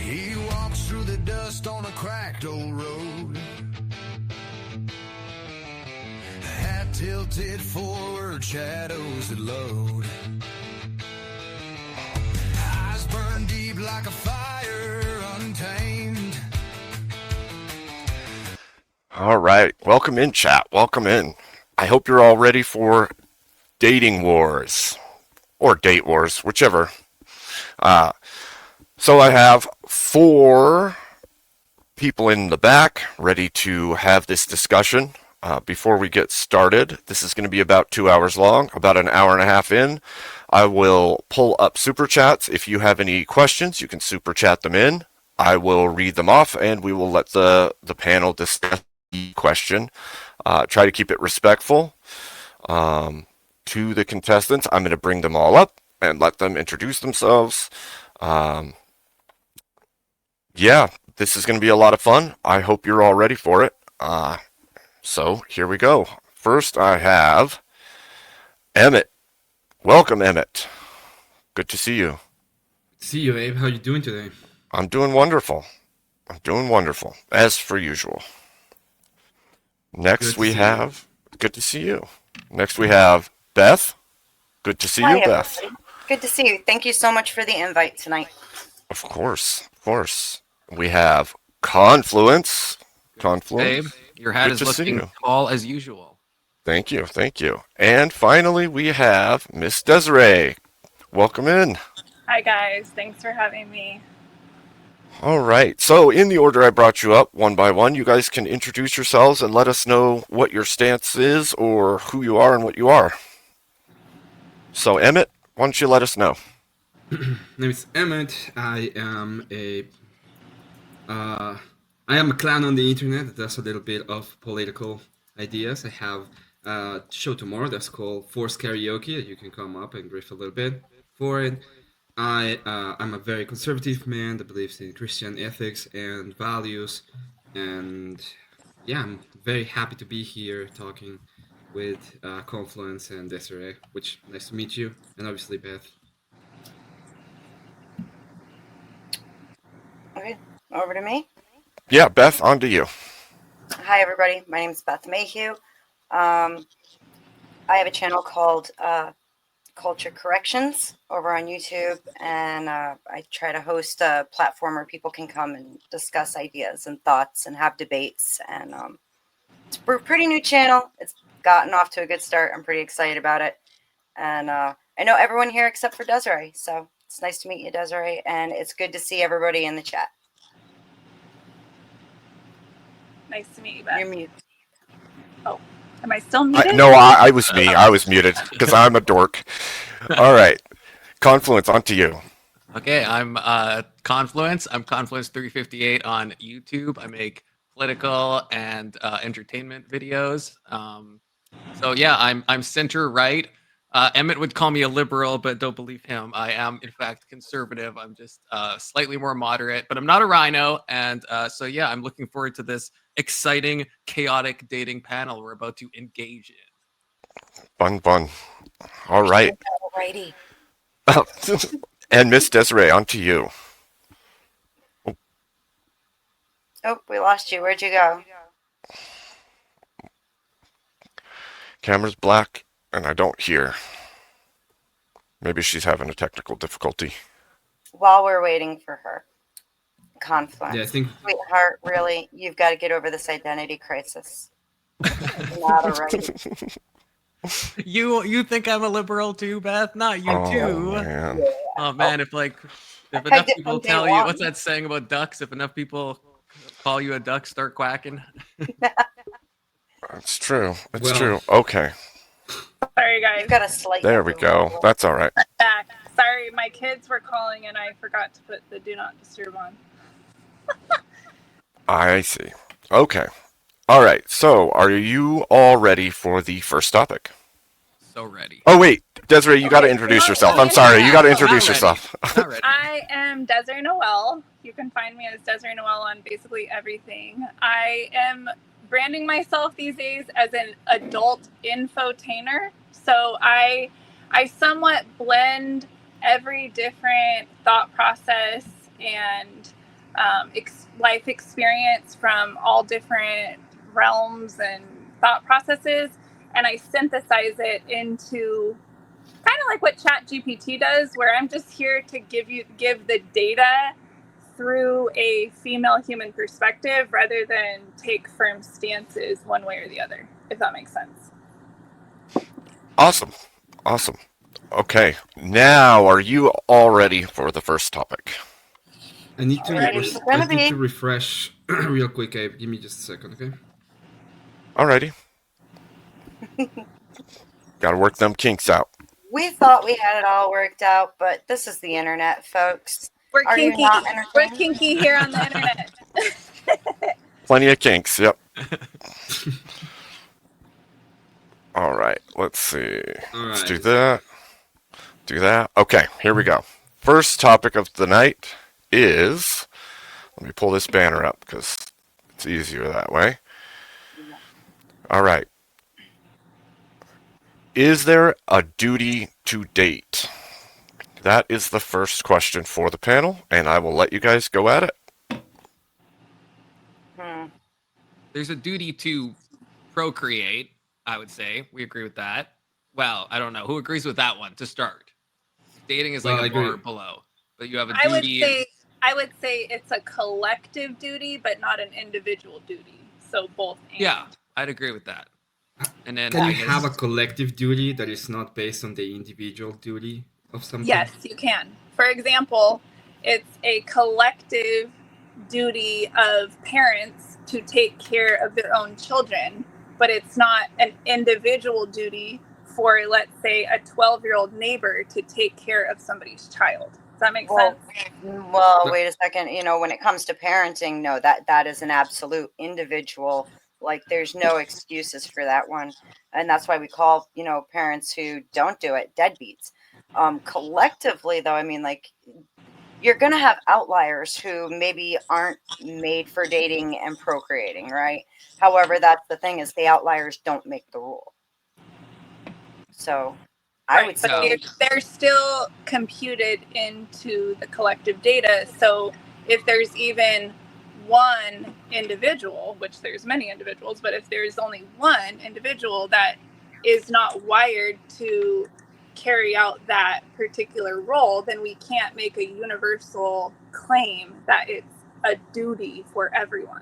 He walks through the dust on a cracked old road. Hat tilted forward, shadows that load. Eyes burn deep like a fire, untamed. All right. Welcome in, chat. Welcome in. I hope you're all ready for dating wars or date wars, whichever. So I have 4 people in the back ready to have this discussion. Before we get started, this is going to be about 2 hours long, about an hour and a half in. I will pull up super chats. If you have any questions, you can super chat them in. I will read them off, and we will let the panel discuss the question. Try to keep it respectful to the contestants. I'm going to bring them all up and let them introduce themselves. Yeah, this is going to be a lot of fun. I hope you're all ready for it. So here we go. First, I have Emmett. Welcome, Emmett. Good to see you. See you, Abe. How you doing today? I'm doing wonderful. As per usual. Next we have, good to see you. Next we have Beth. Good to see you, Beth. Everybody. Good to see you. Thank you so much for the invite tonight. Of course. We have Confluence. Babe, your hat Good is to see looking you. tall as usual. Thank you. And finally, we have Miss Desiree. Welcome in. Hi guys, thanks for having me. All right. So in the order I brought you up, one by one, you guys can introduce yourselves and let us know what your stance is or who you are and what you are. So Emmett, why don't you let us know? Name is Emmett. I am a clown on the internet that does a little bit of political ideas. I have a show tomorrow that's called Force Karaoke that you can come up and riff a little bit for it. I'm a very conservative man that believes in Christian ethics and values, and yeah, I'm very happy to be here talking with Confluence and Desiree, which nice to meet you, and obviously Beth. Okay, over to me. Yeah, Beth, on to you. Hi, everybody. My name is Beth Mayhew. I have a channel called Culture Corrections over on YouTube, and I try to host a platform where people can come and discuss ideas and thoughts and have debates. And it's a pretty new channel. It's gotten off to a good start. I'm pretty excited about it. And I know everyone here except for Desiree, so it's nice to meet you, Desiree, and it's good to see everybody in the chat. Nice to meet you, Beth. You're muted. Oh, am I still muted? I was me. I was muted because I'm a dork. All right. Confluence, on to you. Okay, I'm Confluence. I'm Confluence 358 on YouTube. I make political and entertainment videos. So yeah, I'm center right. Emmett would call me a liberal, but don't believe him. I am, in fact, conservative. I'm just slightly more moderate, but I'm not a rhino. And so, yeah, I'm looking forward to this exciting, chaotic dating panel we're about to engage in. Fun. All right. Alrighty. And Miss Desiree, on to you. Oh, we lost you. Where'd you go? Camera's black, and I don't hear. Maybe she's having a technical difficulty. While we're waiting for her, Confluence. Yeah, I think. Sweetheart, really, you've got to get over this identity crisis. Not alright. You think I'm a liberal too, Beth? Not you too. Man. Oh man, if enough people tell you, what's that saying about ducks? If enough people call you a duck, start quacking. That's true. It's Well, true. Okay. Sorry, guys. You've got a slight. There we go. That's all right. Back. Sorry, my kids were calling and I forgot to put the do not disturb on. I see. Okay. All right. So, are you all ready for the first topic? So ready. Oh, wait. Desiree, you got to introduce yourself. I'm sorry. You got to introduce yourself. Not ready. I am Desiree Noel. You can find me as Desiree Noel on basically everything. I am branding myself these days as an adult infotainer. So I somewhat blend every different thought process and life experience from all different realms and thought processes, and I synthesize it into kind of like what ChatGPT does, where I'm just here to give the data through a female human perspective rather than take firm stances one way or the other, if that makes sense. Awesome. Awesome. Okay. Now, are you all ready for the first topic? I need to, Ready. refresh real quick, Abe. Give me just a second, okay? Alrighty. Got to work them kinks out. We thought we had it all worked out, but this is the internet, folks. We're Are you kinky. not We're entertained? kinky here on the internet. Plenty of kinks. Yep. All right. Let's see. Let's do that. Do that. Okay. Here we go. First topic of the night is. Let me pull this banner up because it's easier that way. All right. Is there a duty to date? That is the first question for the panel, and I will let you guys go at it. There's a duty to procreate, I would say. We agree with that. Well, I don't know. Who agrees with that one to start? Dating is like a bar below, but you have a duty. I would say it's a collective duty, but not an individual duty. So both. Yeah, I'd agree with that. And then can you have a collective duty that is not based on the individual duty of something? Yes, you can. For example, it's a collective duty of parents to take care of their own children, but it's not an individual duty for, let's say, a 12-year-old neighbor to take care of somebody's child. Does that make sense? Well, wait a second. You know, when it comes to parenting, no, that is an absolute individual. Like, there's no excuses for that one. And that's why we call, you know, parents who don't do it deadbeats. Collectively, though, I mean, like, you're going to have outliers who maybe aren't made for dating and procreating, right? However, that's the thing, is the outliers don't make the rule. So I would say they're still computed into the collective data. So if there's even one individual, which there's many individuals, but if there's only one individual that is not wired to carry out that particular role, then we can't make a universal claim that it's a duty for everyone.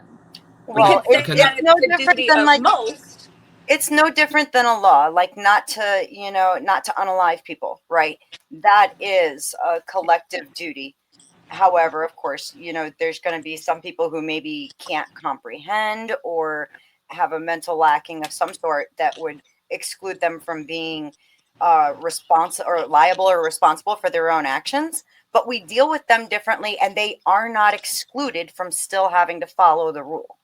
Well, we can say that it's a duty of most. It's no different than a law, like not to unalive people, right? That is a collective duty. However, of course, you know, there's going to be some people who maybe can't comprehend or have a mental lacking of some sort that would exclude them from being liable or responsible for their own actions. But we deal with them differently, and they are not excluded from still having to follow the rule.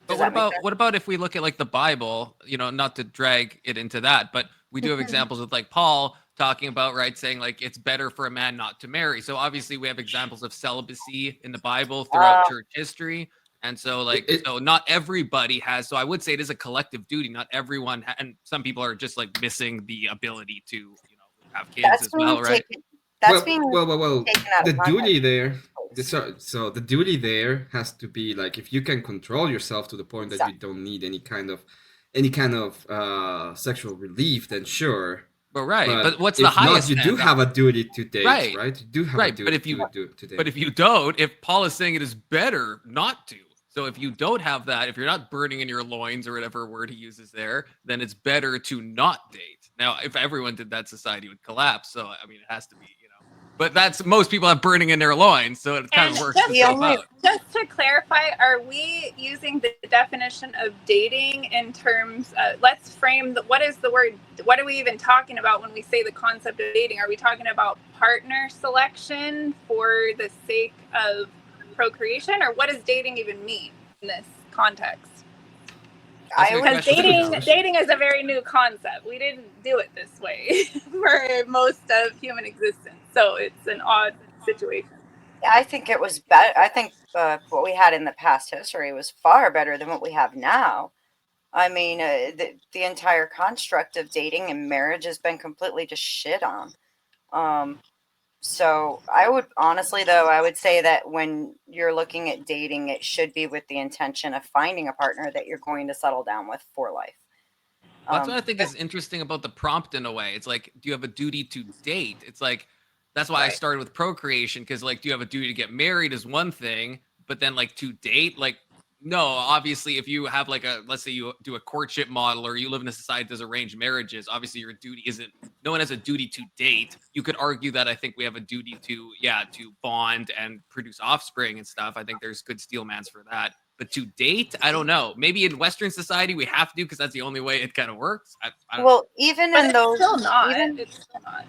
But what about if we look at like the Bible, you know, not to drag it into that, but we do have examples with like Paul talking about, right, saying like it's better for a man not to marry. So obviously we have examples of celibacy in the Bible throughout church history. And so like, so not everybody has, so I would say it is a collective duty. Not everyone, and some people are just like missing the ability to, you know, have kids as well, right? Well, the duty there. So the duty there has to be like, if you can control yourself to the point that you don't need any kind of sexual relief, then sure. But what's the highest? You do have a duty to date, right? You do have a duty to date. But if you don't, if Paul is saying it is better not to, so if you don't have that, if you're not burning in your loins or whatever word he uses there, then it's better to not date. Now, if everyone did that, society would collapse. So I mean, it has to be. But that's, most people have burning in their loins, so it kind of works itself out. Just to clarify, are we using the definition of dating in terms of, let's frame, what is the word, what are we even talking about when we say the concept of dating? Are we talking about partner selection for the sake of procreation, or what does dating even mean in this context? Because dating is a very new concept. We didn't do it this way for most of human existence. So it's an odd situation. Yeah, I think it was better. I think what we had in the past history was far better than what we have now. I mean, the entire construct of dating and marriage has been completely just shit on. So I would honestly, though, I would say that when you're looking at dating, it should be with the intention of finding a partner that you're going to settle down with for life. Well, that's what I think is interesting about the prompt in a way. It's like, do you have a duty to date? It's like, that's why I Right. started with procreation, because like, do you have a duty to get married is one thing, but then like to date, like, no, obviously, if you have like let's say you do a courtship model or you live in a society that does arranged marriages, obviously your duty isn't, no one has a duty to date. You could argue that I think we have a duty to, to bond and produce offspring and stuff. I think there's good steelmans for that. But to date, I don't know. Maybe in Western society we have to because that's the only way it kind of works. I don't know. Well, even But in it's those, still not. even It's still not.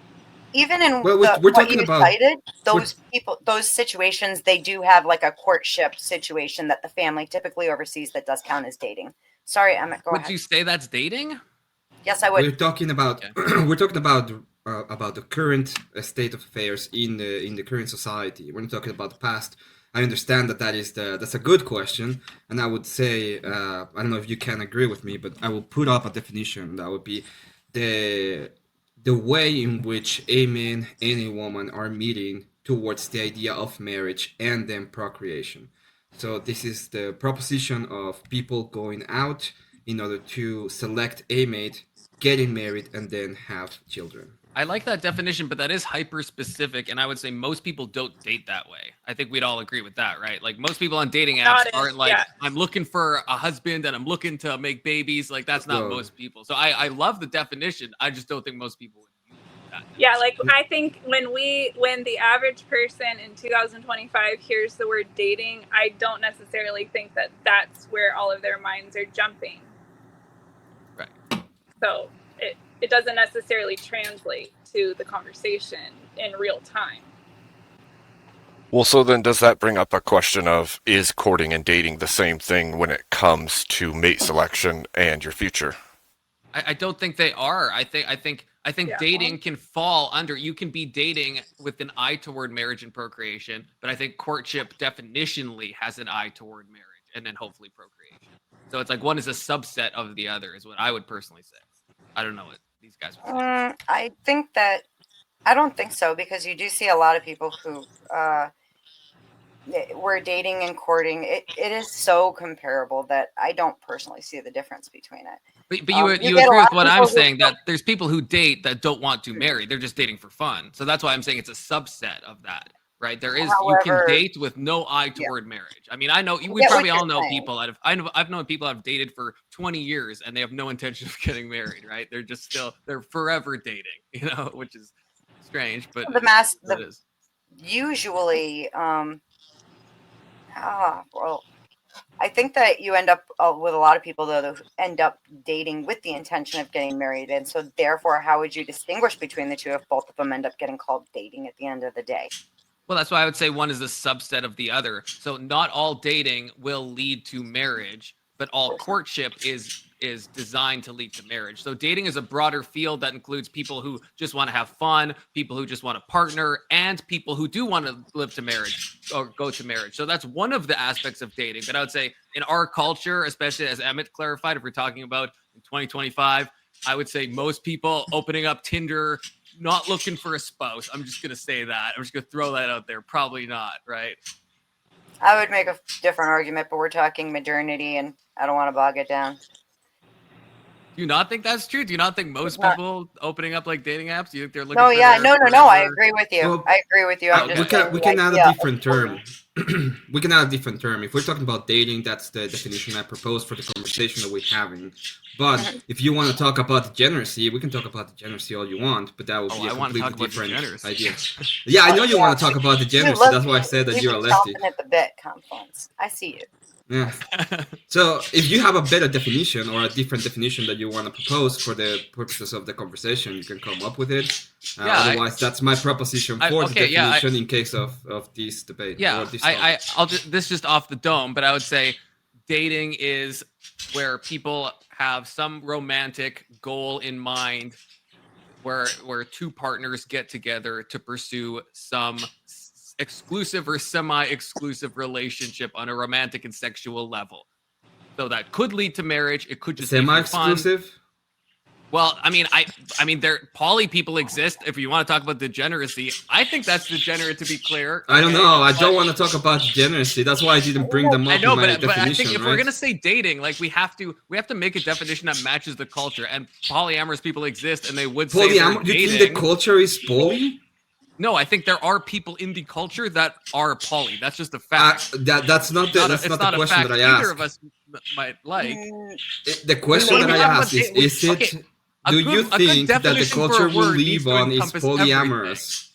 even in Well, the, we're what talking you about- cited, those people, those situations, they do have like a courtship situation that the family typically oversees that does count as dating. Sorry, Emmett, go Would ahead. you say that's dating? Yes, I would. We're talking about we're talking about the current state of affairs in the current society. We're not talking about the past. I understand that's a good question, and I would say I don't know if you can agree with me, but I will put up a definition that would be the way in which a man and a woman are meeting towards the idea of marriage and then procreation. So this is the proposition of people going out in order to select a mate, getting married, and then have children. I like that definition, but that is hyper specific, and I would say most people don't date that way. I think we'd all agree with that, right? Like most people on dating apps Not aren't like, yeah. I'm looking for a husband and I'm looking to make babies. Like that's not Well- most people. So I love the definition. I just don't think most people would use that. Yeah, like I think when the average person in 2025 hears the word dating, I don't necessarily think that that's where all of their minds are jumping. Right. So it doesn't necessarily translate to the conversation in real time. Well, so then does that bring up a question of, is courting and dating the same thing when it comes to mate selection and your future? I don't think they are. I think Yeah. dating can fall under, you can be dating with an eye toward marriage and procreation, but I think courtship definitionally has an eye toward marriage and then hopefully procreation. So it's like one is a subset of the other is what I would personally say. I don't know what these guys would say. I don't think so, because you do see a lot of people who were dating and courting. It is so comparable that I don't personally see the difference between it. But you you get a agree lot with of what people I'm who saying, don't- that there's people who date that don't want to marry. They're just dating for fun. So that's why I'm saying it's a subset of that, right? There is, you However- can date with no eye toward marriage. I mean, I know we get what probably all you're know saying. people I've known people that have dated for 20 years and they have no intention of getting married, right? They're just they're forever dating, which is strange, but it is. Usually, well, I think that you end up with a lot of people though who end up dating with the intention of getting married, and so therefore, how would you distinguish between the two if both of them end up getting called dating at the end of the day? Well, that's why I would say one is a subset of the other. So not all dating will lead to marriage, but all courtship is designed to lead to marriage. So dating is a broader field that includes people who just want to have fun, people who just want a partner, and people who do want to live to marriage or go to marriage. So that's one of the aspects of dating. But I would say in our culture, especially as Emmett clarified, if we're talking about in 2025, I would say most people opening up Tinder, not looking for a spouse. I'm just going to say that. I'm just going to throw that out there. Probably not, right? I would make a different argument, but we're talking modernity, and I don't want to bog it down. Do you not think that's true? Do you not think most It's not. people opening up like dating apps? Do you think they're looking No, for yeah, their no. I forever- agree with you. Well, I agree with you. I'm okay. just We can add yeah. a different term. We can add a different term. If we're talking about dating, that's the definition I proposed for the conversation that we're having. But if you want to talk about degeneracy, we can talk about degeneracy all you want, but that would be a I want to talk completely about different degeneracy. idea. Yeah, I know you want to talk about degeneracy. love That's why I you. said that You you're a be lefty. chomping at the bit, Confluence. I see you. Yeah. So if you have a better definition or a different definition that you want to propose for the purposes of the conversation, you can come up with it. Otherwise, that's my proposition for the definition in case of this debate. Yeah, or this I'll just, this just off the dome, but I would say dating is where people have some romantic goal in mind, where two partners get together to pursue some exclusive or semi-exclusive relationship on a romantic and sexual level. So that could lead to marriage. It could just be for fun. semi-exclusive. Well, I mean, there poly people exist. If you want to talk about degeneracy, I think that's degenerate. To be clear, I don't okay? know. I But- don't want to talk about degeneracy. That's why I didn't bring them I up know, in my but I definition, think if right? we're gonna say dating, like we have to make a definition that matches the culture. And polyamorous people exist, and they would say they're You think dating. the culture is poly? No, I think there are people in the culture that are poly. That's just a fact. That's not the It's not a question fact that I either asked. of us might like. The question Maybe that I not asked is: okay, do you a good think that the definition for culture a we word needs live to on is encompass polyamorous?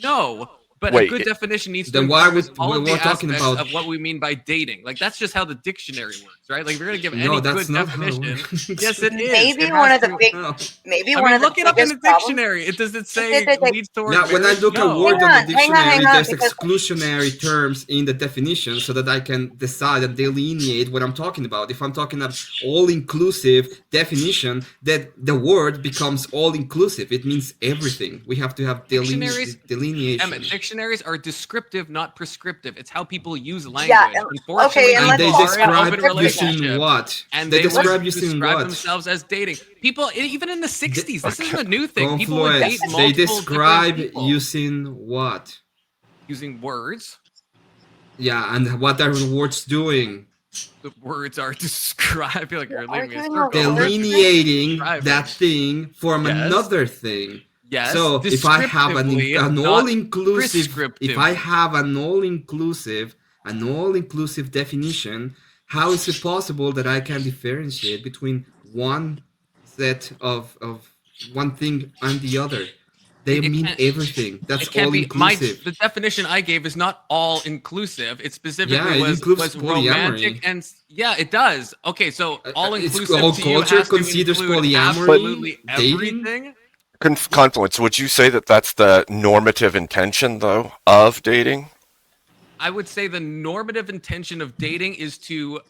No, but Wait, a good definition needs to then why encompass would- all we of the were talking aspects about- of what we mean by dating. Like that's just how the dictionary works, right? Like if you're gonna give No, any that's good not how it definition, works. yes, it is. Maybe It one has of the to- big, No. maybe I one mean, of the look it up in the biggest problems. dictionary. Does it say Wait. leads towards Yeah, when I marriage? look a No. word on the Hang on, dictionary, there's because- exclusionary terms in the definition so that I can decide and delineate what I'm talking about. If I'm talking about all-inclusive definition, that the word becomes all-inclusive. It means everything. We have to have Dictionaries- delineation. Emmett, dictionaries are descriptive, not prescriptive. It's how people use language. Yeah, Unfortunately, okay, and And they people are in describe open using relationships. what? And They they describe would using describe what? themselves as dating. People, even in the 60s, this isn't a new thing. People would Confluence. date They multiple describe different people using what? using words. Yeah, and what are the words doing? The words are described. I feel like you're leaving me a Arguing circle. over words. Delineating Describing. that thing from Yes. another thing. Yes. So if I have descriptively, an not all-inclusive, if I prescriptively. have an all-inclusive definition, how is it possible that I can differentiate between one set of one thing and the other? They It mean can't- everything. That's It can't be all-inclusive. the definition I gave is not all inclusive. It specifically Yeah, it was includes romantic polyamory. and yeah, it does. Okay, so all It's inclusive all to you culture has to considers include polyamory absolutely dating? everything. Confluence, would you say that that's the normative intention, though, of dating? I would say the normative intention of dating is to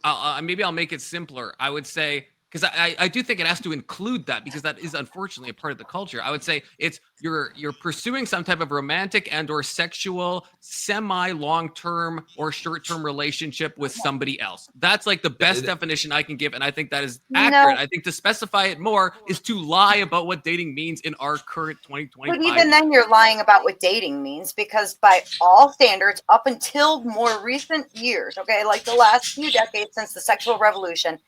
maybe I'll make it simpler. I would say because I do think it has to include that because that is unfortunately a part of the culture. I would say it's you're pursuing some type of romantic and or sexual semi long-term or short-term relationship with somebody else. That's like the best definition I can give, and I think that is accurate. I think to specify it more is to lie about what dating means in our current 2025. But even then, you're lying about what dating means because, by all standards, up until more recent years, okay, like the last few decades since the sexual revolution,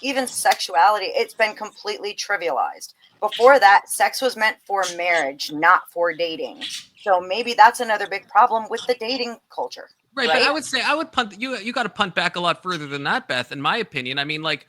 even sexuality, it's been completely trivialized. Before that, sex was meant for marriage, not for dating. So maybe that's another big problem with the dating culture. Right, but I would say I would punt you got to punt back a lot further than that, Beth, in my opinion. I mean, like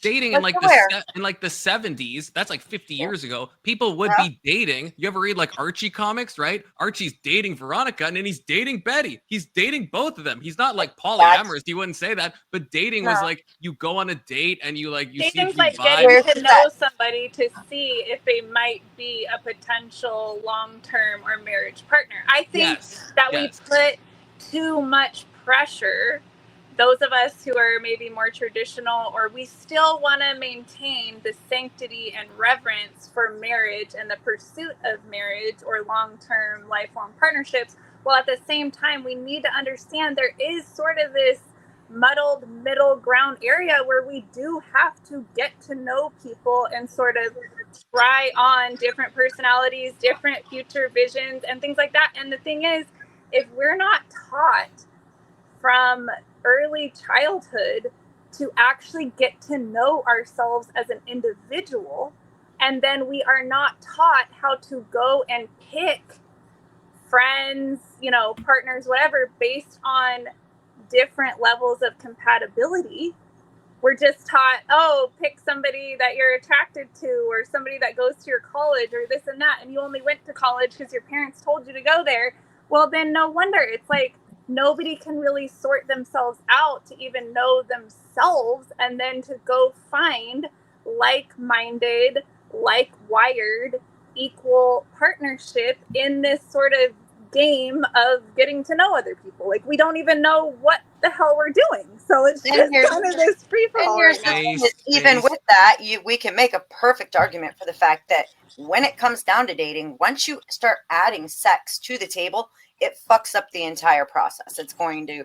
dating in But like where? in like the 70s, that's like 50 years ago, people would be dating. You ever read like Archie comics, right? Archie's dating Veronica and then he's dating Betty. He's dating both of them. He's not like polyamorous. He wouldn't say that, but dating was like you go on a date and you see if Dating's you like vibe. getting to know somebody to see if they might be a potential long-term or marriage partner. I think that we put too much pressure, those of us who are maybe more traditional, or we still want to maintain the sanctity and reverence for marriage and the pursuit of marriage or long-term, lifelong partnerships, while at the same time we need to understand there is sort of this muddled middle ground area where we do have to get to know people and sort of try on different personalities, different future visions, and things like that. And the thing is, if we're not taught from early childhood to actually get to know ourselves as an individual, and then we are not taught how to go and pick friends, partners, whatever, based on different levels of compatibility. We're just taught, pick somebody that you're attracted to or somebody that goes to your college or this and that, and you only went to college because your parents told you to go there. Well, then no wonder. It's like nobody can really sort themselves out to even know themselves and then to go find like-minded, like-wired, equal partnership in this sort of game of getting to know other people. Like, we don't even know what the hell we're doing. So it's just kind of this free-for-all. Even with that, we can make a perfect argument for the fact that when it comes down to dating, once you start adding sex to the table, it fucks up the entire process. It's going to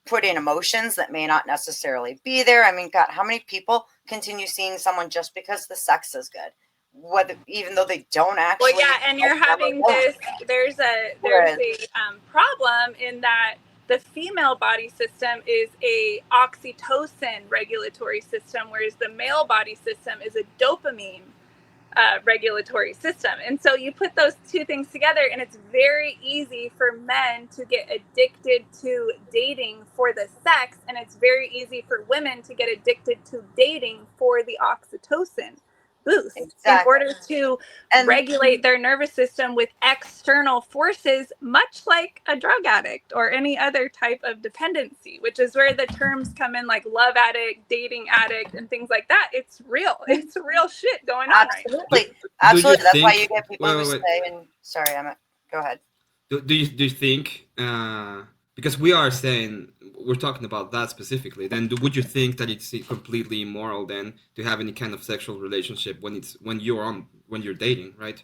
put in emotions that may not necessarily be there. I mean, God, how many people continue seeing someone just because the sex is good, whether even though they don't actually? Well, yeah, and you're having this. There's a problem in that the female body system is a oxytocin regulatory system, whereas the male body system is a dopamine regulatory system. And so you put those two things together, and it's very easy for men to get addicted to dating for the sex, and it's very easy for women to get addicted to dating for the oxytocin boost in order to regulate their nervous system with external forces, much like a drug addict or any other type of dependency, which is where the terms come in, like love addict, dating addict, and things like that. It's real shit going on right now. Absolutely. That's why you get people who say, and sorry, go ahead. Do you think, because we are saying, we're talking about that specifically, then would you think that it's completely immoral then to have any kind of sexual relationship when you're dating, right?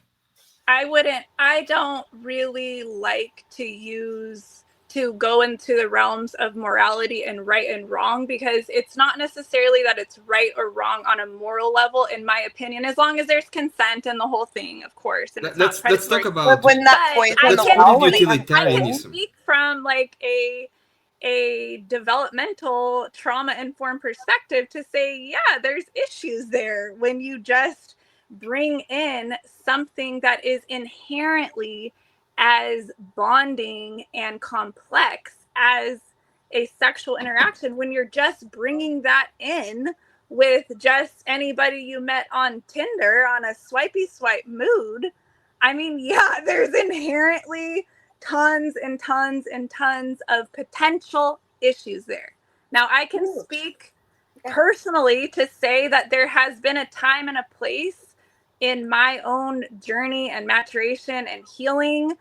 I don't really like to go into the realms of morality and right and wrong, because it's not necessarily that it's right or wrong on a moral level, in my opinion, as long as there's consent and the whole thing, of course. And let's talk about when that point. I can speak from like a developmental trauma-informed perspective to say, yeah, there's issues there when you just bring in something that is inherently as bonding and complex as a sexual interaction. When you're just bringing that in with just anybody you met on Tinder on a swipey swipe mood, I mean, yeah, there's inherently tons and tons and tons of potential issues there. Now, I can speak personally to say that there has been a time and a place in my own journey and maturation and healing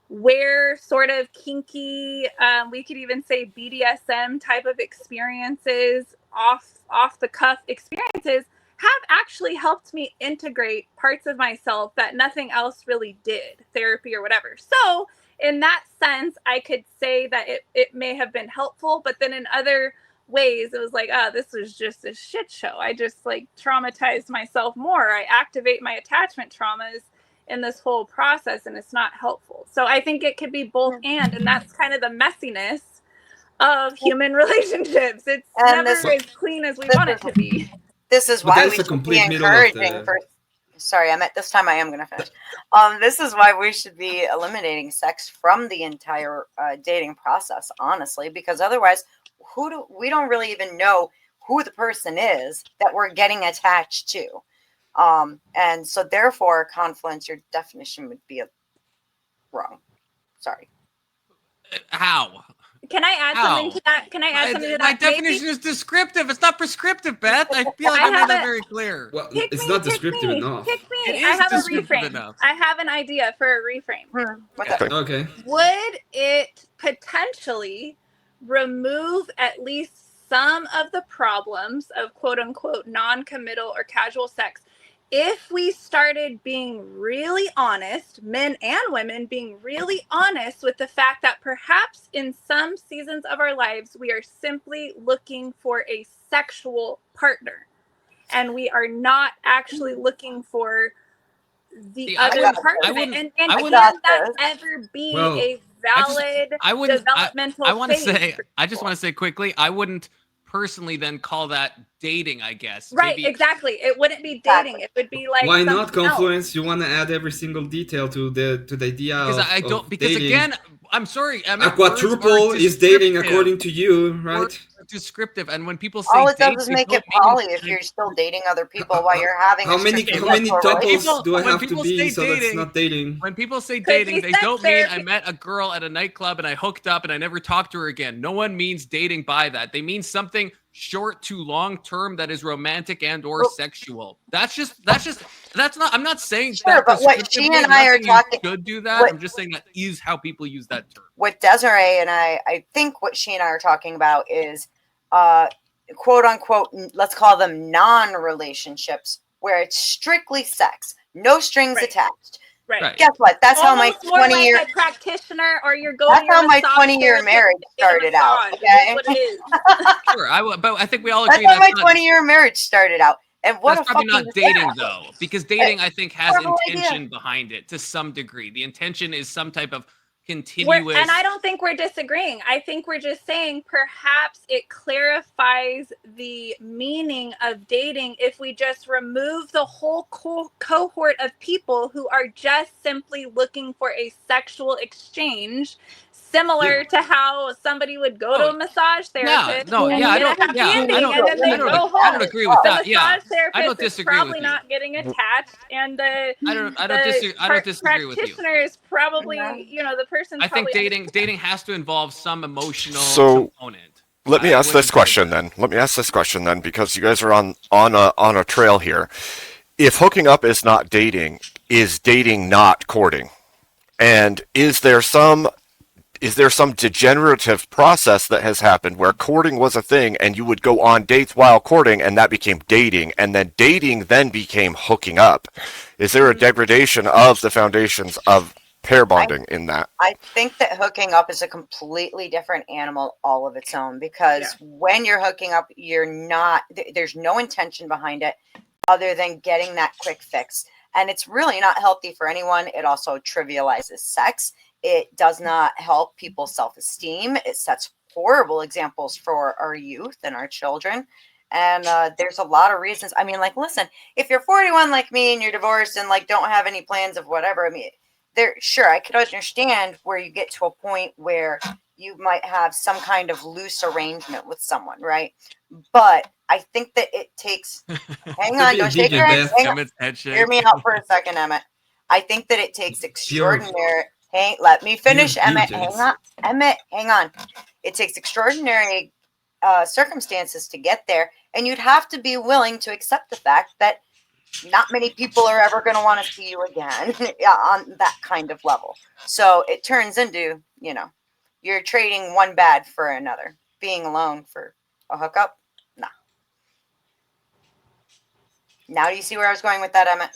where sort of kinky, we could even say BDSM type of experiences, off the cuff experiences, have actually helped me integrate parts of myself that nothing else really did, therapy or whatever. So in that sense, I could say that it may have been helpful, but then in other ways, it was like, oh, this was just a shit show. I just like traumatized myself more. I activate my attachment traumas in this whole process, and it's not helpful. So I think it could be both and that's kind of the messiness of human relationships. It's never as clean as we want it to be. This is why we should be encouraging sorry, this time I am going to finish. This is why we should be eliminating sex from the entire dating process, honestly, because otherwise, we don't really even know who the person is that we're getting attached to. And so therefore, Confluence, your definition would be wrong. Sorry. How? Can I add something to that? Can I add something to that? My definition is descriptive. It's not prescriptive, Beth. I feel like I made that very clear. Well, it's not descriptive enough. Pick me. I have a reframe. I have an idea for a reframe. Okay. Would it potentially remove at least some of the problems of quote unquote non-committal or casual sex if we started being really honest, men and women being really honest with the fact that perhaps in some seasons of our lives, we are simply looking for a sexual partner and we are not actually looking for the other part of it. And can that ever be a valid developmental phase? I just want to say quickly, I wouldn't personally then call that dating, I guess. Right, maybe. Exactly. It wouldn't be dating. It would be like, why not Confluence else. You want to add every single detail to the idea because again, I'm sorry, a quadruple is dating according to you, right? Descriptive, and when people say all it does is make it poly if you're still dating other people while you're having how many tuples do I have to be so that's not dating? When people say dating, they don't mean I met a girl at a nightclub and I hooked up and I never talked to her again. No one means dating by that. They mean something short to long term that is romantic and or sexual. That's not. I'm not saying sure, but what she and I are talking should do that. I'm just saying that is how people use that term. What Desiree and I think what she and I are talking about is quote unquote, let's call them non-relationships where it's strictly sex, no strings attached. Right. Guess what? That's how my Almost more 20 like year. a practitioner, or you're going That's to your how my massage 20-year therapist marriage to get a started out. massage. Okay. That's what it is. Sure. But I think we all That's agree how that's my not 20-year marriage started out. And what that's a probably fucking not dating though, because dating I think has horrible intention idea. behind it to some degree. The intention is some type of And continuous. I don't think we're disagreeing. I think we're just saying perhaps it clarifies the meaning of dating if we just remove the whole cohort of people who are just simply looking for a sexual exchange, similar to how somebody would go to a massage therapist no, and yeah, I get a don't, happy yeah, ending, I don't, and then they I don't, go I home. don't agree with The that. Yeah, massage therapist I don't is disagree with probably you. not getting attached, and the I don't disagree with you. practitioner is probably, the person's I think probably dating has to involve some emotional So, component. Let me I ask wouldn't this say question that. then, because you guys are on a trail here. If hooking up is not dating, is dating not courting? And is there some degenerative process that has happened where courting was a thing and you would go on dates while courting and that became dating, and then dating then became hooking up? Is there a degradation of the foundations of pair bonding in that? I think that hooking up is a completely different animal all of its own, because when you're hooking up, there's no intention behind it other than getting that quick fix. And it's really not healthy for anyone. It also trivializes sex. It does not help people's self-esteem. It sets horrible examples for our youth and our children. And there's a lot of reasons. I mean, like, listen, if you're 41 like me and you're divorced and like don't have any plans of whatever, I mean, sure, I could understand where you get to a point where you might have some kind of loose arrangement with someone, right? But I think that it takes. Hang on, don't shake your head. Hear me out for a second, Emmett. I think that it takes extraordinary. Hey, let me finish, Emmett. Hang on, Emmett. Hang on. It takes extraordinary circumstances to get there, and you'd have to be willing to accept the fact that not many people are ever going to want to see you again on that kind of level. So it turns into, you're trading one bad for another. Being alone for a hookup? Nah. Now do you see where I was going with that, Emmett?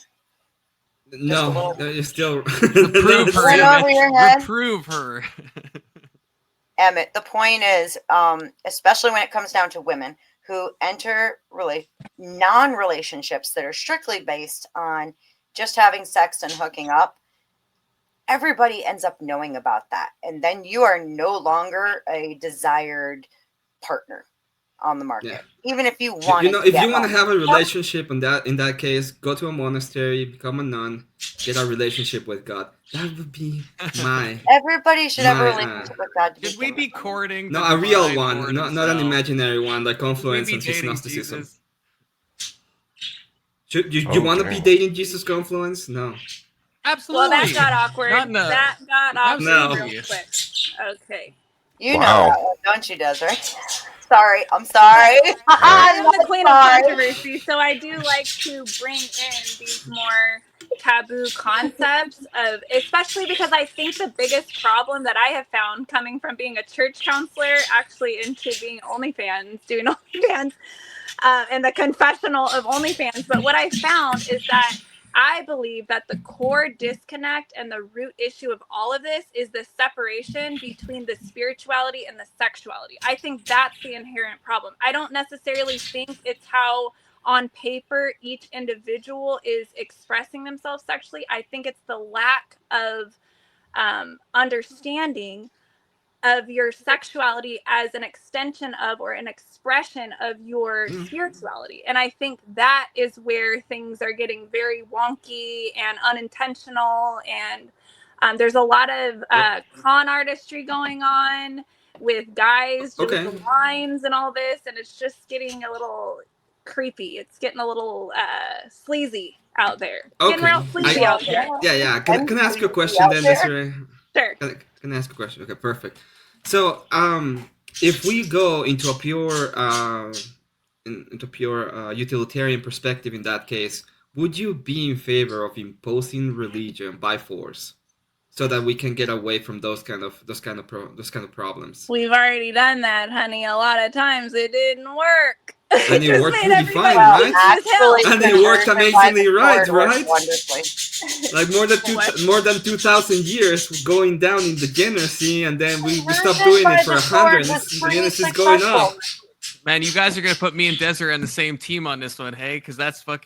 No, you're still Reprove her, Emmett. Reprove her. Emmett, the point is, especially when it comes down to women who enter non-relationships that are strictly based on just having sex and hooking up, everybody ends up knowing about that. And then you are no longer a desired partner on the market. Yeah. Even if you want if you want to have a relationship in that case, go to a monastery, become a nun, get a relationship with God. That would be my. Everybody should have a relationship with God. Should we be courting? No, a real one, not an imaginary one like Confluence and Gnosticism. You want to be dating Jesus, Confluence? No. Absolutely. Well, that got awkward. That got awkward real quick. Okay. You know that one, don't you, Desiree? Sorry, I'm sorry. I'm the queen of controversy, so I do like to bring in these more taboo concepts especially because I think the biggest problem that I have found coming from being a church counselor actually into being doing OnlyFans, and the confessional of OnlyFans. But what I found is that I believe that the core disconnect and the root issue of all of this is the separation between the spirituality and the sexuality. I think that's the inherent problem. I don't necessarily think it's how on paper each individual is expressing themselves sexually. I think it's the lack of understanding of your sexuality as an extension of or an expression of your spirituality. And I think that is where things are getting very wonky and unintentional. And there's a lot of con artistry going on with guys doing the lines and all this. And it's just getting a little creepy. It's getting a little sleazy out there. Getting real sleazy out there. Yeah. Can I ask you a question then, Desiree? Sure. Can I ask a question? Okay, perfect. So, if we go into a pure utilitarian perspective in that case, would you be in favor of imposing religion by force, so that we can get away from those kind of problems? We've already done that, honey. A lot of times it didn't work. And it Just worked made really everybody fine, Well, right? actually, And it worked conversion by amazingly the right, sword works right? wonderfully. Like more than 2,000 years going down in the degeneracy, and then we stopped Conversion doing by it for the 100, sword was and pretty it's going successful. up. Man, you guys are gonna put me and Desiree on the same team on this one, hey? Because that's Sweetheart,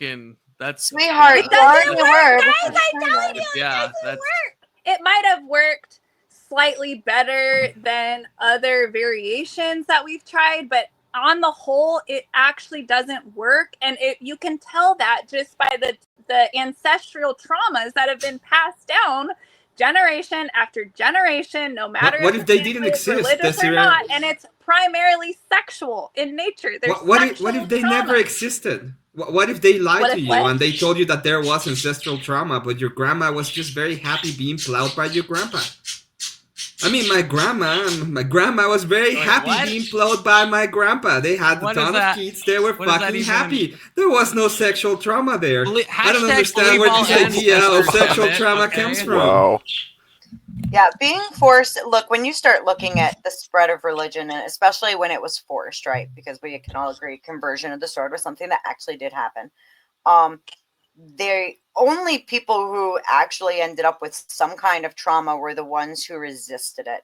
yeah, It you already doesn't were. work, This guys. is I'm telling you, it yeah, doesn't that's work. It might have worked slightly better than other variations that we've tried, but on the whole, it actually doesn't work. And you can tell that just by the ancestral traumas that have been passed down generation after generation, no matter What if if the they family didn't is exist, religious or Desiree? not. And it's primarily sexual in nature. There's What sexual if they trauma. never existed? What if they lied What to if you what? and they told you that there was ancestral trauma, but your grandma was just very happy being plowed by your grandpa? I mean, my grandma was very Wait, happy what? being plowed by my grandpa. They had a What is ton of that? kids. They were What does that fucking even- happy. There was no sexual trauma there. I don't Hashtag understand believe where all this idea of ancestors, sexual damn it, trauma okay? comes from. Wow. Yeah, being forced. Look, when you start looking at the spread of religion, and especially when it was forced, right? Because we can all agree conversion of the sword was something that actually did happen. The only people who actually ended up with some kind of trauma were the ones who resisted it.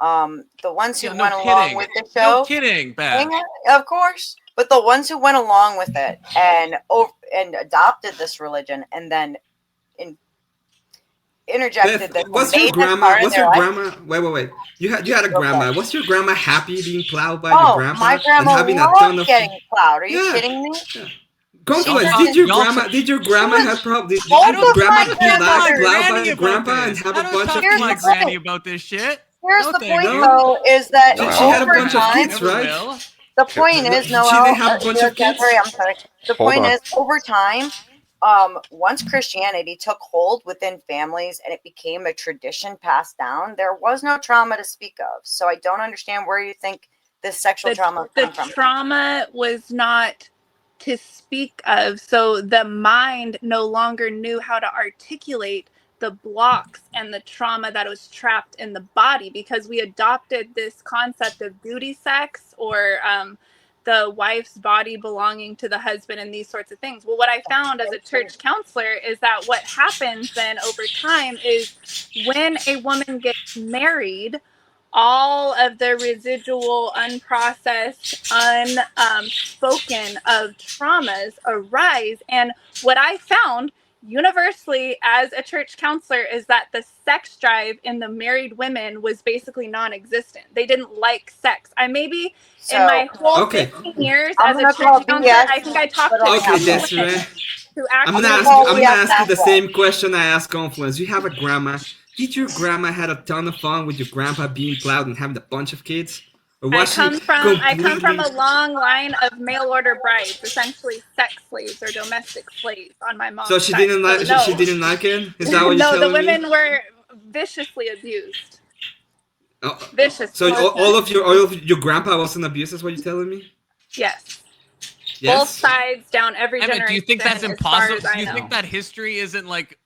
The ones who Yeah, went along with the show. No kidding, Beth. Of course, but the ones who went along with it and adopted this religion and then interjected Beth, this was and your made this grandma? part of Was their your life. grandma? Wait. You had a Okay. grandma. Was your grandma happy being plowed by your Oh, grandpa my and grandma having a ton loved of? getting plowed. Are you Yeah. kidding me? Yeah. She Confluence. turned Did your Y'all grandma? took- Did your grandma was have problems? Did both your of grandma my be grandmothers- plowed by Granny your about grandpa and this. have I a don't bunch talk of to Here's my the kids? granny point. about this shit. Here's No, the thank point, you. though, is that Wow. She had a over bunch of time, kids, Never right? will. the point is, She Noel, didn't have a bunch of kids. Desiree, I'm sorry. The Hold point on. is, over time, once Christianity took hold within families and it became a tradition passed down, there was no trauma to speak of. So I don't understand where you think this sexual trauma The comes from. trauma was not to speak of, so the mind no longer knew how to articulate the blocks and the trauma that was trapped in the body, because we adopted this concept of duty sex, or the wife's body belonging to the husband, and these sorts of things. Well, what I found as a church counselor is that what happens then over time is when a woman gets married, all of the residual, unprocessed, unspoken of traumas arise. And what I found universally as a church counselor is that the sex drive in the married women was basically non-existent. They didn't like sex. I maybe So, in my whole Okay. 15 years I'm as a gonna call church counselor, BS, I think I talked but to I Okay, have two Desiree. women who I'm actually gonna ask you the that. same question I asked Confluence. You have a grandma. Did your grandma had a ton of fun with your grandpa being plowed and having a bunch of kids? Or was she I come from completely- a long line of mail order brides, essentially sex slaves or domestic slaves on my mom's So she side. didn't like So no. she didn't like it? Is that what you're No, the telling me? women were viciously abused. Oh, Viciously. so all of your grandpa wasn't abused, is what you're telling me? Yes. Yes. Both sides down every Emmett, generation. do you think that's as impossible? far as Do you I think know. that history isn't like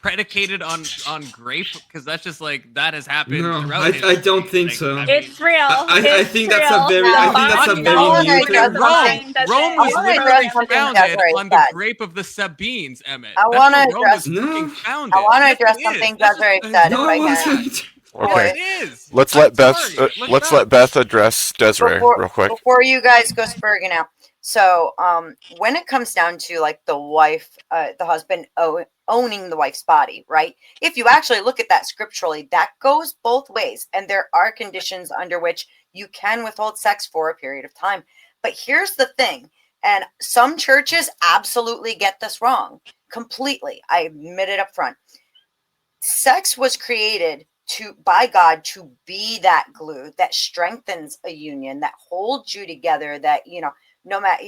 predicated on grape? Because that's just like that has happened No, throughout I history. don't think Like, so. I mean, It's real. I It's think that's a real. very- The I think that's a body very knows, muted- but the Rome- mind doesn't. Rome was I wanna literally address something founded Desiree on the said. grape of the Sabines, Emmett. I That's wanna where Rome was address- freaking No. founded. I want to Yes, address it is. something That's just Desiree the said, if No, I it can. wasn't. Okay. It is. Let's I'm let Beth. sorry. Look Let's it let up. Beth address Desiree real quick. Before you guys go spurging out. So, when it comes down to like the wife, the husband owning the wife's body, right? If you actually look at that scripturally, that goes both ways. And there are conditions under which you can withhold sex for a period of time. But here's the thing, and some churches absolutely get this wrong completely. I admit it up front. Sex was created by God to be that glue that strengthens a union, that holds you together, that, no matter,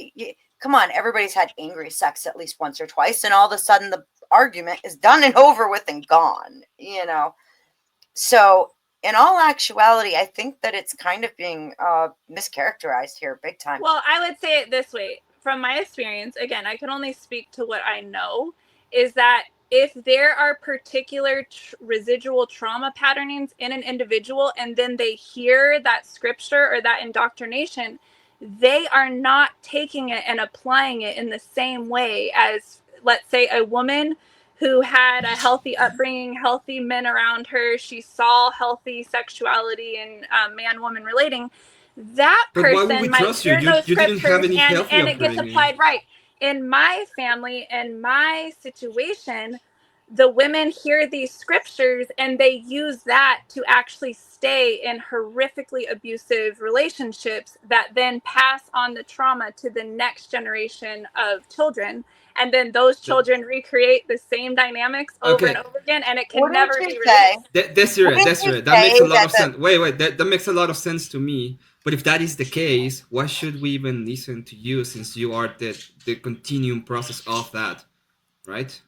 come on, everybody's had angry sex at least once or twice, and all of a sudden the argument is done and over with and gone, So in all actuality, I think that it's kind of being mischaracterized here big time. Well, I would say it this way. From my experience, again, I can only speak to what I know, is that if there are particular residual trauma patternings in an individual, and then they hear that scripture or that indoctrination, they are not taking it and applying it in the same way as, let's say, a woman who had a healthy upbringing, healthy men around her. She saw healthy sexuality and man-woman relating. That But why would we person might trust you? hear those You didn't have scriptures any healthy and it gets upbringing. applied right. In my family and my situation, the women hear these scriptures and they use that to actually stay in horrifically abusive relationships that then pass on the trauma to the next generation of children. And then those children recreate the same dynamics over and over again, and it can Wouldn't never you be say- released. Desiree, Wouldn't Desiree, you that makes a say lot of that sense. Wait, that makes a lot of sense to me. But if that is the case, why should we even listen to you, since you are the continuum process of that, right?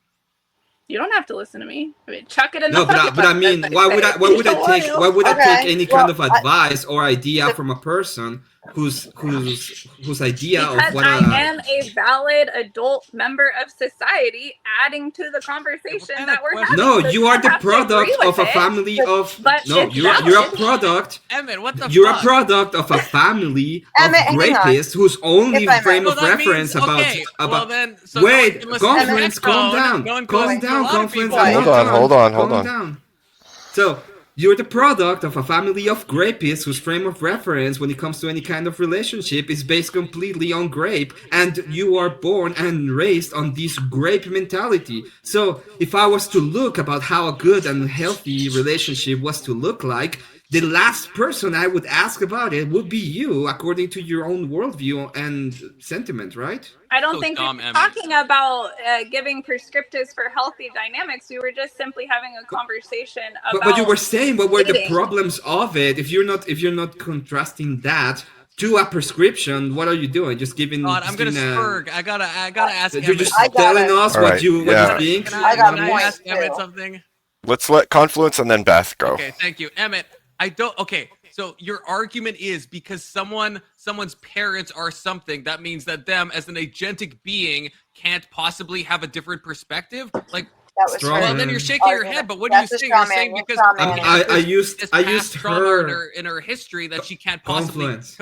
You don't have to listen to me. I mean, chuck it in No, the fucking but I mean, bucket, why would I You don't want to. why would I take Okay, any kind well, of advice or idea from a person whose idea Because of what I am a valid adult member of society, adding to the conversation kind that of we're question- having. No, So you are the have to agree product with of a it, family of but no, it's you're a valid. product. Emmett, what the You're fuck? a product of a family of Emmett, hang on. rapists whose only If I may. frame So of that reference means, okay, about well then, so wait, no one can listen to Confluence, calm Backbone, down, no one can calm listen to a down, lot of Confluence, people. I'm not Hold on, done. hold on, Calm hold on. down. So you're the product of a family of grapists whose frame of reference when it comes to any kind of relationship is based completely on grape, and you are born and raised on this grape mentality. So if I was to look about how a good and healthy relationship was to look like, the last person I would ask about it would be you, according to your own worldview and sentiment, right? I don't So think dumb, we were Emmett. talking about giving prescriptives for healthy dynamics. We were just simply having a conversation about. But you were saying what were the dating. problems of it. If you're not contrasting that to a prescription, what are you doing? Just giving. God, I'm just gonna giving spurg. I gotta ask You're Emmett. just I got telling it. us All what right, you yeah. think. Can I got I points, ask Emmett too. something? Let's let Confluence and then Beth go. Okay, thank you, Emmett. I don't. Okay, so your argument is because someone's parents are something, that means that them as an agentic being can't possibly have a different perspective. Like, That was Strong her. well, then you're shaking your head. But what are you That's a saying? straw You're saying man. You're because straw the manning. parent I has used past trauma her. in her history that she can't possibly. Confluence.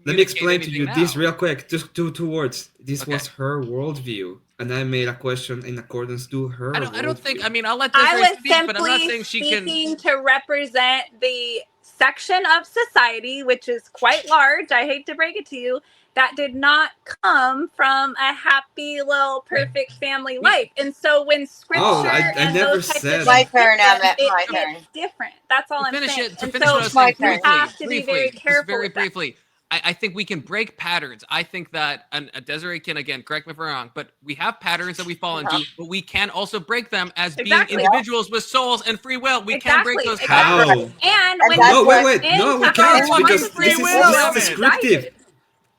Let me communicate explain to you anything this now. real quick. Just two words. This Okay. was her worldview, and I made a question in accordance to her. I don't think. worldview. I mean, I'll let I Desiree was speak, but I'm not simply saying she can. speaking to represent the section of society, which is quite large. I hate to break it to you, that did not come from a happy little perfect family life. And so when scripture I and never those types said- of My things turn, different, Emmett, my it's turn. different. That's all To I'm finish saying. it, to And finish so what I was my saying turn. you have to be briefly, very just careful very with that. briefly. I think we can break patterns. I think that, and Desiree can, again, correct me if I'm wrong, but we have patterns that we fall into, but we can also break them as Exactly. being individuals with souls and free will. We can break those Exactly. patterns. How? And when that's No, you wait, put wait. No, we into can't, how because much free this is will, this is Emmett. descriptive. decided.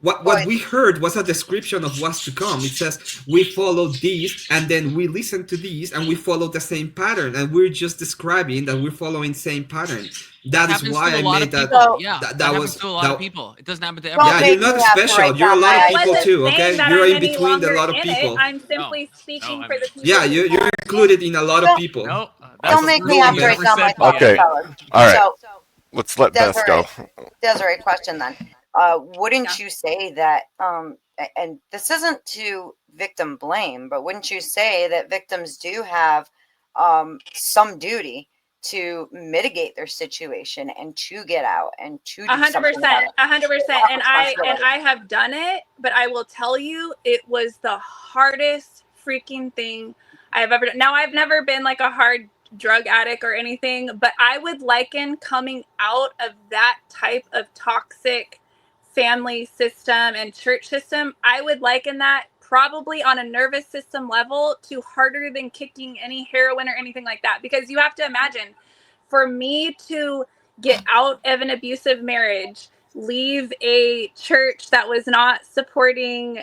What we heard was a description of what's to come. It says we follow these, and then we listen to these, and we follow the same pattern, and we're just describing that we're following same pattern. That is Happens why to a I lot made of that. people. So- Yeah, that that happens was to a lot of that. people. It doesn't happen to Don't Yeah, everyone. make you're not me have to special. write You're a down lot my of I people wasn't too. saying Okay, that you're I'm in any between the longer lot of in people. it. I'm simply speaking No, for the Emmett. people. Yeah, who you're are included in a lot of Don't- people. No, Don't make me have to write down my thoughts, Okay. fellas. All right. So, Let's let Beth go. Desiree, question then. Wouldn't you say that, and this isn't to victim blame, but wouldn't you say that victims do have some duty to mitigate their situation and to get out and to do something about 100%, it? 100%. And I Responsibility. have done it, but I will tell you, it was the hardest freaking thing I have ever done. Now, I've never been like a hard drug addict or anything, but I would liken coming out of that type of toxic family system and church system, I would liken that probably on a nervous system level to harder than kicking any heroin or anything like that. Because you have to imagine, for me to get out of an abusive marriage, leave a church that was not supporting,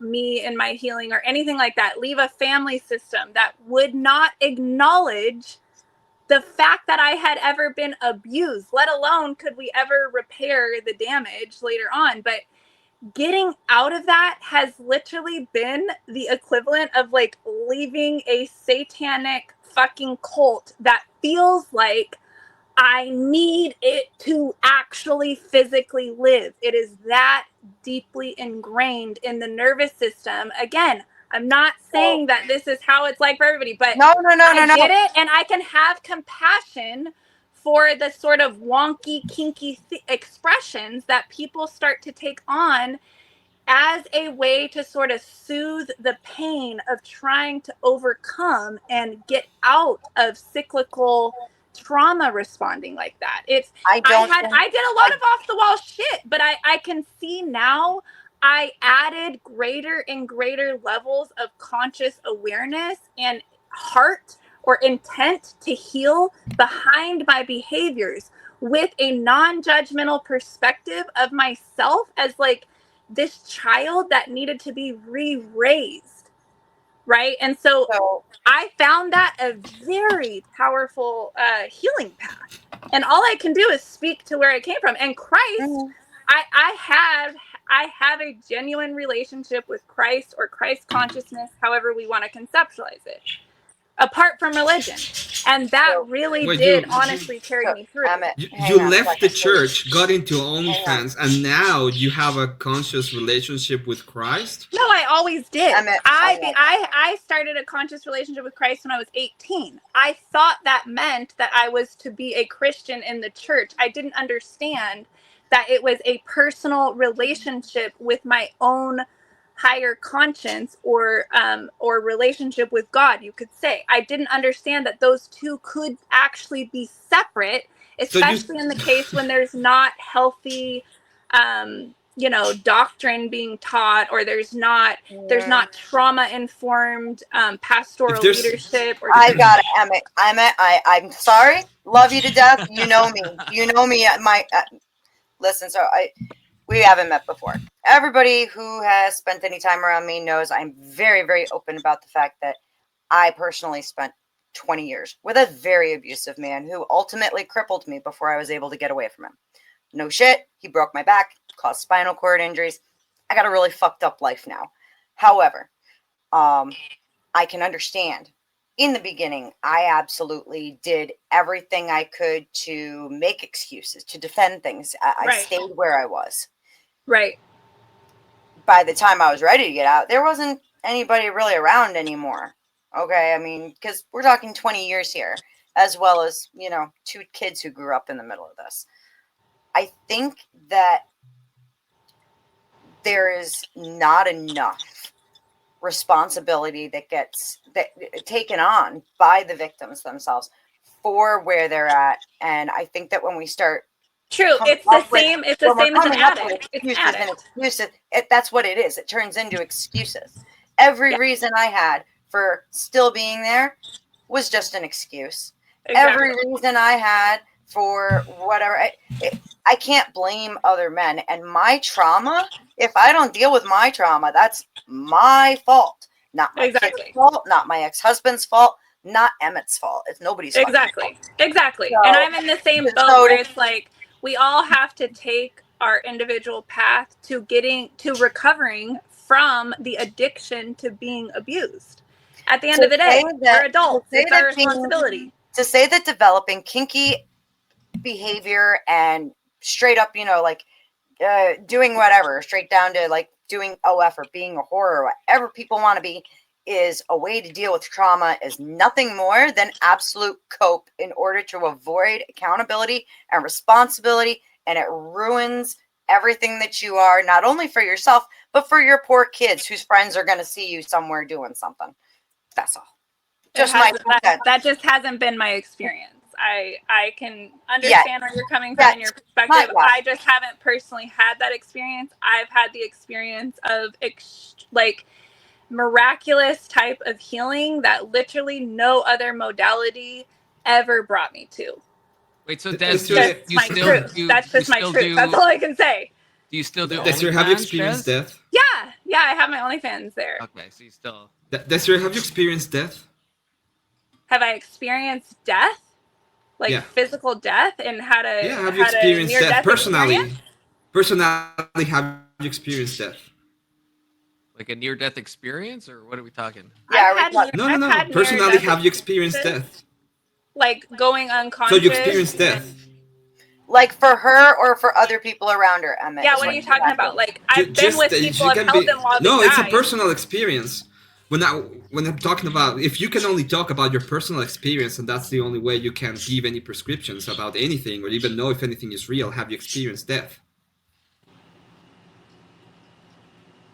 me and my healing or anything like that, leave a family system that would not acknowledge the fact that I had ever been abused, let alone could we ever repair the damage later on. But getting out of that has literally been the equivalent of like leaving a satanic fucking cult that feels like I need it to actually physically live. It is that deeply ingrained in the nervous system. Again, I'm not saying that this is how it's like for everybody, but No. I get it, and I can have compassion for the sort of wonky, kinky expressions that people start to take on as a way to sort of soothe the pain of trying to overcome and get out of cyclical trauma responding like that. I did a lot of off the wall shit, but I can see now I added greater and greater levels of conscious awareness and heart or intent to heal behind my behaviors with a non-judgmental perspective of myself as like this child that needed to be re-raised, right? And so I found that a very powerful healing path, and all I can do is speak to where it came from. And Christ, I have a genuine relationship with Christ or Christ consciousness, however we want to conceptualize it, apart from religion, and that really honestly carry me through. You left the church, got into OnlyFans, and now you have a conscious relationship with Christ? No, I always did. I started a conscious relationship with Christ when I was 18. I thought that meant that I was to be a Christian in the church. I didn't understand that it was a personal relationship with my own higher conscience or relationship with God, you could say. I didn't understand that those two could actually be separate, especially in the case when there's not healthy doctrine being taught, or there's not trauma informed pastoral leadership. I got it, Emmett. I'm sorry. Love you to death. You know me. Listen, so we haven't met before. Everybody who has spent any time around me knows I'm very, very open about the fact that I personally spent 20 years with a very abusive man who ultimately crippled me before I was able to get away from him. No shit. He broke my back, caused spinal cord injuries. I got a really fucked up life now. However, I can understand. In the beginning, I absolutely did everything I could to make excuses, to defend things. I stayed where I was. Right. By the time I was ready to get out, there wasn't anybody really around anymore. Okay, I mean, because we're talking 20 years here, as well as, 2 kids who grew up in the middle of this. I think that there is not enough responsibility that gets taken on by the victims themselves for where they're at. And I think that when we start it's the same as an addict. Excuses, that's what it is. It turns into excuses. Every reason I had for still being there was just an excuse. Exactly. Every reason I had for whatever, I can't blame other men. And my trauma, if I don't deal with my trauma, that's my fault. Not my kid's fault, not my ex-husband's fault, not Emmett's fault. It's nobody's fault. Exactly. So, and I'm in the same boat where it's like we all have to take our individual path to recovering from the addiction to being abused. At the end of the day, we're adults. It's our responsibility. To say that developing kinky behavior and straight up, doing whatever, straight down to like doing OF or being a whore or whatever people want to be, is a way to deal with trauma, is nothing more than absolute cope in order to avoid accountability and responsibility. And it ruins everything that you are, not only for yourself, but for your poor kids whose friends are going to see you somewhere doing something. That's all. That just hasn't been my experience. I can understand where you're coming from in your perspective. I just haven't personally had that experience. I've had the experience of miraculous type of healing that literally no other modality ever brought me to. Wait, so that's just my truth. That's all I can say. Do you still do Desiree, have you experienced death? Yeah, I have my OnlyFans there. Okay, so you still... Desiree, have you experienced death? Have I experienced death? Physical death, and how to... Yeah, have you experienced death personally? Experience? Personally, have you experienced death? Like a near-death experience, or what are we talking? No. Personally, have you experienced death? like going unconscious. So you experience death. Like for her or for other people around her, Emmett? Yeah, is what are what you I'm talking asking. about? Like I've been with people, I've held them while they No, it's a died. personal experience. When I'm talking about, if you can only talk about your personal experience, and that's the only way you can give any prescriptions about anything or even know if anything is real, have you experienced death?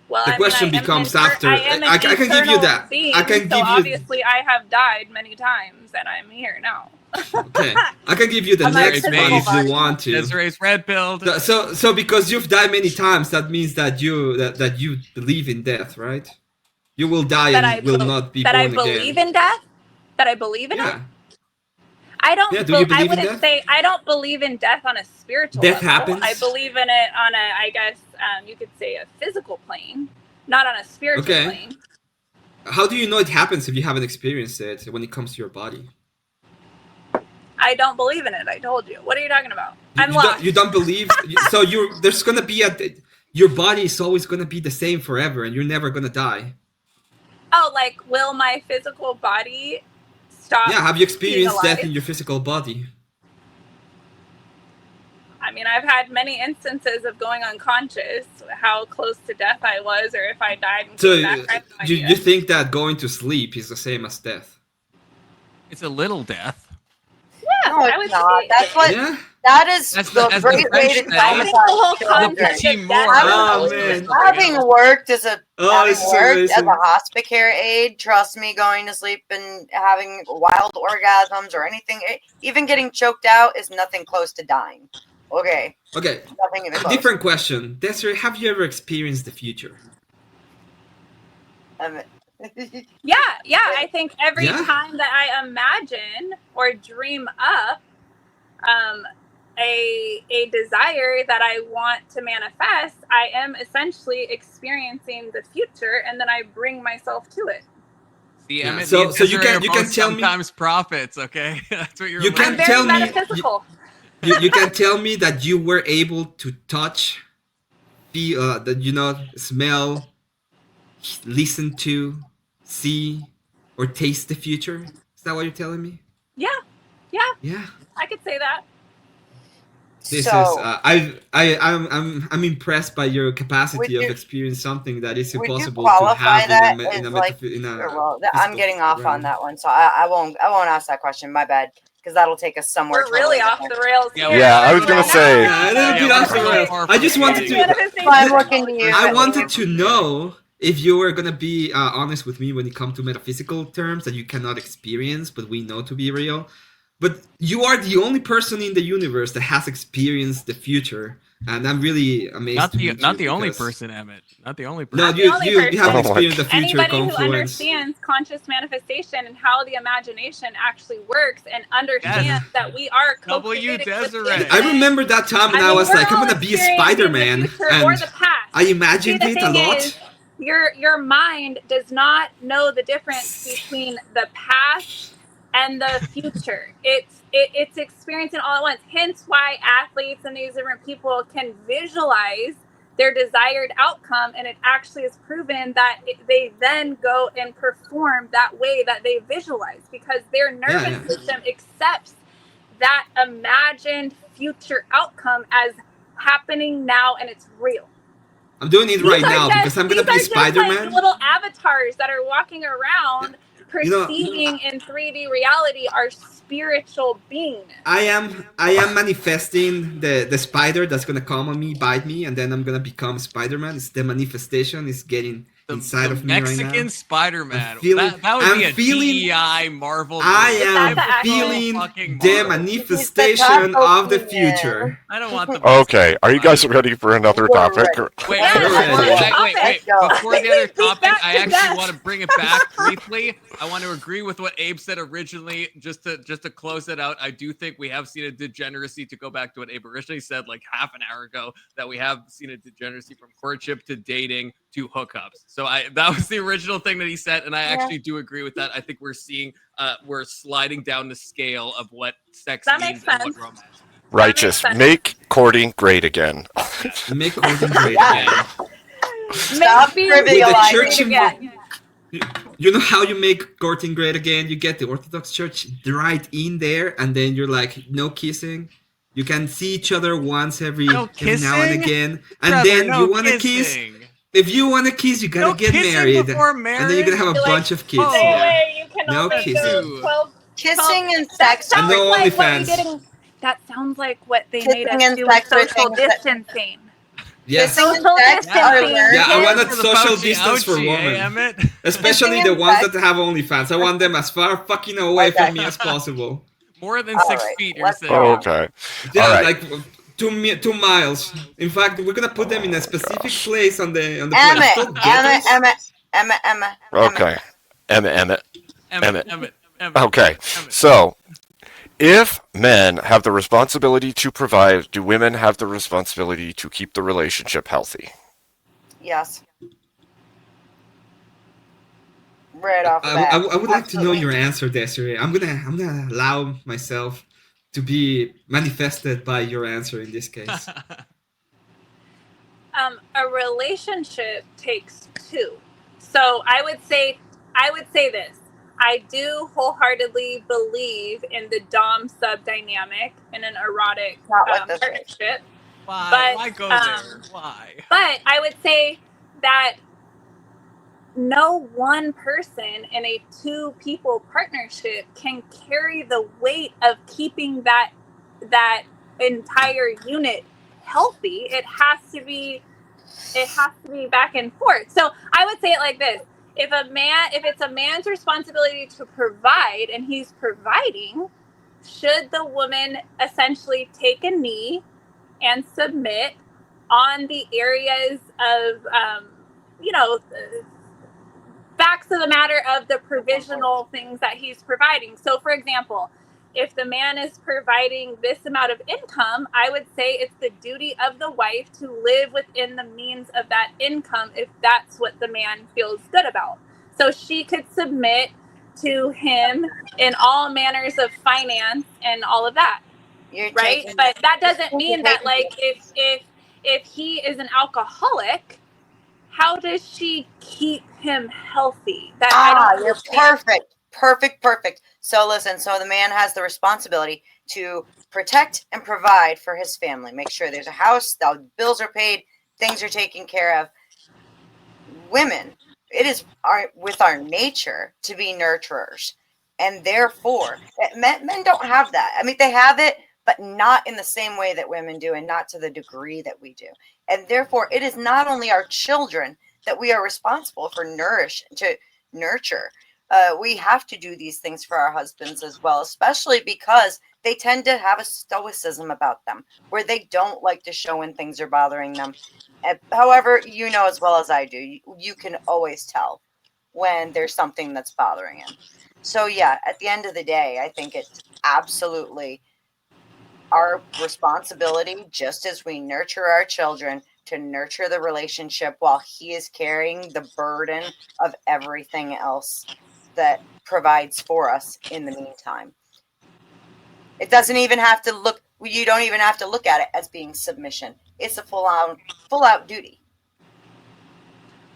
Well, The I question mean, I becomes am after. I can give you eternal that. being, I can so give you. obviously I have died many times, and I'm here now. Okay, I can give you the I'm like, next one physical if you body. want to. Desiree's red pilled. So because you've died many times, that means that you believe in death, right? You will die that and will not be that I born believe again. in death. That I believe in it. Yeah. I don't. Yeah, do you I believe in wouldn't death? say I don't believe in death on a spiritual Death level. happens? I believe in it on a, I guess you could say, a physical plane, not on a spiritual Okay. plane. How do you know it happens if you haven't experienced it when it comes to your body? I don't believe in it. I told you. What are you talking about? You, I'm you lost. don't, you don't believe. So there's gonna be your body is always gonna be the same forever, and you're never gonna die. Oh, like, will my physical body stop? Yeah, have you experienced being death in alive? your physical body? I mean, I've had many instances of going unconscious, how close to death I was, or if I died and So came back. I have no you idea. think that going to sleep is the same as death? It's a little death. Yeah, No, I it's would not. say That's what. Yeah. That is As the the great way to French say, I think the whole traumatize children. concept Petit of death. mort. Oh, man. Having worked as a Oh, this is amazing. a hospice care aide, trust me, going to sleep and having wild orgasms or anything, even getting choked out, is nothing close to dying. Okay, Okay. nothing even close. Different question. Desiree, have you ever experienced the future? Yeah, I think every Yeah? time that I imagine or dream up a desire that I want to manifest, I am essentially experiencing the future, and then I bring myself to it. See, Yeah, Emmett, so- me and so you Desiree can- are you can both tell me- sometimes prophets, okay? That's what you're You alluding can I'm to. very tell me- metaphysical. You can tell me that you were able to touch, feel, smell, listen to, see, or taste the future. Is that what you're telling me? Yeah, Yeah. I could say that. This So, is I'm impressed by your capacity Would of you- experiencing something that is would you impossible to qualify have that in a, as in a, like- metaph- in a well, I'm physical getting off realm. on that one, so I won't ask that question. My bad, because that'll take us somewhere. We're really totally off different. the rails Yeah, here. Yeah, I was gonna say- Yeah, a little bit off the rails. I just wanted to. Manifestation. I'm looking to you. I wanted to know if you were gonna be honest with me when it comes to metaphysical terms that you cannot experience, but we know to be real. But you are the only person in the universe that has experienced the future, and I'm really amazed. Not to the meet not you the only because- person, Emmett. Not the only person. No, Not the you only you person. haven't Oh my experienced the future Anybody who confluence. understands conscious manifestation and how the imagination actually works and understands Yes. that we are W. co-creating with Desiree. infinite. I remember that time when I mean, was we're like, I'm all gonna be a experiencing Spider-Man, the future or and the past. I imagined See, the it a thing lot. is, your mind does not know the difference between the past and the future. It's experiencing all at once. Hence why athletes and these different people can visualize their desired outcome, and it actually is proven that they then go and perform that way that they visualize, because their nervous system accepts that imagined future outcome as happening now, and it's real. I'm doing it right These are now just- because I'm gonna these be are just Spider-Man. like little avatars that are walking around You know, perceiving in 3D reality our spiritual beingness. I am manifesting the spider that's gonna come on me, bite me, and then I'm gonna become Spider-Man. It's the manifestation is getting inside of me right Mexican now. Spider-Man. I'm feeling- that would I'm be a feeling- DEI Marvel. I movie. am the actual feeling fucking the Marvel. manifestation of the future. I don't want the. Okay, are you guys ready for another We're topic? ready. Wait, Yeah, We're ready. let's go. Before the other Beat topic, that I to actually death. want to bring it back briefly. I want to agree with what Abe said originally, just to close it out. I do think we have seen a degeneracy, to go back to what Abe originally said like half an hour ago, that we have seen a degeneracy from courtship to dating to hookups. So that was the original thing that he said, and I actually do agree with that. I think we're seeing we're sliding down the scale of what sex That means makes and what sense. romance means. Righteous. That makes Make courting great again. Make courting great again. Stop Maybe With the trivializing church again. You know how you make courting great again? You get the Orthodox Church right in there, and then you're like, no kissing. You can see each other once every now and kissing? again, and Brother, then no you want to kiss. kissing. If you want to kiss, you gotta No get kissing married, before and then you're gonna have a Like, bunch of kids. Stay Oh. away. You can No only kissing. go 12. Kissing and That sex. sounds And no like what we OnlyFans. did in. That sounds like what they Kissing made us and do with sex are social things that- distancing. Yes. Kissing and Social sex are distancing. learned. Yeah, I wanted For the social Fauci distance for ouchie, women. Emmett? Especially Kissing the and ones sex. that have OnlyFans. I want them as far fucking away Okay. from me as possible. More than All 6 right, feet, you're let's saying. go on. Okay. Yeah, All right. like 2 miles. In fact, we're gonna put them in a specific place on the Emma, plane. It's called ghettos. Emma. Okay. Emmett. Emmett. Okay. So, if men have the responsibility to provide, do women have the responsibility to keep the relationship healthy? Yes. Right off the bat. I would like to know Absolutely. your answer, Desiree. I'm gonna allow myself to be manifested by your answer in this case. A relationship takes two. So I would say this. I do wholeheartedly believe in the dom sub dynamic in an erotic Not what this is. partnership. Why? But, Why go there? Why? But I would say that no one person in a 2-people partnership can carry the weight of keeping that entire unit healthy. It has to be back and forth. So I would say it like this. If it's a man's responsibility to provide and he's providing, should the woman essentially take a knee and submit on the areas of, facts of the matter of the provisional things that he's providing? So, for example, if the man is providing this amount of income, I would say it's the duty of the wife to live within the means of that income if that's what the man feels good about. So she could submit to him in all manners of finance and all of that. You're Right? taking- But that doesn't you're mean that, taking- like, if he is an alcoholic, how does she keep him healthy? That I don't you're understand. perfect. So listen, so the man has the responsibility to protect and provide for his family. Make sure there's a house, the bills are paid, things are taken care of. Women, it is with our nature to be nurturers. And therefore, men don't have that. I mean, they have it, but not in the same way that women do and not to the degree that we do. And therefore, it is not only our children that we are responsible for nurture. We have to do these things for our husbands as well, especially because they tend to have a stoicism about them where they don't like to show when things are bothering them. However, you know as well as I do, you can always tell when there's something that's bothering him. So yeah, at the end of the day, I think it's absolutely our responsibility, just as we nurture our children, to nurture the relationship while he is carrying the burden of everything else that provides for us in the meantime. It doesn't even have to look, you don't even have to look at it as being submission. It's a full out duty.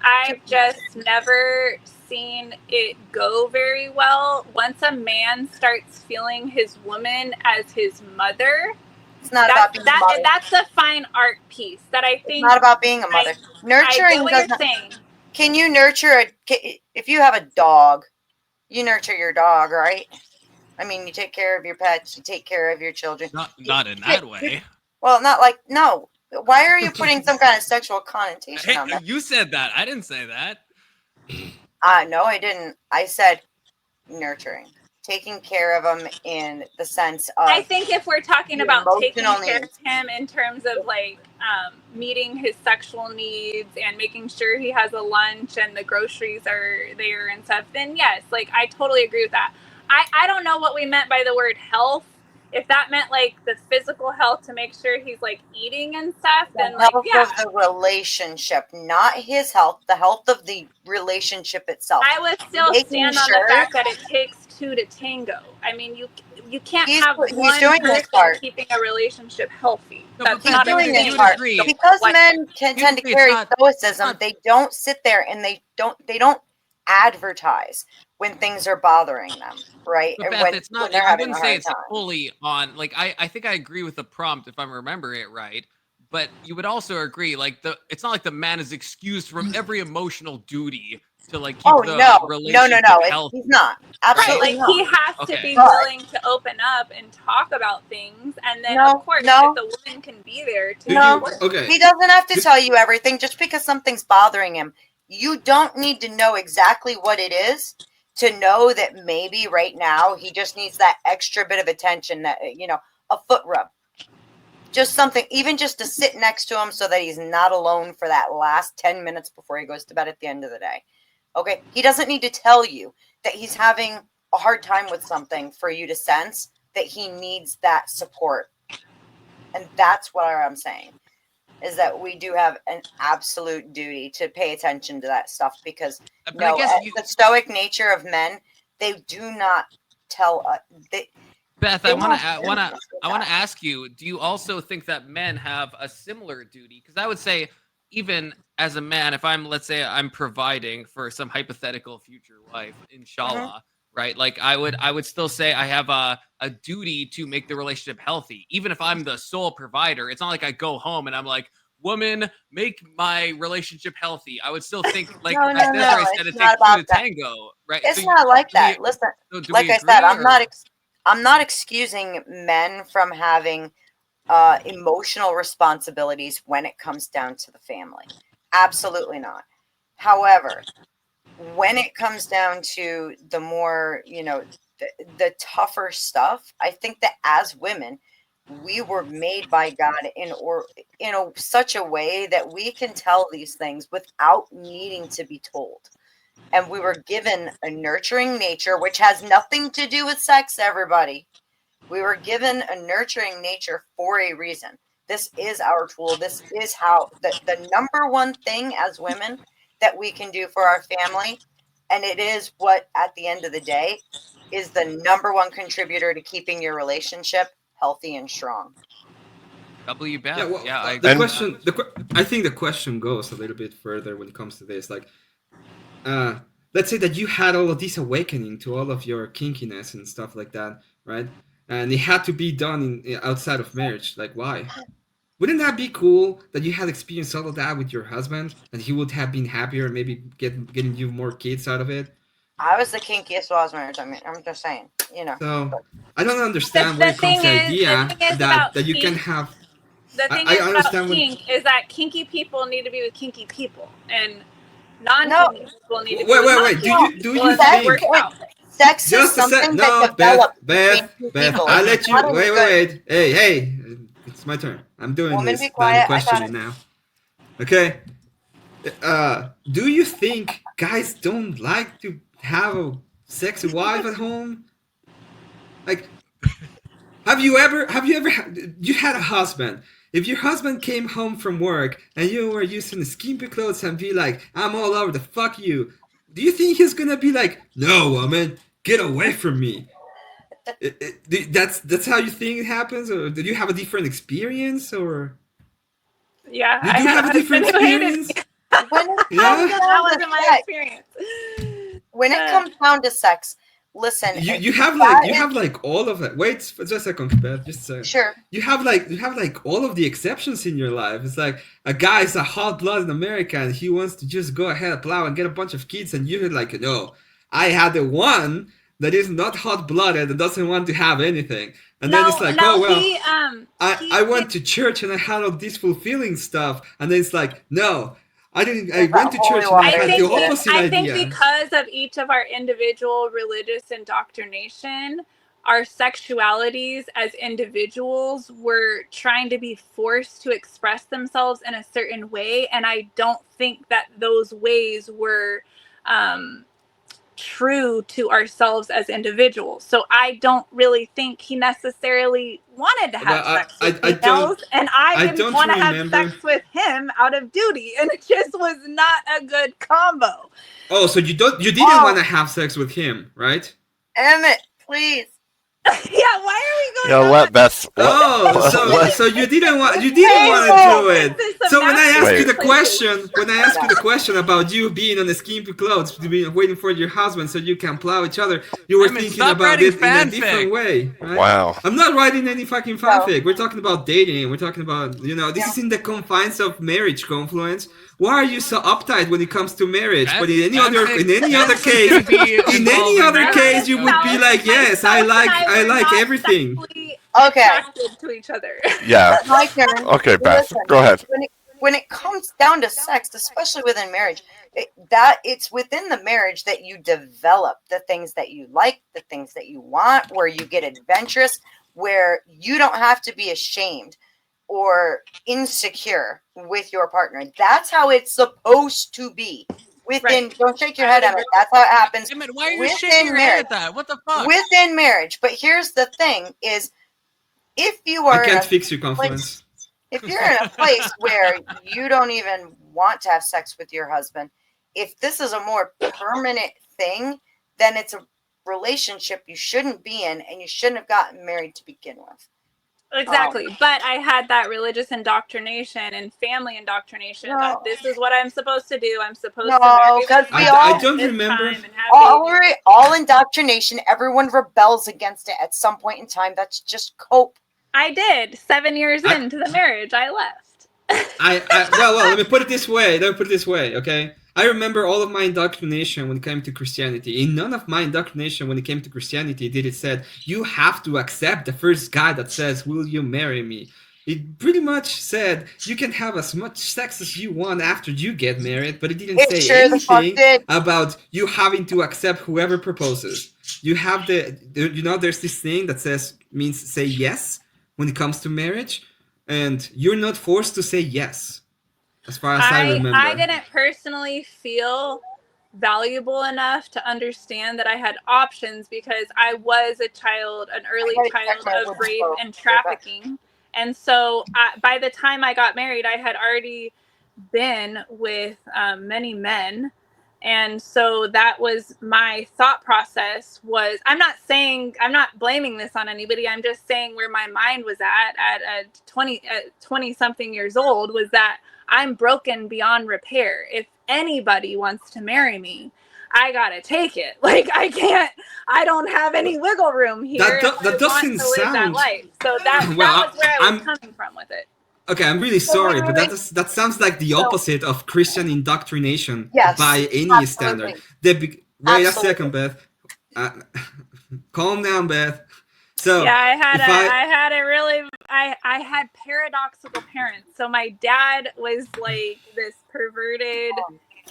I've just never seen it go very well. Once a man starts feeling his woman as his mother, it's not about being a mother. That's a fine art piece that I think. It's not about being a mother. Nurturing I get what you're saying. Can you nurture if you have a dog, you nurture your dog, right? I mean, you take care of your pets, you take care of your children. Not in that way. Well, not like, no. Why are you putting some kind of sexual connotation on that? You said that. I didn't say that. No, I didn't. I said nurturing. Taking care of him in the sense of... I think if we're talking about taking care needs. of him in terms of like meeting his sexual needs and making sure he has a lunch and the groceries are there and stuff, then yes, like I totally agree with that. I don't know what we meant by the word health. If that meant like the physical health to make sure he's like eating and stuff, then like, yeah. The health of the relationship, not his health, the health of the relationship itself. I would still stand on the fact that it takes two to tango. I mean, you can't have one person keeping a relationship healthy. That's not doing his part. Because men tend to carry stoicism, they don't sit there and they don't advertise when things are bothering them, right? But and Beth, when, it's not. when they're I having a wouldn't say hard it's time. fully on. Like I think I agree with the prompt if I'm remembering it right. But you would also agree, like it's not like the man is excused from every emotional duty to like keep Oh, the no. relationship healthy. He's not. Right, Absolutely like not. he has to Okay. be But- willing to open up and talk about things, and then No, of course, no. if the woman can be there to Do support you, okay. He doesn't have to tell you everything just because something's bothering him. You don't need to know exactly what it is to know that maybe right now he just needs that extra bit of attention, that, a foot rub. Just something, even just to sit next to him so that he's not alone for that last 10 minutes before he goes to bed at the end of the day. Okay? He doesn't need to tell you that he's having a hard time with something for you to sense that he needs that support. And that's what I'm saying, is that we do have an absolute duty to pay attention to that stuff, because But I guess the stoic nature of men, they do not tell us. Beth, They I want won't to do this with I want that. to ask you, do you also think that men have a similar duty? Because I would say, even as a man, if let's say I'm providing for some hypothetical future wife, inshallah, right? Like I would still say I have a duty to make the relationship healthy. Even if I'm the sole provider, it's not like I go home and I'm like, woman, make my relationship healthy. I would still think, like No, as Desiree said, it's it not takes two to about that. tango, right? It's So not like do we- that. Listen, so do like we I said, agree, or- I'm not excusing men from having emotional responsibilities when it comes down to the family. Absolutely not. However, when it comes down to the more, the tougher stuff, I think that as women, we were made by God in such a way that we can tell these things without needing to be told. And we were given a nurturing nature, which has nothing to do with sex, everybody. We were given a nurturing nature for a reason. This is our tool. This is how the number one thing as women that we can do for our family, and it is what at the end of the day is the number one contributor to keeping your relationship healthy and strong. W Beth. Yeah, well, I the agree. question, I think the question goes a little bit further when it comes to this. Like, let's say that you had all of this awakening to all of your kinkiness and stuff like that, right? And it had to be done outside of marriage. Like, why? Wouldn't that be cool that you had experienced all of that with your husband, and he would have been happier, and maybe getting you more kids out of it? I was the kinkiest while I was married. I mean, I'm just saying, So I don't understand where The it comes to the thing is idea about that you can kink. have. The thing I is about understand when- kink is that kinky people need to be with kinky people, and non-kinky people need to be Wait, with wait, non-kinky do people, you and then it think- works out. Sex is Just a sec. something No, that develops between two Beth. people. I'll let It's you. not Wait. good. Hey. It's my turn. I'm doing Woman, this. be Then quiet. I got questioning it. now. Okay. Do you think guys don't like to have a sexy wife at home? Like, have you ever you had a husband? If your husband came home from work and you were using skimpy clothes and be like, I'm all over the fuck you, do you think he's gonna be like, no, woman, get away from me? That's how you think it happens, or did you have a different experience, or Yeah, you I do had have a different husband who hated experience? me. When it Yeah? comes That down wasn't to my sex, experience. when it comes down to sex, listen. You have like all of it. Wait just a second, Beth. Just a second. Sure. You have like all of the exceptions in your life. It's like a guy's a hot blood in America and he wants to just go ahead, plow, and get a bunch of kids, and you're like, no, I had the one that is not hot blooded and doesn't want to have anything. And then it's like, oh well, I went to church and I had all this fulfilling stuff, and then it's like, no, I didn't. I went to church and I had the opposite I think idea. because of each of our individual religious indoctrination, our sexualities as individuals were trying to be forced to express themselves in a certain way, and I don't think that those ways were true to ourselves as individuals. So I don't really think he necessarily wanted to have sex with females, and I didn't want to have sex with him out of duty, and it just was not a good combo. Oh, so you didn't want to have sex with him, right? Emmett, please. Yeah, why are we going Yeah, on? let Beth. So you didn't want to do it. This is So when I ask you Wait. the question about you being on the skimpy clothes, waiting for your husband so you can plow each other, you were thinking stop about writing it in a fanfic. different way, right? Wow. I'm not writing any fucking fanfic. We're talking about dating. We're talking about, this is in the confines of marriage, Confluence. Why are you so uptight when it comes to marriage? But in any other case, you would be like, yes, I like everything. Okay. Attracted to each other. Yeah. My turn. Okay, Beth. Listen, Go ahead. when it comes down to sex, especially within marriage, it's within the marriage that you develop the things that you like, the things that you want, where you get adventurous, where you don't have to be ashamed or insecure with your partner. That's how it's supposed to be. Don't shake your head at it. That's how it happens. Damn it, why are you shaking your head at that? What the fuck? Within marriage. But here's the thing is, if you are I can't fix your Confluence. if you're in a place where you don't even want to have sex with your husband, if this is a more permanent thing, then it's a relationship you shouldn't be in, and you shouldn't have gotten married to begin with. Exactly. But I had that religious indoctrination and family indoctrination that this is what I'm supposed to do. I'm supposed to marry because I don't remember. All indoctrination, everyone rebels against it at some point in time. That's just cope. I did. 7 years into the marriage, I left. Well, let me put it this way. Okay? I remember all of my indoctrination when it came to Christianity. In none of my indoctrination when it came to Christianity did it said, you have to accept the first guy that says, will you marry me? It pretty much said, you can have as much sex as you want after you get married, but it didn't say anything about you having to accept whoever proposes. You have there's this thing that means say yes when it comes to marriage, and you're not forced to say yes. As far as I remember. I didn't personally feel valuable enough to understand that I had options because I was an early child of rape and trafficking. And so by the time I got married, I had already been with many men. And so that was my thought process I'm not blaming this on anybody. I'm just saying where my mind was at 20 something years old was that I'm broken beyond repair. If anybody wants to marry me, I gotta take it. Like I don't have any wiggle room here. That doesn't sound that life. So that was where I was coming from with it. Okay, I'm really sorry, but that sounds like the opposite of Christian indoctrination by any standard. Wait a second, Beth. Calm down, Beth. So yeah, I had paradoxical parents. So my dad was like this perverted,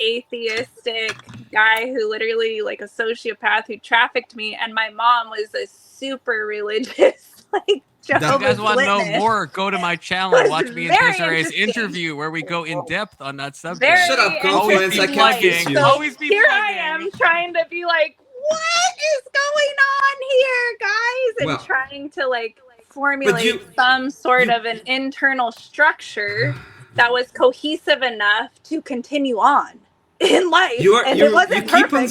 atheistic guy who literally like a sociopath who trafficked me, and my mom was a super religious like Jehovah's you guys want to know Witness. More? Go to my channel and watch me and Desiree's interview where we go in depth on that subject. Shut up, Confluence. I can't fix you. Always be here plugging. I am trying to be like, what is going on here, guys? And trying to like formulate some sort of an internal structure that was cohesive enough to continue on in life. You keep on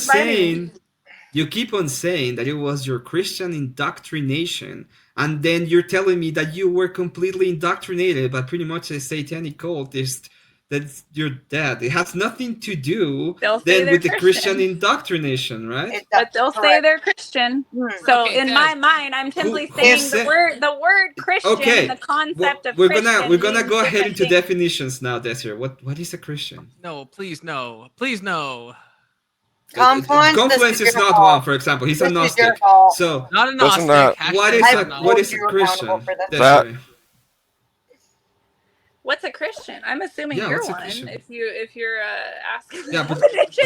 saying that it was your Christian indoctrination, and then you're telling me that you were completely indoctrinated by pretty much a satanic cultist. That's your dad. It has nothing to do then with the Christian indoctrination, right? But they'll say they're Christian. So in my mind, I'm simply saying the word Christian, the concept of Christian. We're gonna go ahead into definitions now, Desiree. What is a Christian? No, please no. Please no. Confluence is not one, for example. He's a Gnostic. So not a Gnostic. What is a Christian? Desiree? What's a Christian? I'm assuming you're one. If you're asking the definition,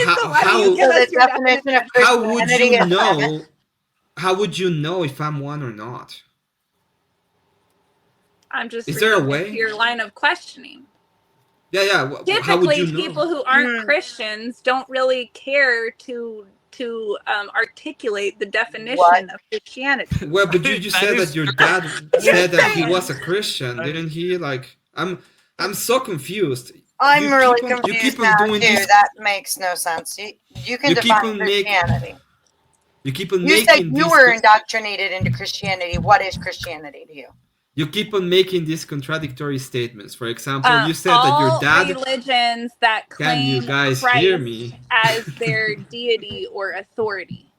how would you know if I'm one or not? I'm just is there a way? Your line of questioning. Yeah. Typically, how would you know? People who aren't Christians don't really care to articulate the definition of Christianity. Well, but you said that your dad said that he was a Christian, didn't he? Like, I'm so confused. I'm really confused now too. That makes no sense. You can define Christianity. You keep on You making said you these were indoctrinated into Christianity. What is Christianity to you? You keep on making these contradictory statements. For example, you said that all your dad. religions that Can you claim guys Christ hear me? as their deity or authority,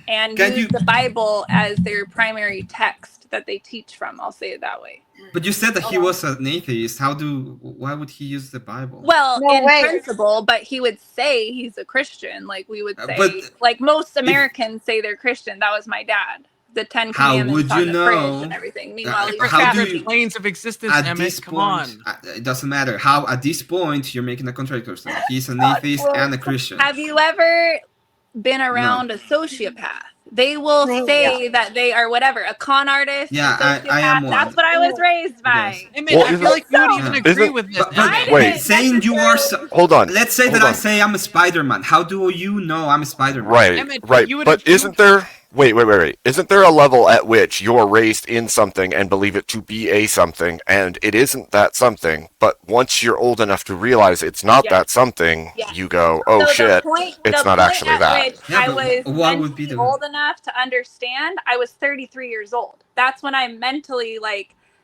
and Can use you? the Bible as their primary text that they teach from. I'll say it that way. But you said that he was an atheist. Why would he use the Bible? Well, No in way. principle, but he would say he's a Christian, like we would say. But like most Americans say they're Christian. That was my dad. The Ten How Commandments would on you the know? fridge and everything. Meanwhile, he's how do trafficking. you- Planes of existence, at Emmett. this Come point, on. it doesn't matter. How at this point you're making a contradictory statement. He's an atheist and a Christian. Have you ever been around a sociopath? They will say that they are whatever, a con artist, Yeah, a sociopath. I am one. That's what I was raised by. Yes. Emmett, Well, I feel like you would even Yeah. agree Isn't- with this. But Emmett. wait. saying you are. Hold on. Let's say hold that on. I say I'm a Spider-Man. How do you know I'm a Spider-Man? Right, Emmett, right. you would But agree isn't with- there? Wait. Isn't there a level at which you're raised in something and believe it to be a something, and it isn't that something? But once you're old enough to realize it's not Yes. that something, Yes. you go, "Oh So the shit, point- it's the not point actually at that." which Yeah, I but was what would be mentally the- old enough to understand. I was 33 years old. That's when I mentally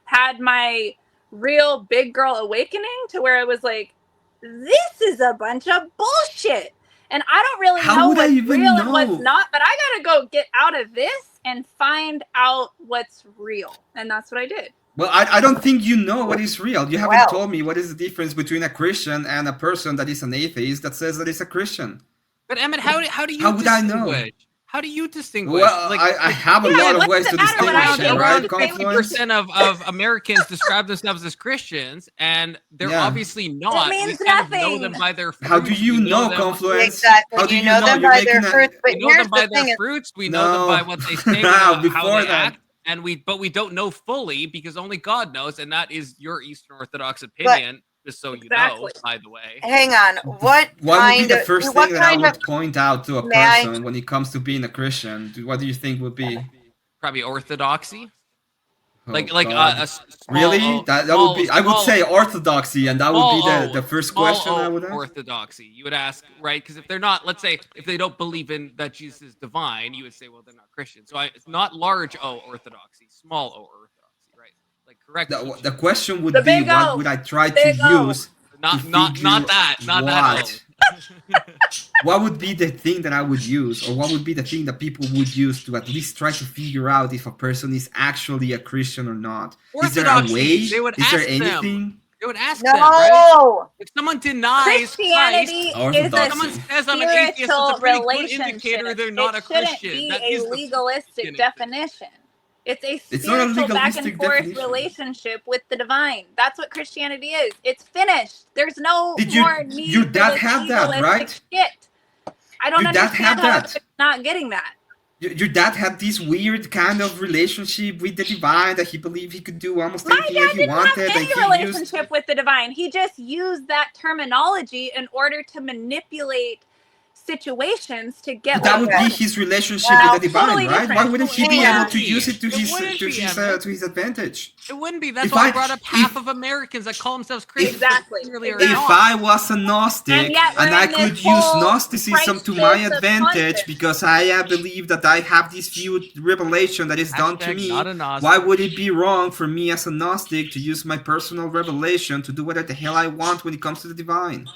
had my real big girl awakening to where I was like, this is a bunch of bullshit. And I don't really How know would I what's even real and know? what's not, but I gotta go get out of this and find out what's real. And that's what I did. Well, I don't think you know what is real. You haven't Well. told me what is the difference between a Christian and a person that is an atheist that says that is a Christian. But Emmett, how do you How would I know? distinguish? How do you distinguish? Well, I have a Yeah, lot of what's ways the to matter when I distinguish say it, we're right? on the same Confluence. 50% of Americans describe themselves as Christians, and they're Yeah. obviously not. means We kind of know nothing. them by their fruits. How do you We know them, Confluence? Exactly. How do you know them You're by their making a- fruits. But We know here's them by the their thing: fruits. We know them No. by what they say. We No, know how before they that. act, but we don't know fully because only God knows, and that is your Eastern Orthodox opinion. Just so you know, Exactly. by the way. hang on. What What would be kind the of first what thing that I kind would of point out to a May I- person when it comes to being a Christian? What do you think would be? Probably orthodoxy. Oh, like God. a small, Really? That would be. I would small- say orthodoxy, and that would be small the first small question I O would ask. orthodoxy. You would ask, right? Because if they're not, let's say, if they don't believe in that Jesus is divine, you would say, well, they're not Christian. So it's not large O orthodoxy, small O orthodoxy, right? Like correct. The question would The be, big what O. would I try Big to O. use? not to not figure that what? O. What would be the thing that I would use, or what would be the thing that people would use to at least try to figure out if a person is actually a Christian or not? Is there a Orthodoxy, way? they would Is there ask them. anything? They would ask them, right? no. If someone denies Christianity Christ, is Orthodoxy. a someone says I'm an atheist, it's spiritual a pretty good relationship. indicator they're not a It shouldn't Christian. be That a is the legalistic Christian. definition. It's a It's not a spiritual back legalistic and forth definition. relationship with the divine. That's what Christianity is. It's finished. There's no Did you- more need your for dad this had that, legalistic right? shit. I don't Your dad understand had how that. they're not getting that. Your dad had this weird kind of relationship with the divine that he believed he could do almost My anything dad that he didn't have wanted, and any he relationship used. with the divine. He just used that terminology in order to manipulate situations to get That what would he be wanted. his relationship Wow, with the divine, totally right? different. Why wouldn't he be Hang able on. to use it to It his wouldn't be, Emmett. to his advantage? It wouldn't be. That's If why I I- brought up half if- of Americans that call themselves Christians. Exactly. Clearly are If not. I was a Gnostic And yet we're and I in could this use whole Gnosticism to Christ my Joseph advantage concept. because I believe that I have this few revelation that is done to Hashtag me, not a Gnostic. why would it be wrong for me as a Gnostic to use my personal revelation to do whatever the hell I want when it comes to the divine?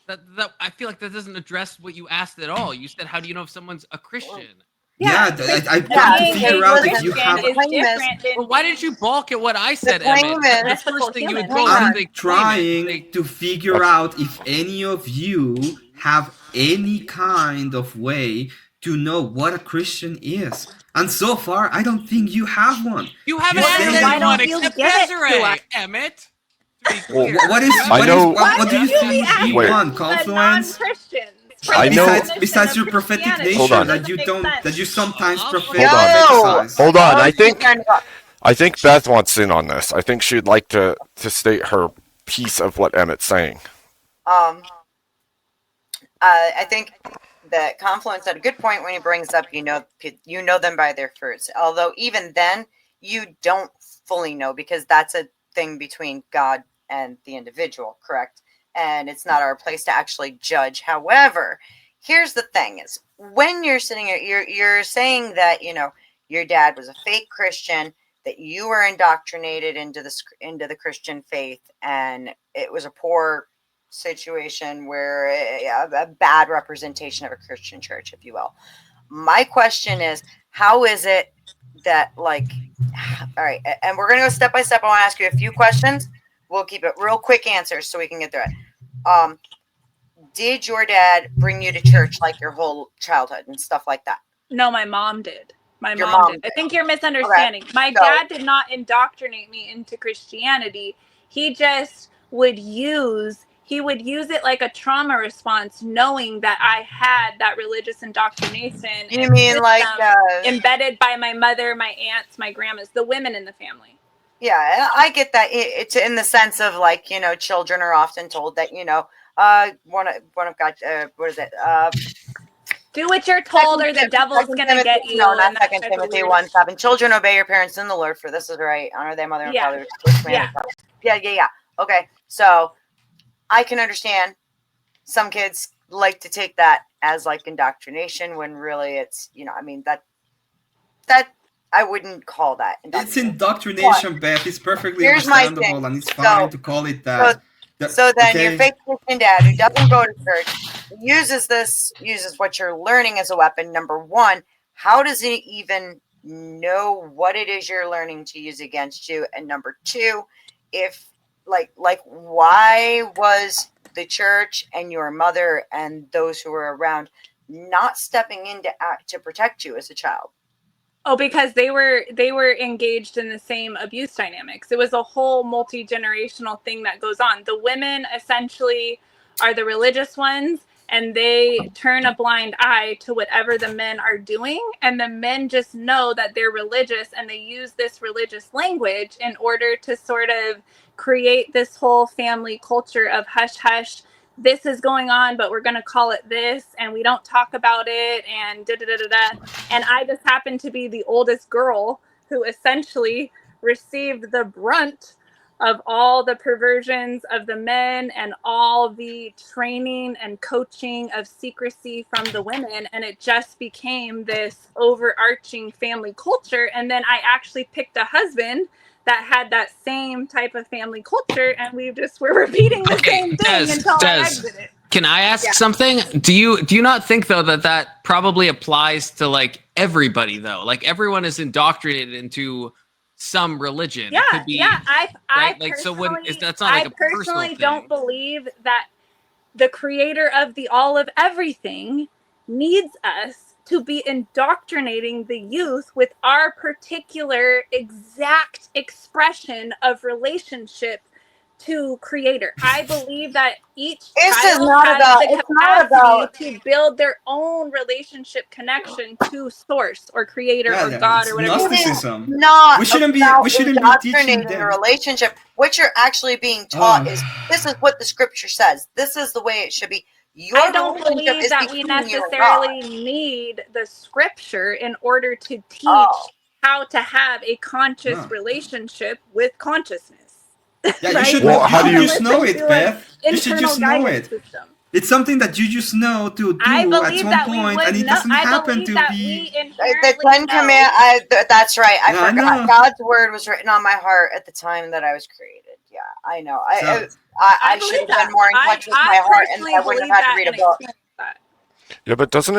That I feel like that doesn't address what you asked at all. You said, "How do you know if someone's a Christian?" Yeah, Christian- I'm trying to being figure a out if you Christian have. is Claim this. different than Well, why didn't you balk at what I said, claim Emmett? it. The Mystical first thing you would human. go Hang is on. they Trying to figure out if any of you have any kind of way to know what a Christian is. And so far, I don't think you have one. You haven't You asked say that- Why anyone don't you except give it to Desiree, us? Emmett. To be Well, clear. What is I know- what do you Why think we would be Wait. one the confluence? non-Christians? I know- Besides your prophetic Christianity. Hold nature on. that you don't that you sometimes Hold prophesize. Hold on. Oh, I think kind of- I think Beth wants in on this. I think she'd like to state her piece of what Emmett's saying. I think that Confluence had a good point when he brings up you know them by their fruits. Although even then you don't fully know because that's a thing between God and the individual, correct? And it's not our place to actually judge. However, here's the thing: is when you're sitting here, you're saying that your dad was a fake Christian, that you were indoctrinated into the Christian faith, and it was a poor situation where a bad representation of a Christian church, if you will. My question is, how is it that, like, all right, and we're going to go step by step. I want to ask you a few questions. We'll keep it real quick answers so we can get through it. Did your dad bring you to church like your whole childhood and stuff like that? No, my mom did. Your mom did. did. I think you're misunderstanding. Okay. My dad did not indoctrinate me into Christianity. He just would use it like a trauma response, knowing that I had that religious indoctrination. You mean like embedded by my mother, my aunts, my grandmas, the women in the family? Yeah, I get that. It's in the sense of, like, children are often told that one of God, what is it? Do what you're told, or the devil's gonna get you. No, not Second Timothy 1:7. Children, obey your parents in the Lord, for this is right. Honor their mother and father. Yeah. Okay, so I can understand some kids like to take that as like indoctrination when really it's that I wouldn't call that indoctrination. It's indoctrination, Beth. It's perfectly understandable, and it's fine to call it that. So then your fake Christian dad, who doesn't go to church, uses what you're learning as a weapon. Number one, how does he even know what it is you're learning to use against you? And number two, if why was the church and your mother and those who were around not stepping in to protect you as a child? Oh, because they were engaged in the same abuse dynamics. It was a whole multi-generational thing that goes on. The women essentially are the religious ones, and they turn a blind eye to whatever the men are doing. And the men just know that they're religious, and they use this religious language in order to sort of create this whole family culture of hush hush. This is going on, but we're going to call it this, and we don't talk about it, and da-da-da-da-da. And I just happened to be the oldest girl who essentially received the brunt of all the perversions of the men and all the training and coaching of secrecy from the women. And it just became this overarching family culture. And then I actually picked a husband that had that same type of family culture, and we just were repeating the same thing until I exited. Can I ask something? Do you not think though that probably applies to like everybody though? Like everyone is indoctrinated into some religion. Yeah, it could be, I right? Like so when that's not like a personal thing. I personally don't believe that the creator of the all of everything needs us to be indoctrinating the youth with our particular exact expression of relationship to creator. I believe that each child has the capacity to build their own relationship connection to source or creator or God or whatever. Gnosticism. Not we shouldn't be teaching them. A relationship. What you're actually being taught is this is what the scripture says. This is the way it should be. I don't believe that we necessarily need the scripture in order to teach how to have a conscious relationship with consciousness. Yeah, right? you should just know it, Beth. You should just know it. System. It's something that you just know to do at some point, and it doesn't happen to be. The Ten Commandments. That's right. I forgot. God's word was written on my heart at the time that I was created. Yeah, I know. I should have been more in touch with my heart, and I wouldn't have had to read a book. Yeah, but doesn't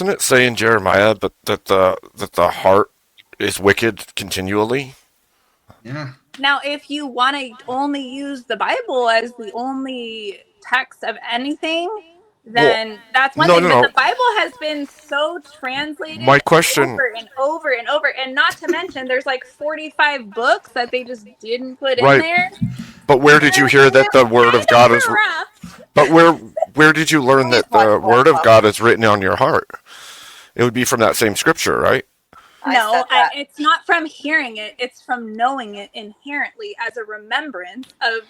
it say in Jeremiah that the heart is wicked continually? Yeah. Now, if you want to only use the Bible as the only text of anything, then that's one thing. But the Bible has been so translated over and over and over, and not to mention there's like 45 books that they just didn't put in there. But where did you hear that the word of God is? But where did you learn that the word of God is written on your heart? It would be from that same scripture, right? No, it's not from hearing it. It's from knowing it inherently as a remembrance of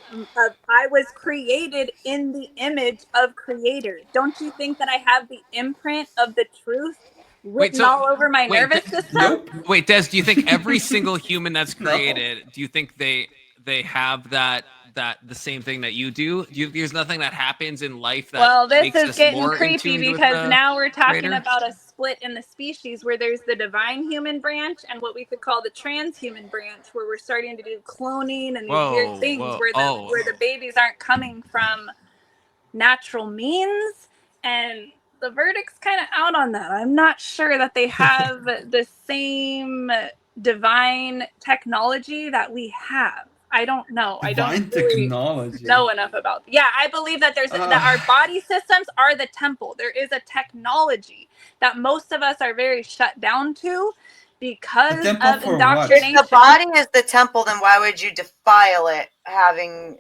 I was created in the image of Creator. Don't you think that I have the imprint of the truth written all over my nervous system? Wait, Des, do you think every single human that's created, do you think they have that that the same thing that you do? There's nothing that happens in life that Well, this makes is us getting more in creepy tune with because the now we're talking creator? about a split in the species where there's the divine human branch and what we could call the transhuman branch, where we're starting to do cloning and these weird things where the babies aren't coming from natural means, and the verdict's kind of out on that. I'm not sure that they have the same divine technology that we have. I don't know. I Divine don't really technology. know enough about. Yeah, I believe that that our body systems are the temple. There is a technology that most of us are very shut down to because temple of for what? indoctrination. If the body is the temple, then why would you defile it having,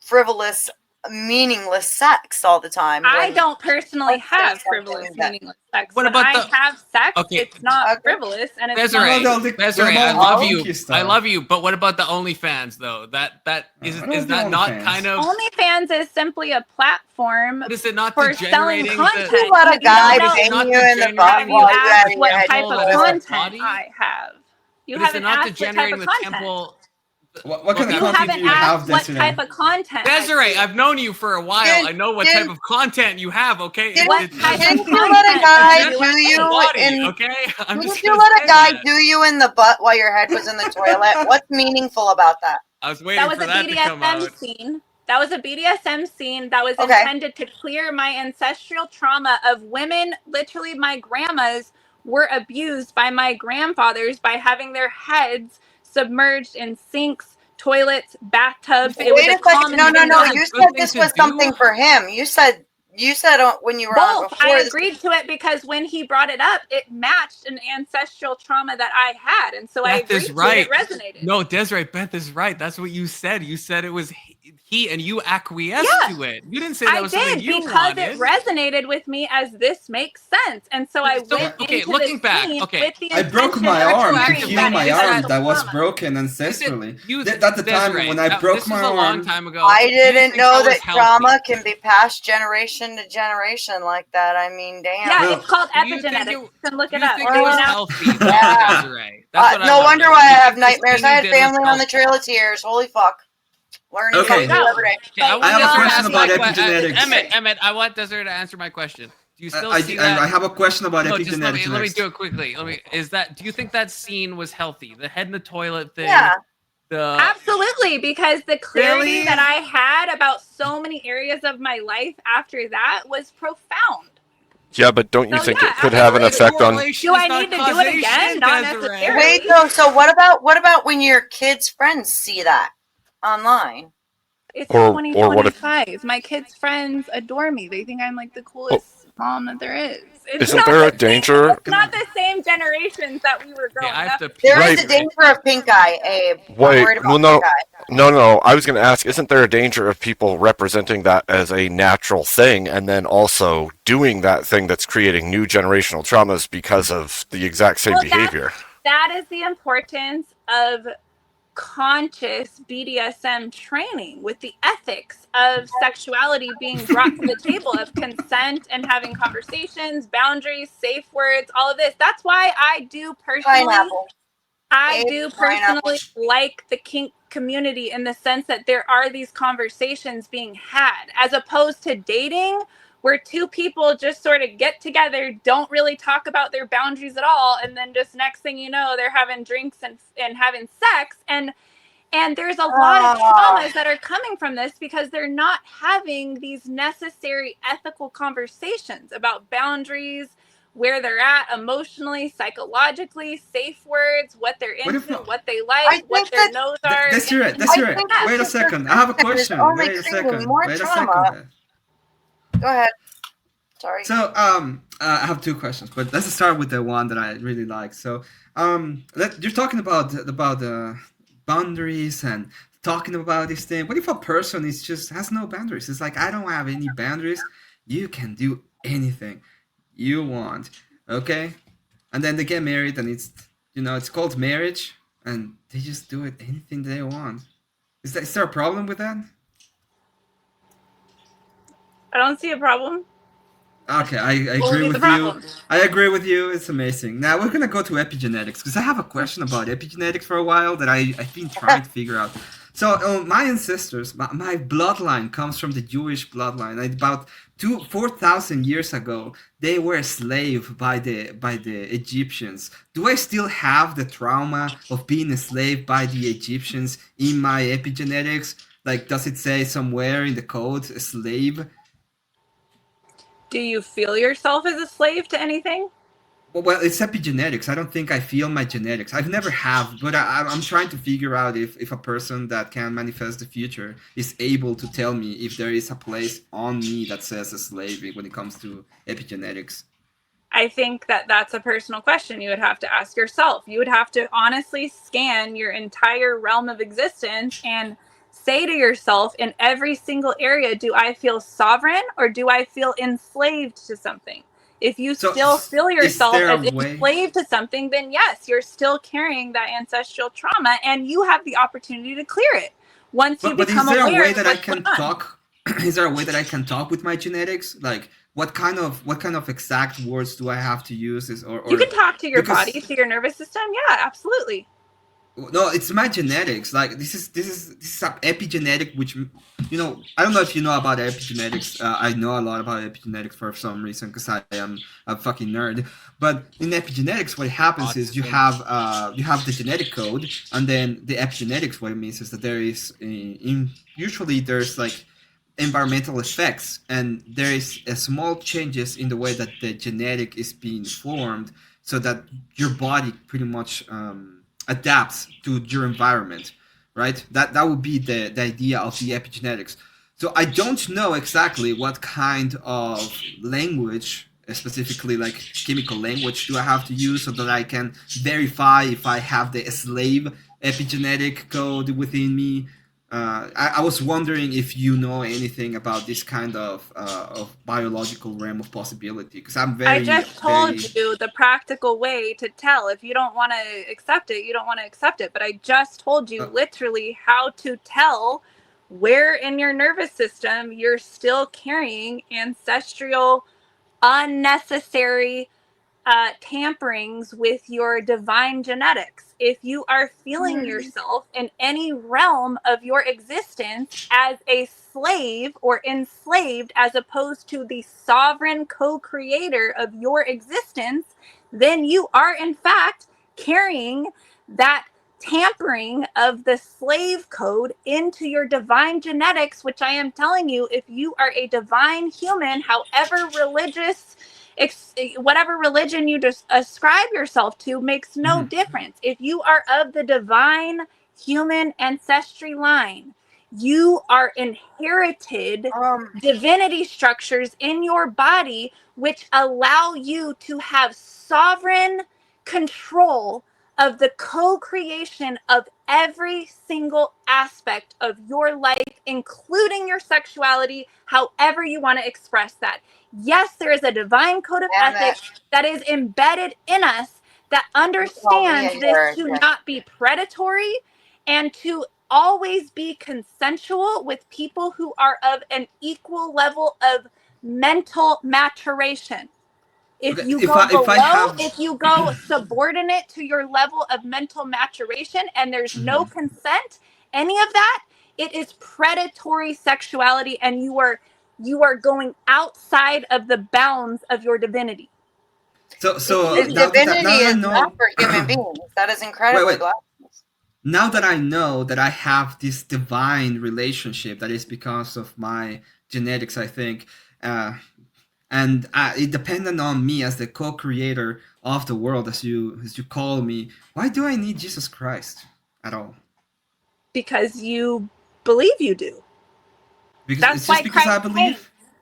frivolous, meaningless sex all the time? I don't personally Let's say have something frivolous, that- meaningless sex. What When about I the- have sex, Okay. it's not Okay. frivolous, and it's Desiree, not. Desiree, I What about love you. kinky stuff? I love you, but what about the OnlyFans though? That is I don't is do that not OnlyFans. kind of? OnlyFans is simply a platform But is it not for selling degenerating? content. You let a You guy don't bang know- you in the Have butt Have you while you're out asked of what your head. type of that is a content body? I have? You But is it haven't not asked what type degenerating of the content. temple? What kind of You content haven't do you have, asked what Desiree? type of content. I Desiree, do. I've known you for a while. Didn't- I know what didn't- type of content you have. Okay, What type of Didn't you content let a guy do you do have? you body, in? okay? I'm Didn't just you gonna let say a guy that. do you in the butt while your head was in the toilet? What's meaningful about that? I was waiting That was for a that to come BDSM out. scene. That was a BDSM scene that was Okay. intended to clear my ancestral trauma of women. Literally, my grandmas were abused by my grandfathers by having their heads submerged in sinks, toilets, bathtubs. It was Wait a a second. common No. thing. You Good said thing this to was do. something for him. You said when you were on Both. before. I this- agreed to it because when he brought it up, it matched an ancestral trauma that I had, and so I Beth is agreed right. to it. It resonated. No, Desiree, Beth is right. That's what you said. You said it was he and you acquiesced Yeah. to it. You didn't say that I was something did you because wanted. it resonated with me as this makes sense, and so I So, went okay, into looking this back, scene okay. with the I broke intention my of arm to clearing heal that my ancestral arm that was trauma. broken ancestrally. You At the time Desiree, when I that- broke this my was a long arm, time ago. I Do you didn't think know was that healthy? trauma can be passed generation to generation like that. I mean, damn. Yeah, Well, it's called do you think epigenetics. it- You can look Do it you up. think They it was announced- healthy, though, Yeah. Desiree? That's what I No wanna wonder know. why Do I you have think this nightmares. thing I you had did was family on the healthy? Trail of Tears. Holy fuck. Learning Okay. something new every day. Okay, I I have a want question to about ask my epigenetics. Emmett, I want Desiree to answer my question. Do you still I see that? have a question about No, just let me epigenetics. do it quickly. Do you think that scene was healthy? The head in the toilet thing. Yeah. Absolutely, because the clarity Really? that I had about so many areas of my life after that was profound. Yeah, but don't you So, think yeah, it could have an absolutely. effect on? Do I need to do it again? Not necessarily. Wait, though. So what about when your kids' friends see that online? It's Or what if- 2025. My kids' friends adore me. They think I'm like the coolest mom that there is. It's Isn't not there a the same- danger? It's not the same generations that we were growing Yeah, I have up. to. There Right. is a danger of pink eye, Abe. I'm Wait, worried about well, no. pink eye. No. I was going to ask, isn't there a danger of people representing that as a natural thing and then also doing that thing that's creating new generational traumas because of the exact same Well, behavior? That is the importance of conscious BDSM training, with the ethics of sexuality being brought to the table, of consent and having conversations, boundaries, safe words, all of this. That's why I do personally Pineapple. I Abe, do pineapple. personally like the kink community in the sense that there are these conversations being had, as opposed to dating, where two people just sort of get together, don't really talk about their boundaries at all, and then just next thing you know, they're having drinks and having sex. And there's a lot of traumas that are coming from this because they're not having these necessary ethical conversations about boundaries, where they're at emotionally, psychologically, safe words, what they're What if into, not? what they I like, think what their that- no's are. Desiree, I think wait a that's second. I have a question. only Wait a creating second. more Wait a trauma. second. Go ahead. Sorry. So, I have two questions, but let's start with the one that I really like. So, you're talking about boundaries and talking about this thing. What if a person is just has no boundaries? It's like, I don't have any boundaries. You can do anything you want, okay? And then they get married, and it's called marriage, and they just do it anything they want. Is there a problem with that? I don't see a problem. Okay, I What would agree be with the you. problem? I agree with you. It's amazing. Now we're gonna go to epigenetics because I have a question about epigenetics for a while that I've been trying to figure out. So my ancestors, my bloodline comes from the Jewish bloodline. And about 4,000 years ago, they were enslaved by the Egyptians. Do I still have the trauma of being enslaved by the Egyptians in my epigenetics? Like, does it say somewhere in the code, slave? Do you feel yourself as a slave to anything? Well, it's epigenetics. I don't think I feel my genetics. I've never have, but I'm trying to figure out if a person that can manifest the future is able to tell me if there is a place on me that says a slave when it comes to epigenetics. I think that that's a personal question you would have to ask yourself. You would have to honestly scan your entire realm of existence and say to yourself, in every single area, do I feel sovereign or do I feel enslaved to something? If you still feel yourself as enslaved to something, then yes, you're still carrying that ancestral trauma and you have the opportunity to clear it. Once you become aware. Is there a way that I can talk? Is there a way that I can talk with my genetics? Like, what kind of exact words do I have to use? Or you can talk to your body, to your nervous system. Yeah, absolutely. No, it's my genetics. Like, this is epigenetic, which, you know, I don't know if you know about epigenetics. I know a lot about epigenetics for some reason because I am a fucking nerd. But in epigenetics, what happens is you have the genetic code, and then the epigenetics. What it means is that there is usually there's like environmental effects, and there is a small changes in the way that the genetic is being formed, so that your body pretty much adapts to your environment, right? That would be the idea of the epigenetics. So I don't know exactly what kind of language, specifically like chemical language, do I have to use so that I can verify if I have the slave epigenetic code within me. I was wondering if you know anything about this kind of biological realm of possibility, because I just told you the practical way to tell. If you don't want to accept it, you don't want to accept it. But I just told you literally how to tell where in your nervous system you're still carrying ancestral, unnecessary tamperings with your divine genetics. If you are feeling yourself in any realm of your existence as a slave or enslaved, as opposed to the sovereign co-creator of your existence, then you are in fact carrying that tampering of the slave code into your divine genetics, which I am telling you, if you are a divine human, however religious, whatever religion you just ascribe yourself to, makes no difference. If you are of the divine human ancestry line, you are inherited divinity structures in your body which allow you to have sovereign control of the co-creation of every single aspect of your life, including your sexuality, however you want to express that. Yes, there is a divine code of ethics that is embedded in us that understands this to not be predatory and to always be consensual with people who are of an equal level of mental maturation. If you go subordinate to your level of mental maturation and there's no consent, any of that, it is predatory sexuality, and you are going outside of the bounds of your divinity. So divinity is not for human beings. That is incredibly blasphemous. Now that I know that I have this divine relationship that is because of my genetics, I think, and it depended on me as the co-creator of the world, as you call me. Why do I need Jesus Christ at all? Because you believe you do. That's why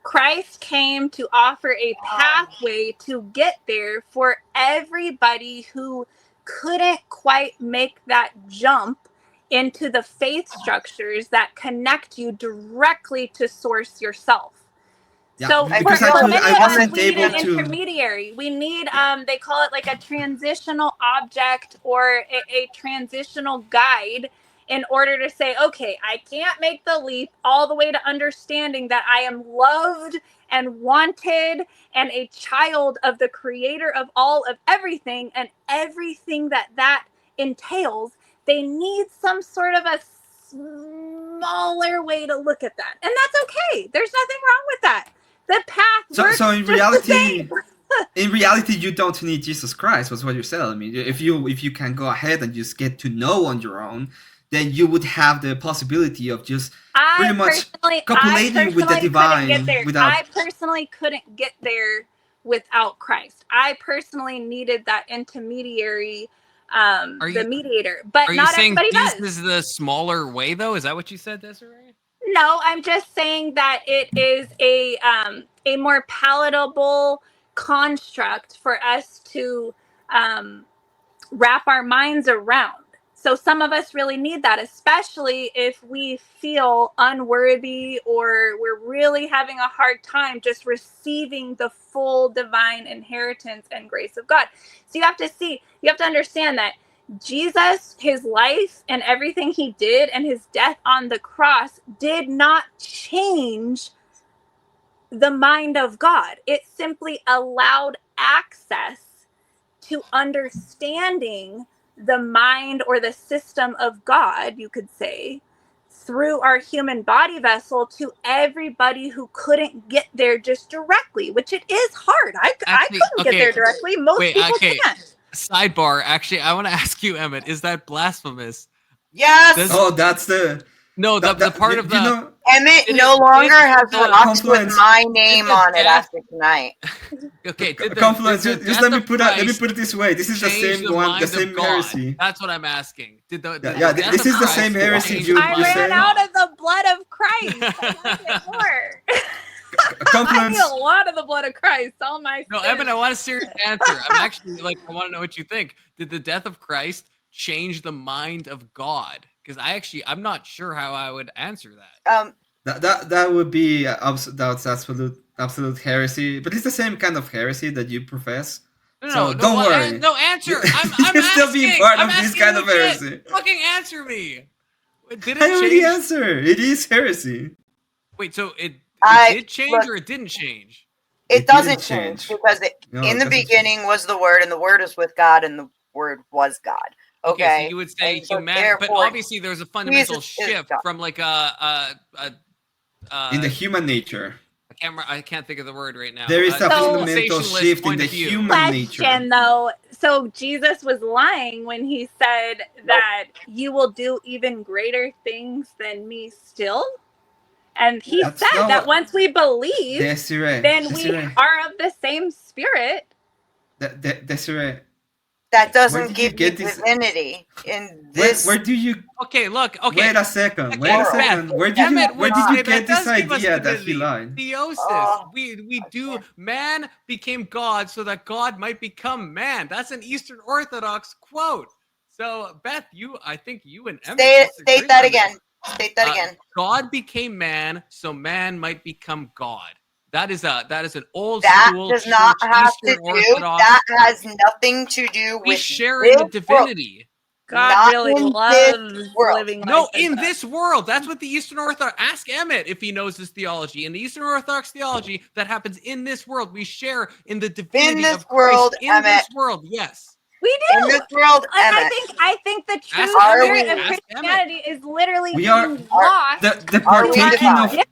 Christ came to offer a pathway to get there for everybody who couldn't quite make that jump into the faith structures that connect you directly to source yourself. Yeah, so because I wasn't able to. Intermediary. We need they call it like a transitional object or a transitional guide in order to say, okay, I can't make the leap all the way to understanding that I am loved and wanted and a child of the creator of all of everything and everything that entails. They need some sort of a smaller way to look at that, and that's okay. There's nothing wrong with that. The path works So in just the reality, same. in reality, you don't need Jesus Christ. Was what you're telling me. If you can go ahead and just get to know on your own, then you would have the possibility of just pretty much copulating with the divine without. I personally couldn't get there without Christ. I personally needed that intermediary, the mediator. But Are you not saying everybody this does. is the smaller way, though? Is that what you said, Desiree? No, I'm just saying that it is a more palatable construct for us to wrap our minds around. So some of us really need that, especially if we feel unworthy or we're really having a hard time just receiving the full divine inheritance and grace of God. So you have to understand that Jesus, his life and everything he did and his death on the cross did not change the mind of God. It simply allowed access to understanding the mind or the system of God, you could say, through our human body vessel to everybody who couldn't get there just directly, which it is hard. I couldn't get there directly. Most people can't. Sidebar, actually, I want to ask you, Emmett, is that blasphemous? Yes. That's the. No, the part of the. know, Emmett no longer has rocks with my name on it after tonight. Okay, Confluence. Just let me put it this way. This is the same one, the same heresy. That's what I'm asking. This is the same heresy you I say. ran out of the blood of Christ. I wanted more. I need a lot of the blood of Christ. All my No, sins. Evan, I want a serious answer. I'm actually I want to know what you think. Did the death of Christ change the mind of God? Because I'm not sure how I would answer that. That would be that's absolute heresy, but it's the same kind of heresy that you profess. So don't worry. No answer. I'm You're still being part of this kind of legit. heresy. Fucking answer me. Did it I already change? answered. It is heresy. Wait, so it did change look, or it didn't change? It doesn't didn't change because in the doesn't beginning was the Word, and the Word was with God, and the Word was God. Okay, so you would say so humanity, but therefore, obviously there's a fundamental Jesus is shift God. from like in the human nature. I can't think of the word right now. There is a fundamental dispensationalist shift in point the of view. human nature. Question though, so Jesus was lying when he said that you will do even greater things than me still, and he That's said not that what- once we believe, Desiree, then we are of the same spirit. Desiree, That Where doesn't did you give you get this- divinity in this. where do you? Okay, look. Okay, Wait a second. Okay, Wait a Beth, second. Where did Emmett, you that get does this give us idea that he divinity. lied? Theosis. Oh, we do. Man became God so that God might become man. That's an Eastern Orthodox quote. So Beth, I think you and Emmett state that again. State that again. God became man so man might become God. That is an old That school does church, not have Eastern to do. Orthodox. That has nothing to do We with share in the this world. divinity. God Not really in loves this world. living No, life like in that. this world. That's what the Eastern Orthodox. Ask Emmett if he knows this theology. In the Eastern Orthodox theology, that happens in this world. We share in the divinity this of Christ. world, In Emmett. this world, yes. We In do. this world, Like, Emmett. I think the true Ask spirit Emmett. of Ask Christianity is literally We being are- lost The to Are we partaking divided? of. addiction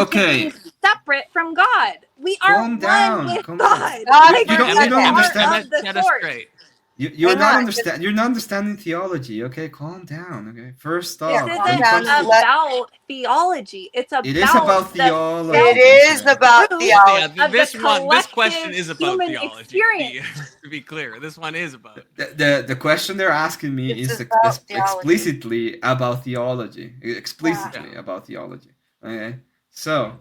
Okay. to being separate from God. We are Calm one down, with calm God. down. Like, You don't- we you don't are understand. of the Set us source. straight. You're Hang not on, understand. You're not understanding theology. Okay, calm down. Okay, first This off, calm when isn't it comes down. to- about theology. It's about it is about the theology. It is about Truth. theology. Yeah, of this the question is about human theology. experience. To be clear, this one is about. The question they're asking me It's is about theology. explicitly about theology. Explicitly about theology. Okay, so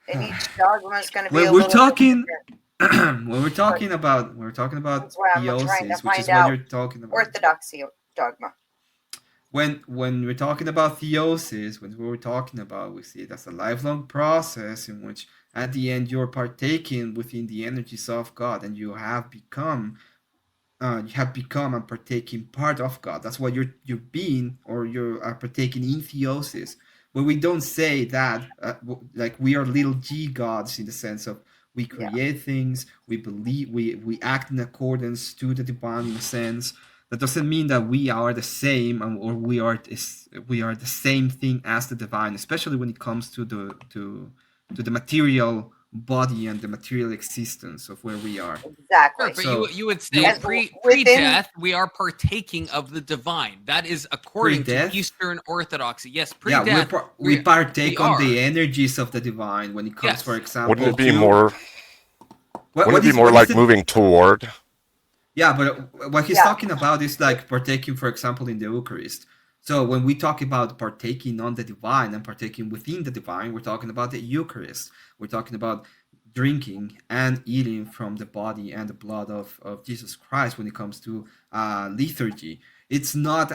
And each dogma is going to be when a we're little talking, different. when we're talking about That's why I'm trying to theosis, which is find what out you're talking about. orthodoxy dogma. When we're talking about theosis, when we're talking about, we see it as a lifelong process in which at the end you're partaking within the energies of God, and you have become and partaking part of God. That's what you're being, or you are partaking in theosis. But we don't say that like we are little g gods in the sense of we create things, we believe, we act in accordance to the divine in a sense. That doesn't mean that we are the same, or we are the same thing as the divine, especially when it comes to the material body and the material existence of where we are. Exactly. Sure, but So- you would say As pre-death, within- we are partaking of the divine. That is according Pre-death? to Eastern Orthodoxy. Yes, Yeah, pre-death. we partake we on are. the energies of the divine when it comes, Yes. for example. Wouldn't it be to- more? what Wouldn't it is- be more what is like the- moving toward? Yeah, but what he's Yeah. talking about is like partaking, for example, in the Eucharist. So when we talk about partaking on the divine and partaking within the divine, we're talking about the Eucharist. We're talking about drinking and eating from the body and the blood of Jesus Christ when it comes to liturgy. It's not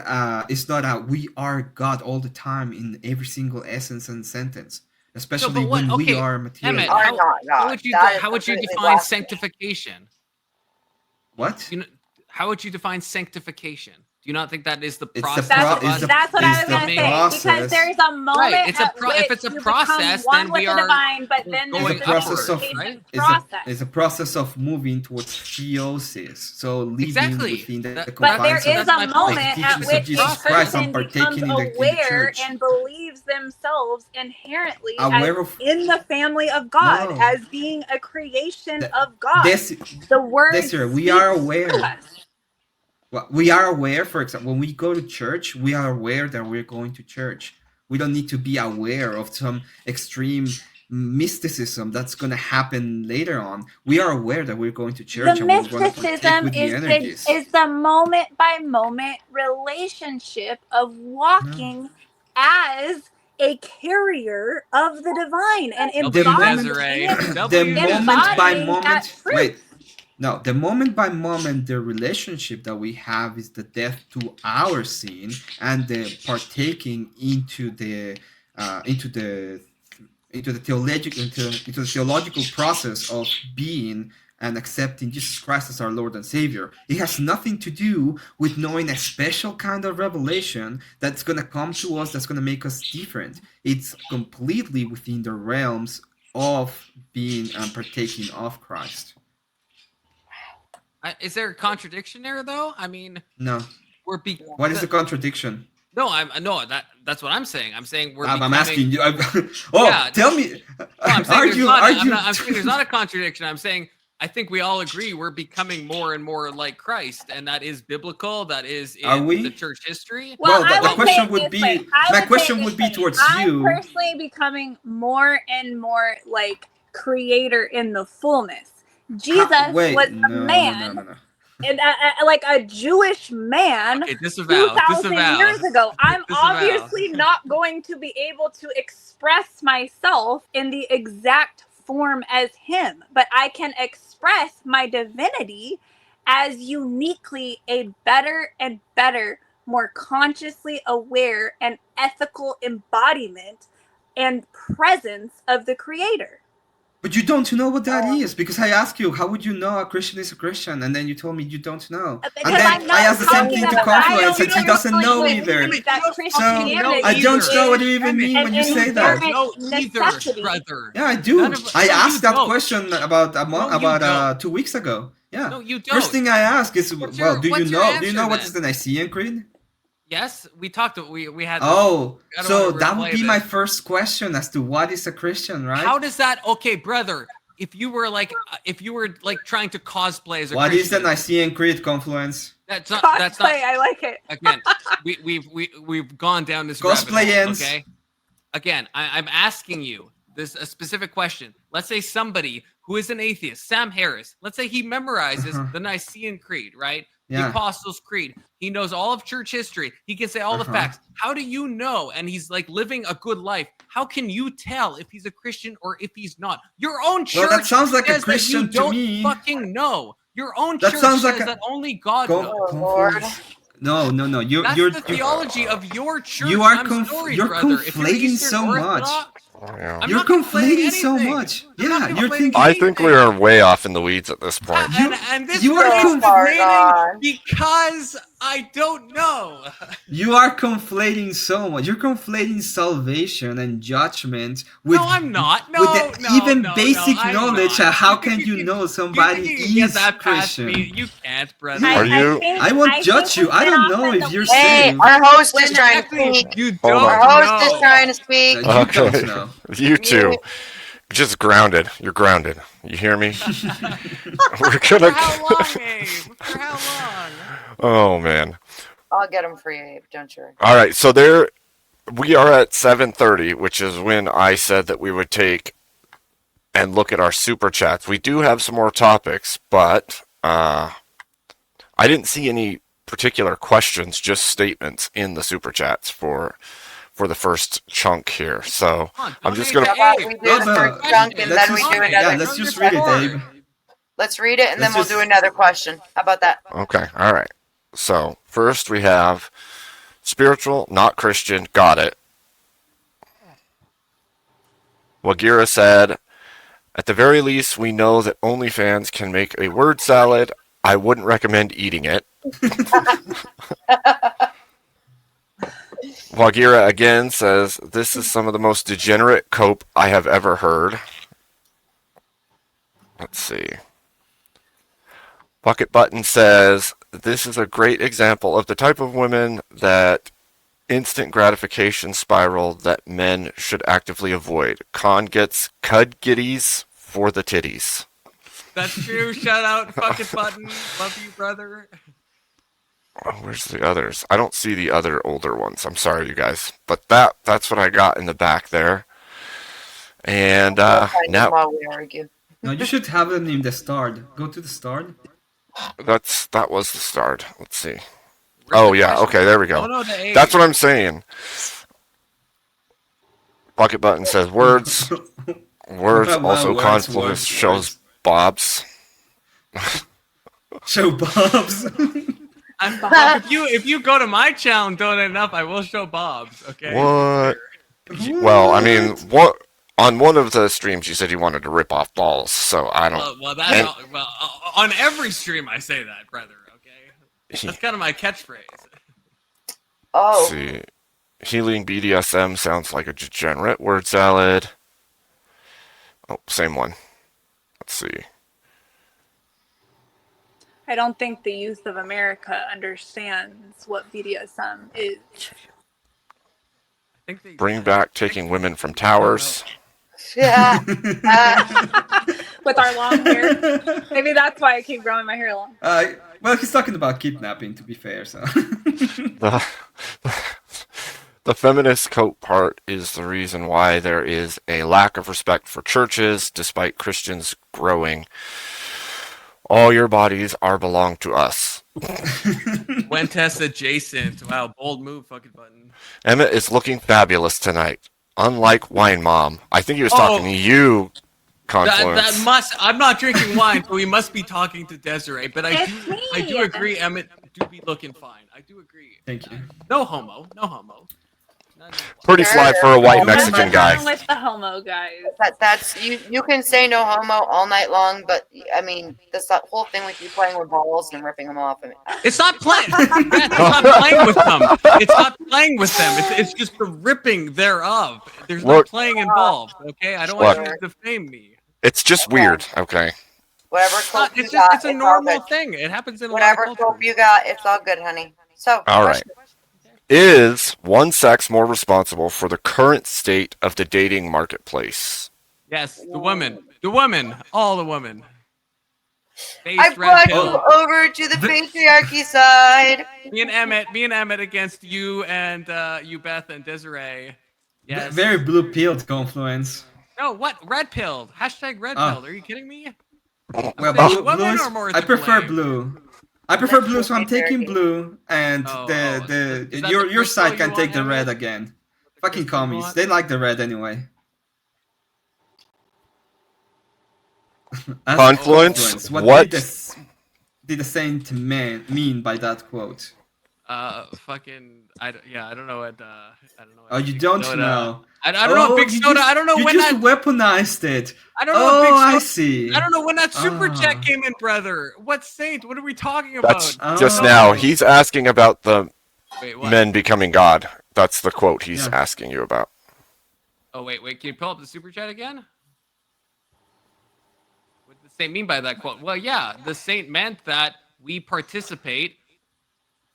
we are God all the time in every single essence and sentence, especially what- when we okay, are material. Emmett, Are not God. how would you That is how would you completely define blasphemy. sanctification? What? You know, how would you define sanctification? Do you not think that is the It's the process? pro- of it's us the- That's what it's I was the gonna say. process. Because there's a moment Right, it's a at pro- if which it's a you process, become one then with we the are divine, but then there's going the process of- sanctification It's process. it's a process of moving towards theosis. So living Exactly. within the But But there confines of is that's a my point. moment Like the at teachings of which Jesus a Christ person and partaking becomes in the aware church. and believes themselves inherently Aware as of- in the family of God, No. as being a creation The- of God. The word Desiree, we are speaks aware. to us. Well, we are aware, for example, when we go to church, we are aware that we're going to church. We don't need to be aware of some extreme mysticism that's going to happen later on. We are aware that we're going to church The and we're going to partake mysticism with the energies. is the moment by moment relationship of walking as a carrier of the divine and The moment- Desiree. The moment by embodying moment, that truth. wait, no, the moment by moment, the relationship that we have is the death to our sin and the partaking into the theological process of being and accepting Jesus Christ as our Lord and Savior. It has nothing to do with knowing a special kind of revelation that's going to come to us, that's going to make us different. It's completely within the realms of being and partaking of Christ. Is there a contradiction there, though? I mean, No. we're What is the contradiction? No, that's what I'm saying. I'm saying we're. I'm becoming... asking you. Yeah, tell me. No, I'm saying there's Argue. not, Argue. I'm saying there's not a contradiction. I'm saying I think we all agree we're becoming more and more like Christ, and that is biblical. That is Are in we? the church history. Well, I the would question say it would this be- way. I my would say question it would this be way. towards I'm you. personally becoming more and more like creator in the fullness. Jesus Wait, was no, a man, no. and like a Jewish man. Okay, disavow. 2,000 years ago. I'm Disavow. obviously not going to be able to express myself in the exact form as him, but I can express my divinity as uniquely a better and better, more consciously aware and ethical embodiment and presence of the Creator. But you don't know what that is because I asked you, how would you know a Christian is a Christian? And then you told me you don't know. Because And then I'm not I asked the same talking thing to about- I Confluence don't and he doesn't know personally either. believe that So Christianity I don't know what is you even mean when you say that. inherent Either, necessity. brother. Yeah, I do. None of- I no, asked you that don't. question about a month, No, you about 2 weeks ago. Yeah. No, you don't. First thing I ask is, What's well, your- do you what's your know? Do you answer know what then? is the Nicene Creed? Yes, we talked. We had. Oh, I don't so wanna that would replay be my this. first question as to what is a Christian, right? How does that? Okay, brother. If you were like trying to cosplay as a What is the Christian, Nicene Creed, Confluence? that's not. Cosplay, I like it. Again, we've gone down this rabbit Cosplay hole, ends. okay. Again, I'm asking you a specific question. Let's say somebody who is an atheist, Sam Harris. Let's say he memorizes the Nicene Creed, right? The Yeah. Apostles' Creed. He knows all of church history. He can say all the facts. How do you know? And he's like living a good life. How can you tell if he's a Christian or if he's not? Your own church. Well, that sounds like a says that Christian you to don't me. fucking know. Your own That church sounds says like a- that only God Go- knows. Oh, Lord. Confluence. No. That's You're the theology of your church. You are I'm sorry, you're brother. If you're conflating Eastern so much. Orthodox, Yeah. I'm You're not conflating conflating so anything. much. I'm not Yeah, you're conflating thinking. I think we anything. are way off in the weeds at this point. And this you are is So far conflating gone. because I don't know. You are conflating so much. You're conflating salvation and judgment with No, I'm not. No, with the no, even no, basic no, I'm knowledge. not. How can you know somebody you can get is that past Christian? me? You can't, brother. Are you- I won't judge you. I don't know if you're Hey, saved. our host is When trying to actually speak. you Hold don't on. Our host is know. trying to speak. You don't know. You two. Just grounded. You're grounded. You hear me? We're For gonna. how long, Abe? For how long? Oh man. I'll get him for you, Abe. Don't worry. All right. So there, we are at 7:30, which is when I said that we would take and look at our super chats. We do have some more topics, but I didn't see any particular questions, just statements in the super chats for the first chunk here. So I'm just gonna. How about we do the first chunk and Let's then we just- do another? Yeah, let's just read it, Abe. Let's read it and then Let's we'll just- do another question. How about that? Okay. All right. So first we have spiritual, not Christian. Got it. Wagira said, at the very least, we know that OnlyFans can make a word salad. I wouldn't recommend eating it. Wagira again says, this is some of the most degenerate cope I have ever heard. Let's see. Bucket Button says, this is a great example of the type of women that instant gratification spiral that men should actively avoid. Con gets cud giddies for the titties. That's true. Shout out, Bucket Button. Love you, brother. Oh, where's the others? I don't see the other older ones. I'm sorry, you guys. But that's what I got in the back there. And We'll find him now while we argue. No, you should have them in the start. Go to the start. that was the start. Let's see. Oh yeah, okay, there we go. Oh, no, the A. That's what I'm saying. Bucket Button says words. Words Wow, also words, confluence words, shows words. Bob's. Show Bob's. I'm Bob. If you go to my channel and donate enough, I will show Bob's. Okay. What? Well, I mean, what? On one of the streams, you said you wanted to rip off balls, so I don't. Well, that's on every stream I say that, brother. Okay. That's kind of my catchphrase. Oh, See. Healing BDSM sounds like a degenerate. Word salad. Oh, same one. Let's see. I don't think the youth of America understands what BDSM is. I think they Bring back taking women from towers. yeah. With our long hair. Maybe that's why I keep growing my hair long. Well, he's talking about kidnapping, to be fair. So. The, the feminist coat part is the reason why there is a lack of respect for churches, despite Christians growing. All your bodies are belong to us. Fuentes adjacent. Wow, bold move, fucking button. Emmett is looking fabulous tonight. Unlike Wine Mom. I think he was talking to you, Confluence. That must. I'm not drinking wine, so we must be talking to Desiree. But I It's do me. agree. Emmett do be looking fine. I do agree. Thank you. No homo. No homo. None of- Pretty fly for a white Mexican guy. I'm with the homo guys. That's you. You can say no homo all night long, but I mean, this whole thing with you playing with balls and ripping them off. I mean, It's not playing. It's not playing with them. It's not playing with them. It's just the ripping thereof. There's no Look- playing involved. Okay, I don't want you Look. to defame me. It's just weird, okay? whatever It's, not, cope you it's, got, it's a all normal good. thing. It happens in a Whatever lot of cope cultures. you got, it's all good, honey. So, All right. Is one sex more responsible for the current state of the dating marketplace? Yes, the women, all the women. I Face red brought you pill. over to the patriarchy side. Me and Emmett against you and you, Beth and Desiree. Yes. Very blue pilled Confluence. No, what? Red pilled. Hashtag red Oh. pilled. Are you kidding me? Well, saying blue women is, are more I to prefer blame. blue. I prefer Let's blue, go so I'm patriarchy. taking blue, and Oh, the is that your the your crystal side you can want, take the Emmett? red again. The Fucking crystal you commies, want? they like the red anyway. As Confluence, What what- did the saint mean by that quote? Fucking, I don't know what, I don't know what. Oh, you Big don't soda. know. I don't know what big soda. I don't know you when just that. weaponized it. I don't know what big Oh, soda. I see. I don't know when that super chat Ah. came in, brother. What saint? What are we talking That's about? just Oh. now. He's asking about the Wait, what? men becoming God. That's the quote he's Yeah. asking you about. Oh, wait. Can you pull up the super chat again? What did the saint mean by that quote? Well, yeah, the saint meant that we participate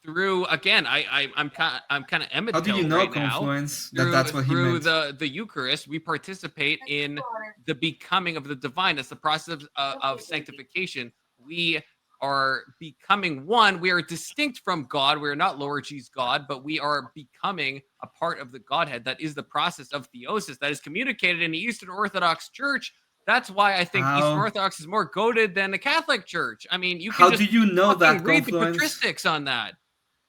through. Again, I'm kind of Emmett How do you Till know, right now. Confluence, that Through that's what he through meant? the Eucharist, we participate in the becoming of the divine. That's the process of sanctification. We are becoming one. We are distinct from God. We are not lower G's God, but we are becoming a part of the Godhead. That is the process of theosis that is communicated in the Eastern Orthodox Church. That's why I think Eastern How- Orthodox is more goated than the Catholic Church. I mean, you can How just do you know fucking that, read the Confluence? patristics on that.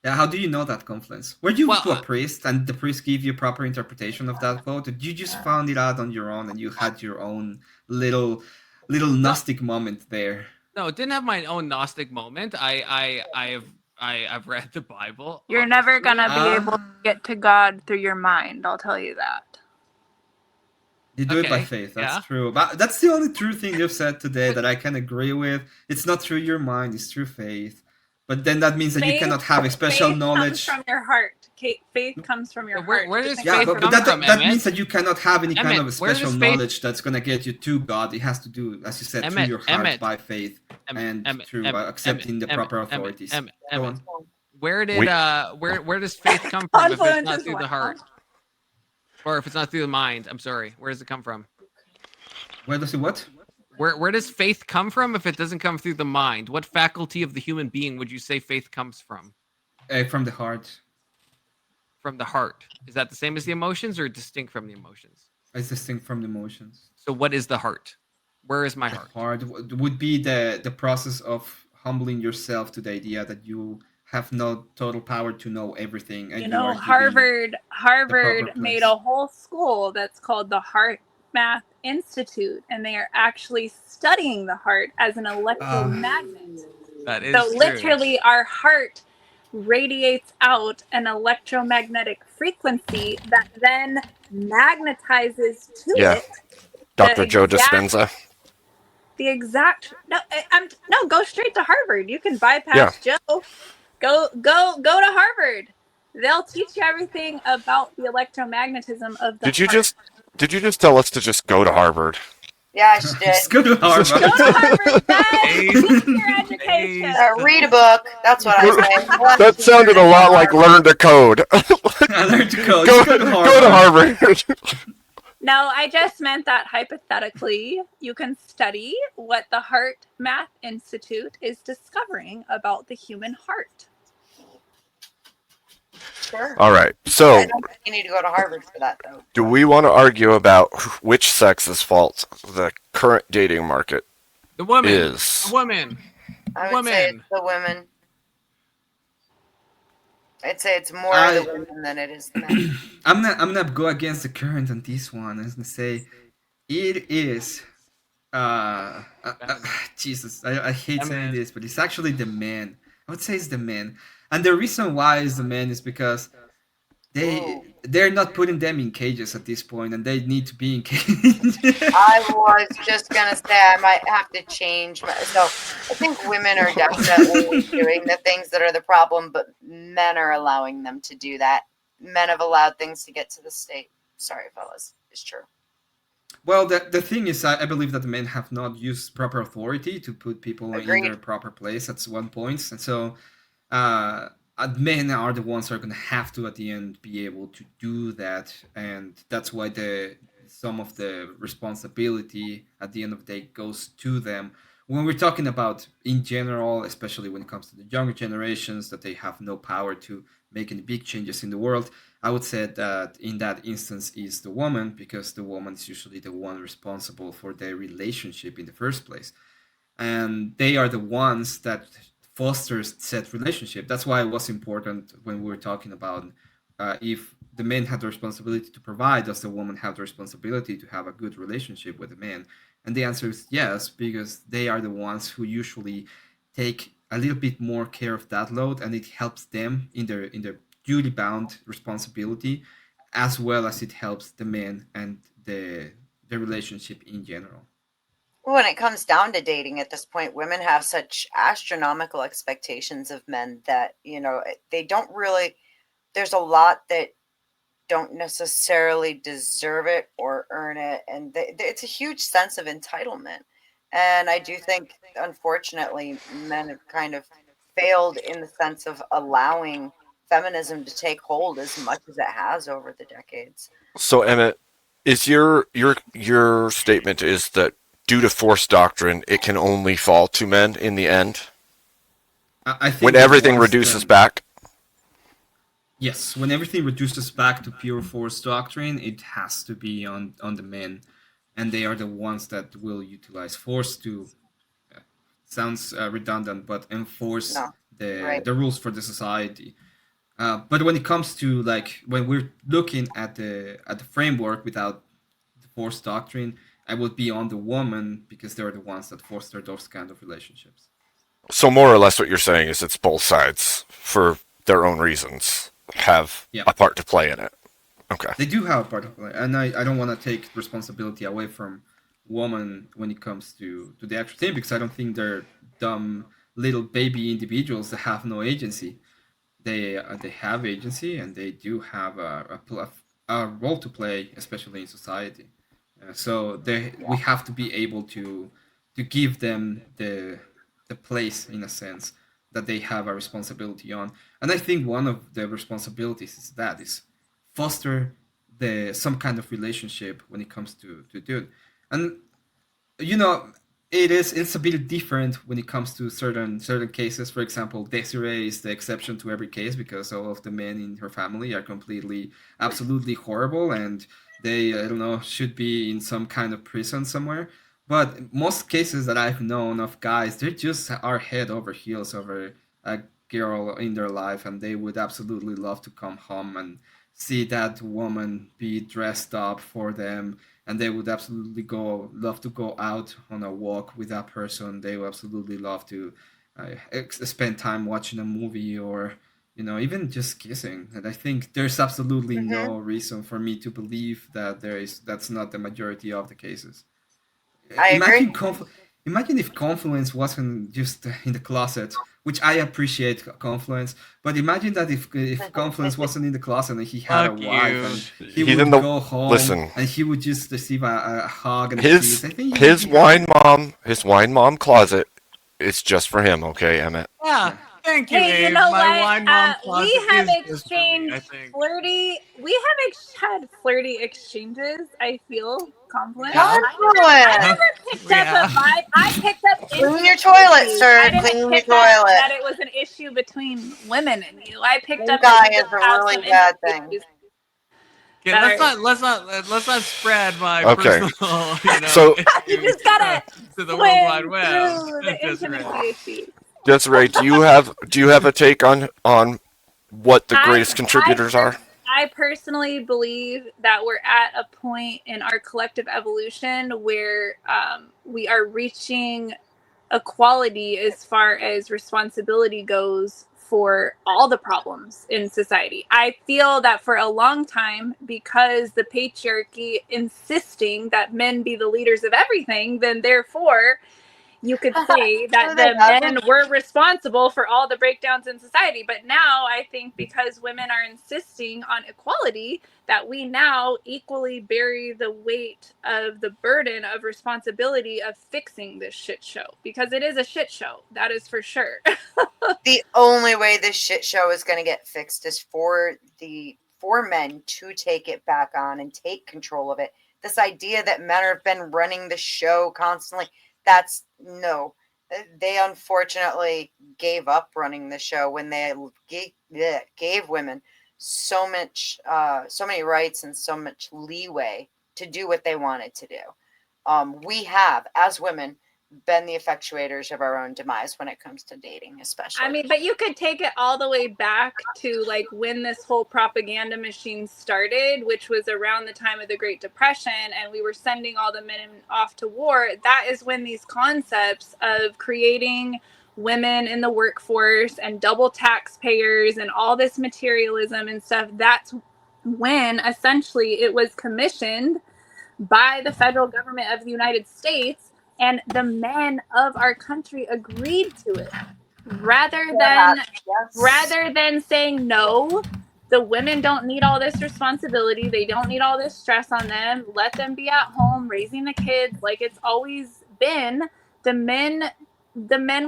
Yeah, how do you know that, Confluence? Were you Well, to a priest and the priest gave you proper interpretation of that quote? Or did you just found it out on your own and you had your own little Gnostic moment there? No, it didn't have my own Gnostic moment. I've read the Bible. You're never obviously. gonna be able to get to God through your mind. I'll tell you that. You do it by Okay, faith, that's yeah. true. But that's the only true thing you've said today that I can agree with. It's not through your mind, it's through faith. But then that means that you cannot have a special faith knowledge. comes from your heart. Faith comes from your So where- heart. where It does doesn't Yeah, faith come but from come that, from, that Emmett? means that you cannot have any kind Emmett, of where does special faith- knowledge that's going to get you to God. It has to do, as you said, through Emmett, your heart Emmett, by faith and Emmett, through Emmett, accepting the Emmett, proper Emmett, authorities. Emmett, Go Emmett. on. Where did We- where does faith come from if it's Confluence not is through the what? heart? Or if it's not through the mind? I'm sorry. Where does it come from? Where does it what? Where does faith come from if it doesn't come through the mind? What faculty of the human being would you say faith comes from? From the heart. From the heart. Is that the same as the emotions or distinct from the emotions? It's distinct from the emotions. So what is the heart? Where is my The heart? heart would be the process of humbling yourself to the idea that you have no total power to know everything. And You know, are giving Harvard proper made place. a whole school that's called the Heart Math Institute, and they are actually studying the heart as an electromagnet. That is So true. literally, our heart radiates out an electromagnetic frequency that then magnetizes to Yeah. it. Dr. Joe exact- Dispenza. The exact no, go straight to Harvard. You can bypass Joe. Go to Harvard. They'll teach you everything about the electromagnetism of the heart. Did you just tell us to just go to Harvard? Yeah, I just did. Just go to Harvard. Go to Harvard, guys. Hey. Get your education. Read a book. That's what I say. That sounded a lot like learn to code. I learned to code. Go Just go to Harvard. to Harvard. No, I just meant that hypothetically, you can study what the Heart Math Institute is discovering about the human heart. Sure. All right. I So, don't think you need to go to Harvard for that, though. do we want to argue about which sex's fault the current dating market The woman. is? The woman. I would say it's Woman. the women. I'd say it's more the women than it is the men. I'm not go against the current on this one. I was gonna say it is Jesus, I hate saying this, but it's actually the men. I would say it's the men. And the reason why is the men is because they're not putting them in cages at this point, and they need to be in cages. I was just gonna say I might have to change. So I think women are definitely doing the things that are the problem, but men are allowing them to do that. Men have allowed things to get to the state. Sorry, fellas, it's true. Well, the thing is, I believe that the men have not used proper authority to put people in Agreed. their proper place at one point, and so men are the ones who are going to have to, at the end, be able to do that, and that's why some of the responsibility at the end of the day goes to them. When we're talking about in general, especially when it comes to the younger generations, that they have no power to make any big changes in the world, I would say that in that instance is the woman, because the woman is usually the one responsible for their relationship in the first place. And they are the ones that fosters said relationship. That's why it was important when we were talking about if the men have the responsibility to provide, does the woman have the responsibility to have a good relationship with the man? And the answer is yes, because they are the ones who usually take a little bit more care of that load, and it helps them in their duty bound responsibility, as well as it helps the men and the relationship in general. When it comes down to dating at this point, women have such astronomical expectations of men that, they don't really, there's a lot that don't necessarily deserve it or earn it. And it's a huge sense of entitlement. And I do think, unfortunately, men have kind of failed in the sense of allowing feminism to take hold as much as it has over the decades. So Emmett, is your statement is that due to force doctrine, it can only fall to men in the end I think when that everything once reduces back? Yes, when everything reduces back to pure force doctrine, it has to be on the men, and they are the ones that will utilize force to sounds redundant, but enforce No, right. the rules for the society. But when it comes to like when we're looking at the framework without the force doctrine, I would be on the woman because they're the ones that foster those kind of relationships. So more or less, what you're saying is it's both sides for their own reasons have Yeah. a part to play in it. Okay. They do have a part of play, and I don't want to take responsibility away from women when it comes to the actual thing because I don't think they're dumb little baby individuals that have no agency. They have agency and they do have a role to play, especially in society. So we have to be able to give them the place in a sense that they have a responsibility on. And I think one of the responsibilities is foster some kind of relationship when it comes to dude. And you know, it's a bit different when it comes to certain cases. For example, Desiree is the exception to every case because all of the men in her family are absolutely horrible, and they I don't know should be in some kind of prison somewhere. But most cases that I've known of guys, they just are head over heels over a girl in their life, and they would absolutely love to come home and see that woman be dressed up for them, and they would absolutely love to go out on a walk with that person. They would absolutely love to spend time watching a movie or even just kissing. And I think there's absolutely no reason for me to believe that that's not the majority of the cases. I agree. Imagine if Confluence wasn't just in the closet, which I appreciate Confluence, but imagine that if Confluence wasn't in the closet and he had Fuck a wife you. and he He's would in the- go home listen. and he would just receive a hug and a His kiss. I think his wine mom closet is just for him, okay, Emmett? Yeah. Thank you, Hey, you Abe. know My what? wine mom We closet have is just for me, I exchanged think. had flirty exchanges. I feel Confluence. Yeah. I Confluence. never picked We up have. a vibe. I picked up Clean your intimacy toilet, with you. sir. I didn't Clean your pick up toilet. that it was an issue between women and you. I picked Pink up that eye you is just a have really some bad intimacy thing. issues. Okay, let's not spread my Okay. personal, So- You just gotta to the World Wide swim Web. through the Desiree. intimacy issues. Desiree, do you have a take on what the greatest contributors are? I personally believe that we're at a point in our collective evolution where we are reaching equality as far as responsibility goes for all the problems in society. I feel that for a long time, because the patriarchy insisting that men be the leaders of everything, then therefore you could say that the men were responsible for all the breakdowns in society. But now I think because women are insisting on equality, that we now equally bear the weight of the burden of responsibility of fixing this shit show, because it is a shit show. That is for sure. The only way this shit show is going to get fixed is for men to take it back on and take control of it. This idea that men have been running the show constantly, that's no. They unfortunately gave up running the show when they gave women so many rights and so much leeway to do what they wanted to do. We have, as women, been the effectuators of our own demise when it comes to dating, especially. I mean, but you could take it all the way back to like when this whole propaganda machine started, which was around the time of the Great Depression, and we were sending all the men off to war. That is when these concepts of creating women in the workforce and double taxpayers and all this materialism and stuff, that's when essentially it was commissioned by the federal government of the United States, and the men of our country agreed to it. Rather than saying no, the women don't need all this responsibility, they don't need all this stress on them, let them be at home raising the kids like it's always been. The men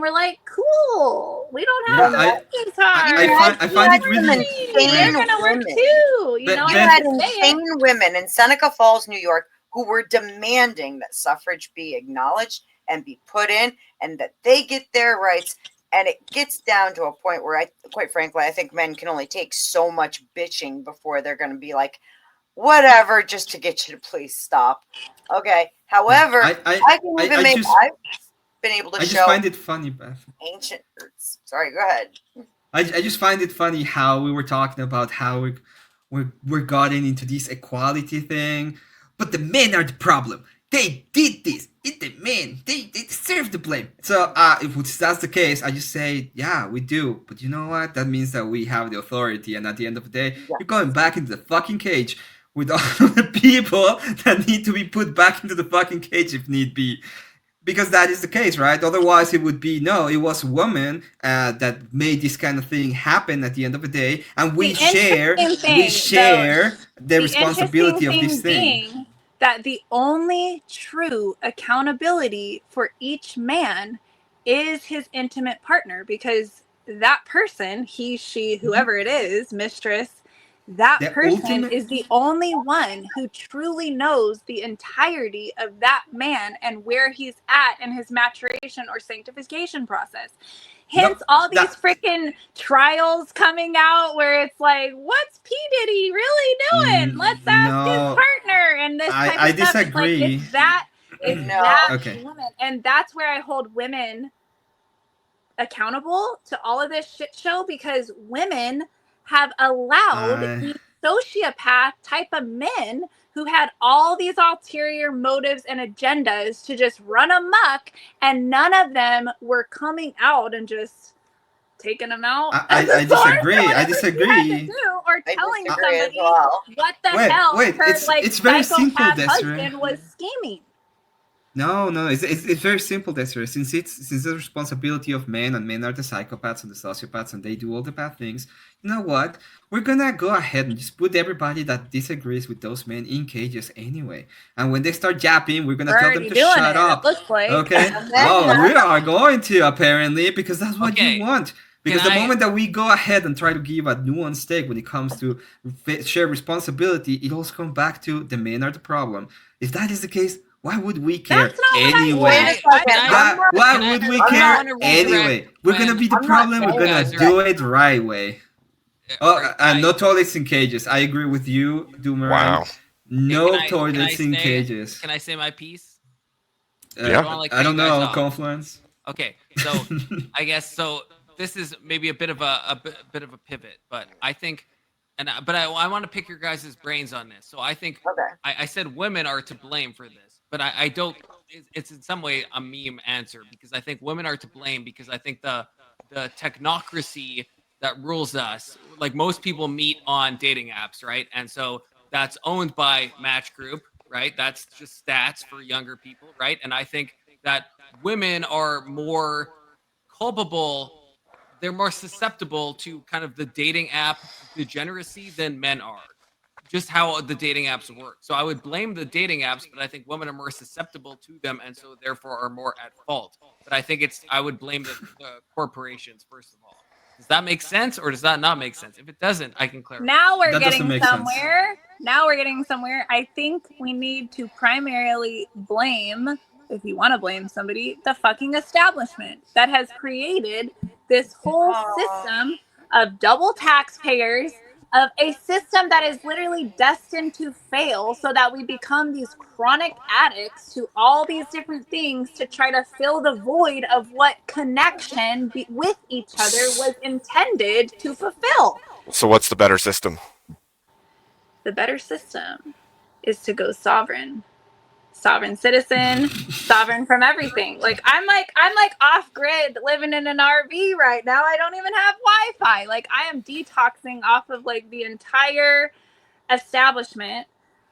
were like, cool, we don't have to work this hard. I find it really they're gonna work too. You know, you had insane women in Seneca Falls, New York, who were demanding that suffrage be acknowledged and be put in, and that they get their rights. And it gets down to a point where quite frankly, I think men can only take so much bitching before they're going to be like, whatever, just to get you to please stop. Okay. However, I've been able to show. I just find it funny, Beth. Ancient roots. Sorry, go ahead. I just find it funny how we were talking about how we're gotten into this equality thing, but the men are the problem. They did this. It's the men. They deserve the blame. So if that's the case, I just say, yeah, we do. But you know what? That means that we have the authority. And at the end of the day, you're going back into the fucking cage with all the people that need to be put back into the fucking cage if need be. Because that is the case, right? Otherwise, it would be, no, it was women that made this kind of thing happen at the end of the day. And we share the responsibility of this thing. That the only true accountability for each man is his intimate partner, because that person, he, she, whoever it is, mistress, that person is the only one who truly knows the entirety of that man and where he's at in his maturation or sanctification process. Hence all these freaking trials coming out where it's like, what's P. Diddy really doing? Let's ask his partner and this type of stuff. I disagree. It's that woman. And that's where I hold women accountable to all of this shit show, because women have allowed these sociopath type of men who had all these ulterior motives and agendas to just run amok, and none of them were coming out and just taking them out. I disagree. Or telling somebody what the hell her it's very simple, husband was scheming. No, it's very simple, Desiree. Since the responsibility of men, and men are the psychopaths and the sociopaths, and they do all the bad things. You know what? We're gonna go ahead and just put everybody that disagrees with those men in cages anyway. And when they start yapping, we're gonna tell them to shut up. Okay? Oh, we are going to, apparently, because that's what you want. Because the moment that we go ahead and try to give a nuanced take when it comes to share responsibility, it also comes back to the men are the problem. If that is the case, why would we care anyway? Why would we care anyway? We're gonna be the problem. We're gonna do it right way. No toilets in cages. I agree with you, Doomer. Wow. No toilets in cages. Can I say my piece? I don't know. Confluence. Okay, so I guess this is maybe a bit of a pivot, but I think. I want to pick your guys' brains on this. So I think I said women are to blame for this, but I don't. It's in some way a meme answer, because I think women are to blame because I think the technocracy that rules us, like most people meet on dating apps, right? And so that's owned by Match Group, right? That's just stats for younger people, right? And I think that women are more culpable. They're more susceptible to kind of the dating app degeneracy than men are. Just how the dating apps work. So I would blame the dating apps, but I think women are more susceptible to them, and so therefore are more at fault. But I think I would blame the corporations first of all. Does that make sense, or does that not make sense? If it doesn't, I can clarify. Now we're getting somewhere. I think we need to primarily blame, if you want to blame somebody, the fucking establishment that has created this whole system of double taxpayers, of a system that is literally destined to fail, so that we become these chronic addicts to all these different things to try to fill the void of what connection with each other was intended to fulfill. So what's the better system? The better system is to go sovereign. sovereign citizen, sovereign from everything. Like I'm like off grid living in an RV right now. I don't even have Wi-Fi. Like I am detoxing off of like the entire establishment,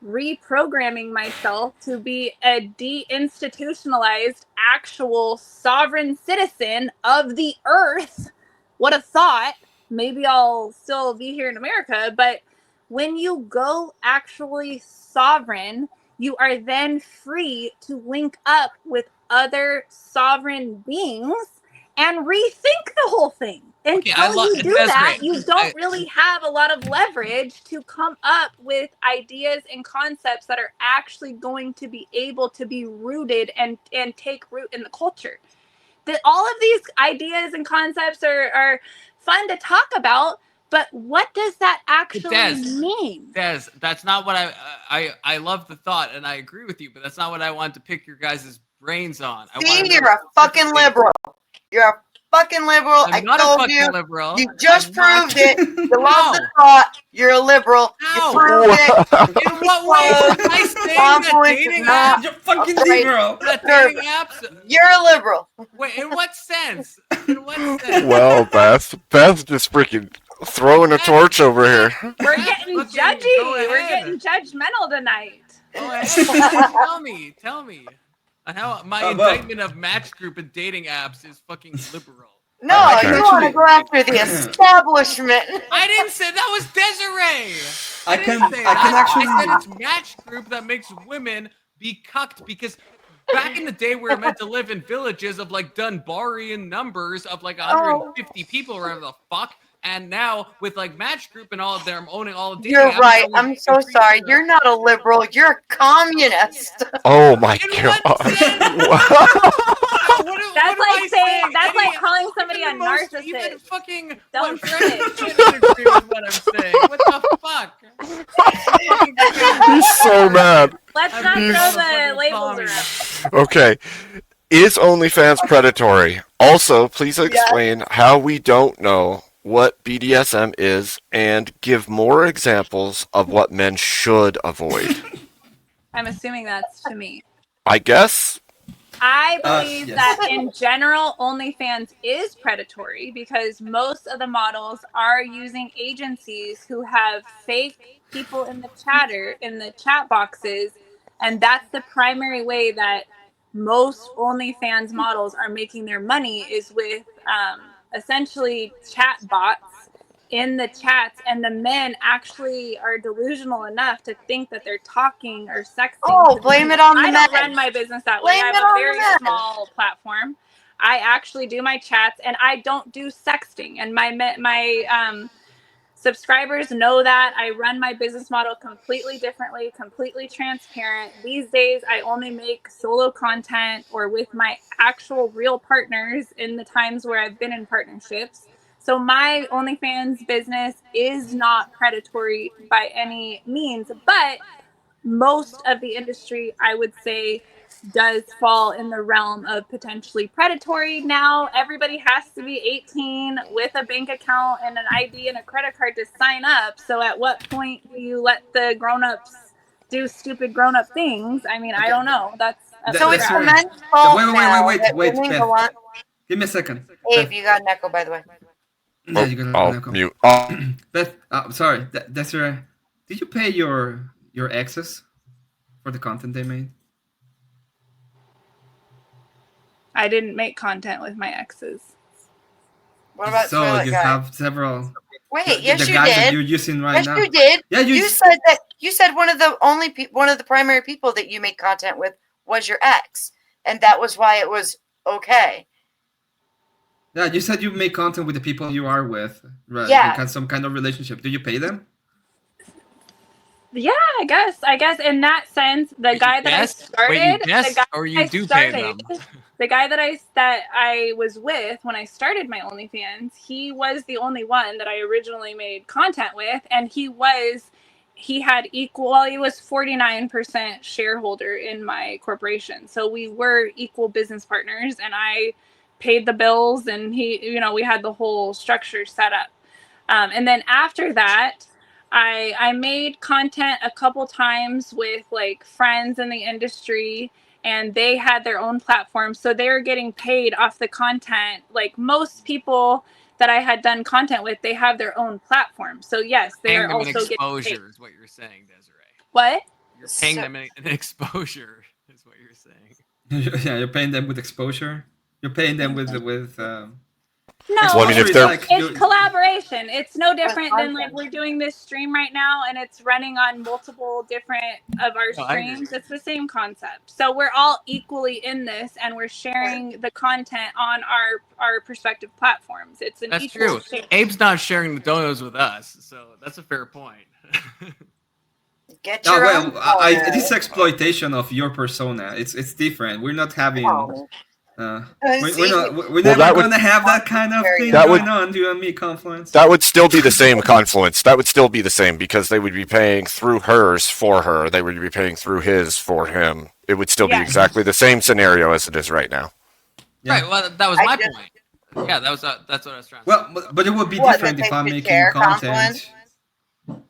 reprogramming myself to be a deinstitutionalized actual sovereign citizen of the earth. What a thought. Maybe I'll still be here in America, but when you go actually sovereign, you are then free to link up with other sovereign beings and rethink the whole thing. Until you do that, you don't really have a lot of leverage to come up with ideas and concepts that are actually going to be able to be rooted and take root in the culture. That all of these ideas and concepts are fun to talk about, but what does that actually mean? Des, that's not what I love the thought and I agree with you, but that's not what I wanted to pick your guys' brains on. You're a fucking liberal. You're a fucking liberal. I'm not a fucking liberal. You just proved it. You love the thought. You're a liberal. How? You proved it. In what way? Am I saying that dating apps? You're fucking liberal. That dating apps? You're a liberal. Wait, in what sense? In what sense? Well, Beth just freaking throwing a torch over here. We're getting judgy. We're getting judgmental tonight. Go ahead. Tell me. How my indictment of Match Group and dating apps is fucking liberal. No, you want to go after the establishment. I didn't say that was Desiree. I can actually. I said it's Match Group that makes women be cucked because back in the day we were meant to live in villages of like Dunbarian numbers of like 150 people or whatever the fuck. And now with like Match Group and all of them owning all of You're right. I'm so sorry. You're not a liberal. You're a communist. Oh my god. That's like calling somebody a narcissist. Even fucking don't agree with what I'm saying. What the fuck? He's so mad. Let's not throw the labels around. Okay. Is OnlyFans predatory? Also, please explain how we don't know what BDSM is and give more examples of what men should avoid. I'm assuming that's to me. I guess. I believe that in general, OnlyFans is predatory because most of the models are using agencies who have fake people in the chat boxes, and that's the primary way that most OnlyFans models are making their money is with essentially chat bots in the chats, and the men actually are delusional enough to think that they're talking or sexting. Oh, blame it on the men. I don't run my business that way. I have a very small platform. I actually do my chats, and I don't do sexting. And my subscribers know that. I run my business model completely differently, completely transparent. These days, I only make solo content or with my actual real partners in the times where I've been in partnerships. So my OnlyFans business is not predatory by any means, but most of the industry, I would say, does fall in the realm of potentially predatory. Now, everybody has to be 18 with a bank account and an ID and a credit card to sign up. So at what point do you let the grown-ups do stupid grown-up things? I mean, I don't know. So it's the men's fault. Wait, Beth. Give me a second. Abe, you got an echo, by the way. Yeah, you got an echo. Mute. Beth, sorry, Desiree, did you pay your exes for the content they made? I didn't make content with my exes. What about so you have several? Wait, yes, the you guys did. That you're using right now. Yes, you did. Yeah, you said one of the primary people that you made content with was your ex, and that was why it was okay. Yeah, you said you make content with the people you are with, right? Yeah. You had some kind of relationship. Do you pay them? Yeah, I guess in that sense, the guy that I started, the guy that I was with when I started my OnlyFans, he was the only one that I originally made content with, and he was 49% shareholder in my corporation, so we were equal business partners, and I paid the bills, and we had the whole structure set up, and then after that, I made content a couple times with like friends in the industry, and they had their own platform, so they were getting paid off the content. Like most people that I had done content with, they have their own platform. So yes, they Paying are them an also getting paid. exposure is what you're saying, Desiree. What? You're paying them an exposure is what you're saying. Yeah, you're paying them with exposure. You're paying them with No, Well, I mean, if it's, they're- like it's collaboration. It's no different than like we're doing this stream right now, and it's running on multiple different of our No, I agree. streams. It's the same concept. So we're all equally in this, and we're sharing the content on our respective platforms. It's an That's equal true. share. Abe's not sharing the donos with us, so that's a fair point. Get No, your well, own this exploitation of your persona. It's different. We're not having. We're never going to have that kind of thing going on, you and me, Confluence. That would still be the same Confluence. That would still be the same because they would be paying through hers for her. They would be paying through his for him. It would still be exactly the same scenario as it is right now. Yeah. Right. Well, that was my point. Yeah, that's what I was trying to say. Well, but it would be different if I'm making content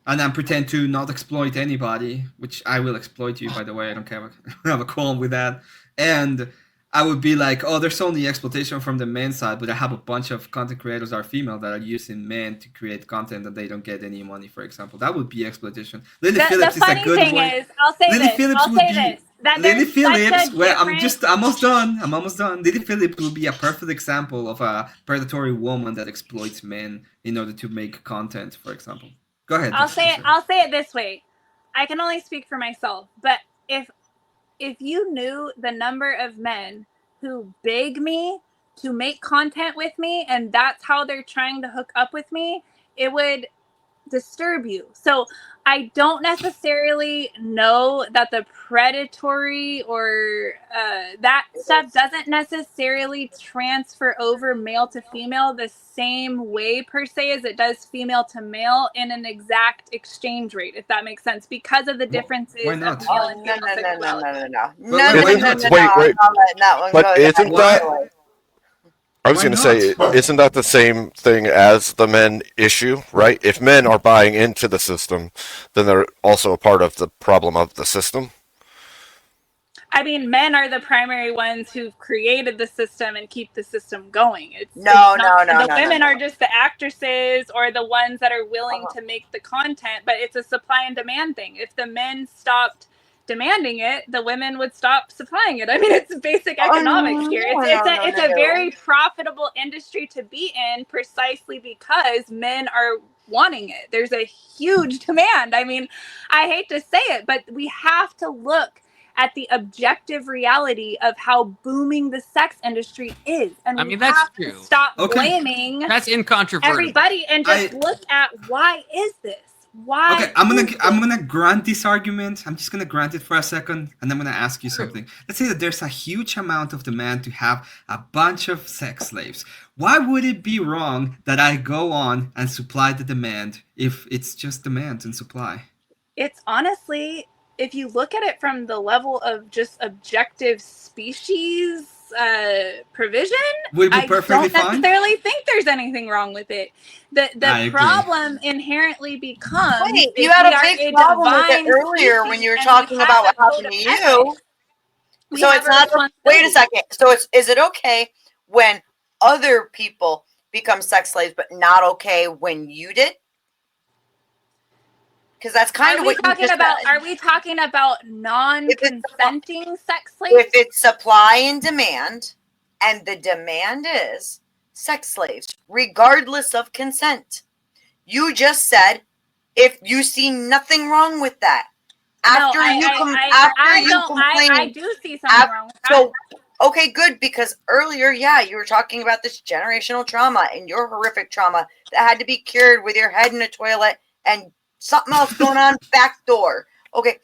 and I'm pretend to not exploit anybody, which I will exploit you, by the way. I don't have a qualm with that. And I would be like, oh, there's only exploitation from the men's side, but I have a bunch of content creators that are female that are using men to create content that they don't get any money, for example. That would be exploitation. Lily Phillips is a good thing way. is, I'll say Lily this. Phillips I'll say this. That Lily there's such Phillips, a well, I'm difference- almost done. I'm almost done. Lily Phillips will be a perfect example of a predatory woman that exploits men in order to make content, for example. Go ahead. I'll say it this way. I can only speak for myself, but if you knew the number of men who beg me to make content with me and that's how they're trying to hook up with me, it would disturb you. So I don't necessarily know that the predatory or that stuff doesn't necessarily transfer over male to female the same way per se as it does female to male in an exact exchange rate, if that makes sense, because of the differences why not? of male and female sexuality. Wait. But isn't that? I was going to say, isn't that the same thing as the men issue, right? If men are buying into the system, then they're also a part of the problem of the system. I mean, men are the primary ones who've created the system and keep the system going. The women are just the actresses or the ones that are willing to make the content, but it's a supply and demand thing. If the men stopped demanding it, the women would stop supplying it. I mean, it's basic economics here. It's a very profitable industry to be in precisely because men are wanting it. There's a huge demand. I mean, I hate to say it, but we have to look at the objective reality of how booming the sex industry is. And I mean, we that's have true. to stop blaming that's incontrovertible. everybody and just look at why is this? Why? Okay, I'm gonna grant this argument. I'm just gonna grant it for a second, and I'm gonna ask you something. Let's say that there's a huge amount of demand to have a bunch of sex slaves. Why would it be wrong that I go on and supply the demand if it's just demand and supply? It's honestly, if you look at it from the level of just objective species provision, I don't necessarily think there's anything wrong with it. The problem inherently becomes you had a big problem with it earlier when you were talking about what happened to you. So it's not. Wait a second. So is it okay when other people become sex slaves, but not okay when you did? Because that's kind of what you're talking about. Are we talking about non-consenting sex slaves? If it's supply and demand, and the demand is sex slaves, regardless of consent. You just said if you see nothing wrong with that. I do see something wrong with that. So, okay, good, because earlier, you were talking about this generational trauma and your horrific trauma that had to be cured with your head in a toilet and something else going on back door. Okay.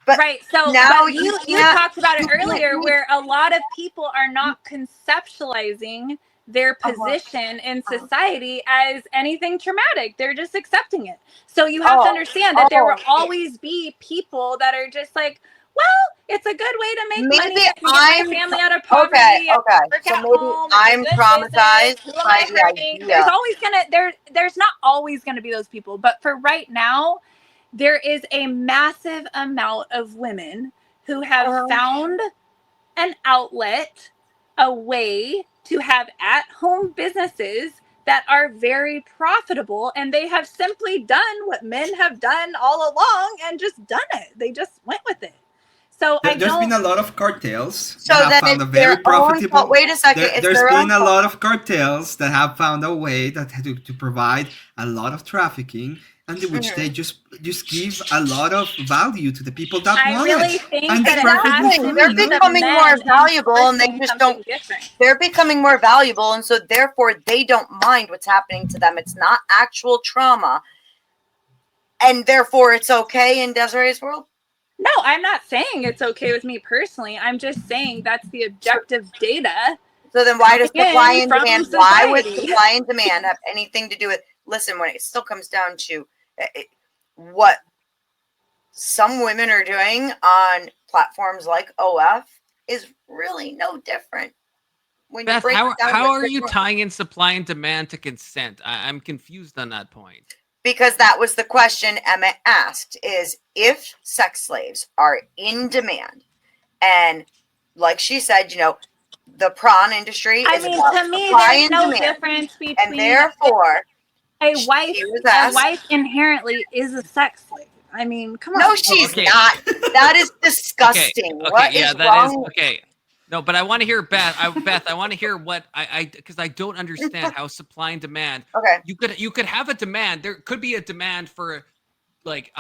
But right. So now you talked about it earlier where a lot of people are not conceptualizing their position in society as anything traumatic. They're just accepting it. So you have to understand that there will always be people that are just like, Well, it's a good way to make Maybe money. I can I'm get my family out of poverty. okay. I Okay, work so at maybe home. It's a I'm good traumatized business. Who am by I the hurting? idea. There's always gonna there's not always gonna be those people, but for right now, there is a massive amount of women who have found an outlet, a way to have at-home businesses that are very profitable, and they have simply done what men have done all along and just done it. They just went with it. So There's been a lot of cartels So that have then found a it's very their own profitable. fault. Wait a second. It's There's their been own a lot fault. of cartels that have found a way that to provide a lot of trafficking, and in which they just give a lot of value to the people that I want really it. think And that it's it has perfectly to Exactly. fine, do They're no? with the becoming more men valuable, and they enforcing just something don't. different. They're becoming more valuable, and so therefore they don't mind what's happening to them. It's not actual trauma, and therefore it's okay in Desiree's world. No, I'm not saying it's okay with me personally. I'm just saying that's the objective data. So then why does supply in and from demand? Why would society. supply and demand have anything to do with? Listen, when it still comes down to what some women are doing on platforms like OF is really no different. When Beth, you break it down how to are you different- tying in supply and demand to consent? I'm confused on that point. Because that was the question Emma asked, is if sex slaves are in demand, and like she said, the prawn industry I is mean, about to me, supply there's and no demand, difference between and therefore a wife. she was A asked, wife inherently is a sex slave. I mean, come on. no, she's Okay. not. That is disgusting. Okay, What yeah, is that wrong? is okay. No, but I want to hear Beth. Beth, I want to hear what because I don't understand how supply and demand. Okay. You could have a demand. There could be a demand for like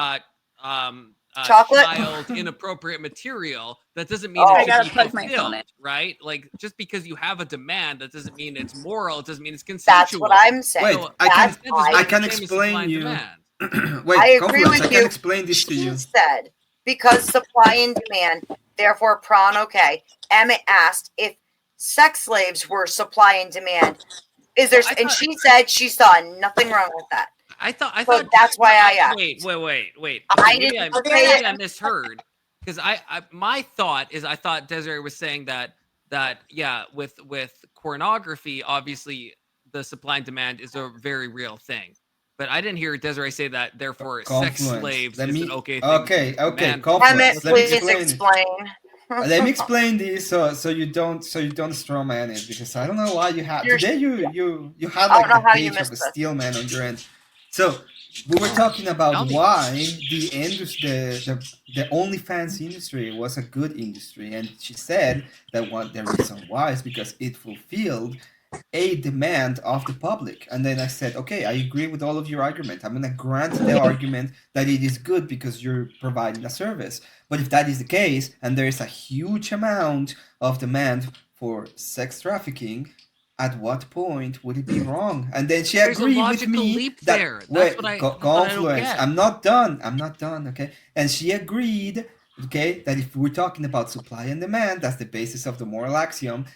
Chocolate? child inappropriate material. That doesn't mean Oh. it I should gotta be plug my phone fulfilled, in. right? Like just because you have a demand, that doesn't mean it's moral. It doesn't mean it's That's consensual. what I'm saying. Wait, So, I can That's consent is I not can the same as supply explain and you. demand. Wait, I agree Confluence, with I can you. explain this to She you. said, because supply and demand, therefore prawn okay. Emmett asked if sex slaves were supply and demand. Is there? Well, I And thought- she said she saw nothing wrong with that. I thought So that's why I asked. Wait. I Okay, didn't say maybe it. I misheard because my thought is I thought Desiree was saying that yeah, with pornography, obviously the supply and demand is a very real thing. But I didn't hear Desiree say that. Therefore, sex Confluence. slaves Let is me. an okay thing. Okay. to demand from. Confluence. Emmett, Let me please explain. explain. Let me explain this so you don't strawman it, because I don't know why you have You're- today you had I like don't know the how you page of missed a this. steel man on your end. So we were talking Tell about me. why the industry, the OnlyFans industry was a good industry, and she said that the reason why is because it fulfilled a demand of the public. And then I said, okay, I agree with all of your argument. I'm going to grant the argument that it is good because you're providing a service. But if that is the case, and there is a huge amount of demand for sex trafficking, at what point would it be wrong? And then she There's a agreed with logical me leap that there. That's wait, what I don't confluence. get. I'm not done. Okay, and she agreed. Okay, that if we're talking about supply and demand, that's the basis of the moral axiom.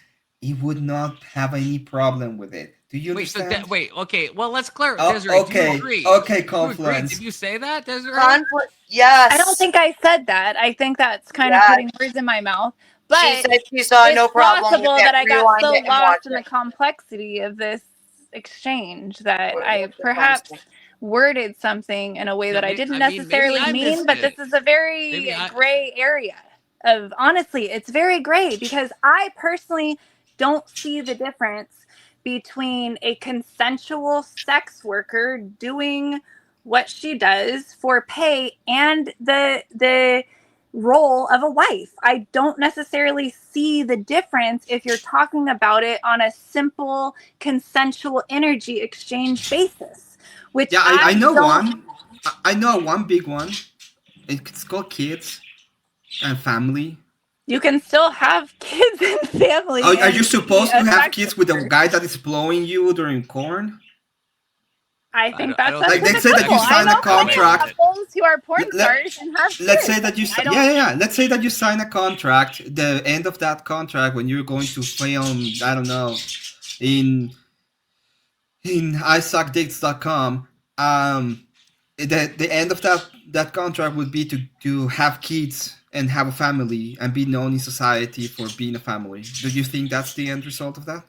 He would not have any problem with it. Do you understand? Okay. Well, let's clarify. Oh, Desiree, do okay, you agree? okay, Do you agree? confluence. Did you say that, Desiree? Conflict. Yes. I don't think I said that. I think that's kind of Yeah. putting words in my mouth. But She said she saw it's no problem with possible it. that I got Rewind so it and lost watch in the it. complexity of this exchange that What- I what's the perhaps concept? worded something in a way that I didn't necessarily I mean, missed but this it. is a very Maybe I- gray area of honestly, it's very gray because I personally don't see the difference between a consensual sex worker doing what she does for pay and the role of a wife. I don't necessarily see the difference if you're talking about it on a simple consensual energy exchange basis. Which Yeah, I know don't- one. I know one big one. It's called kids and family. You can still have kids and family. Are and you supposed be to a have sex kids with a worker. guy that is blowing you during porn? I think I that's don't Like, let's say that you acceptable. I sign a know plenty of contract. couples who are porn Let- stars and have kids. Let's say that you I don't- yeah. Let's say that you sign a contract. The end of that contract, when you're going to film, I don't know, in iSuckDicks.com, the end of that contract would be to have kids and have a family and be known in society for being a family. Do you think that's the end result of that?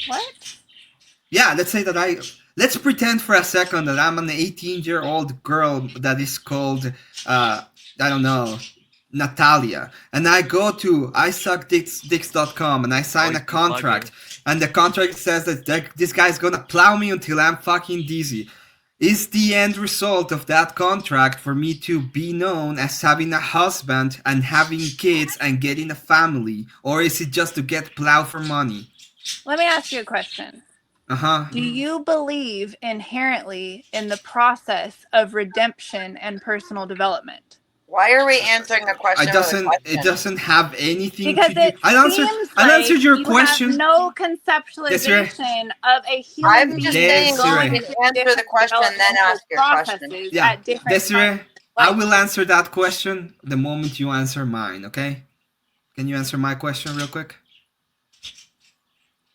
What? Yeah, let's pretend for a second that I'm an 18-year-old girl that is called I don't know, Natalia, and I go to isuckdicks.com and I sign a contract, and the contract says that this guy's gonna plow me until I'm fucking dizzy. Is the end result of that contract for me to be known as having a husband and having kids and getting a family, or is it just to get plowed for money? Let me ask you a question. Do you believe inherently in the process of redemption and personal development? Why are we answering a question? It doesn't have anything because to do. I answered your question. Have no conceptualization of a human I'm being just saying, going answer the question, then ask your question. Yeah, Desiree, I will answer that question the moment you answer mine. Okay? Can you answer my question real quick?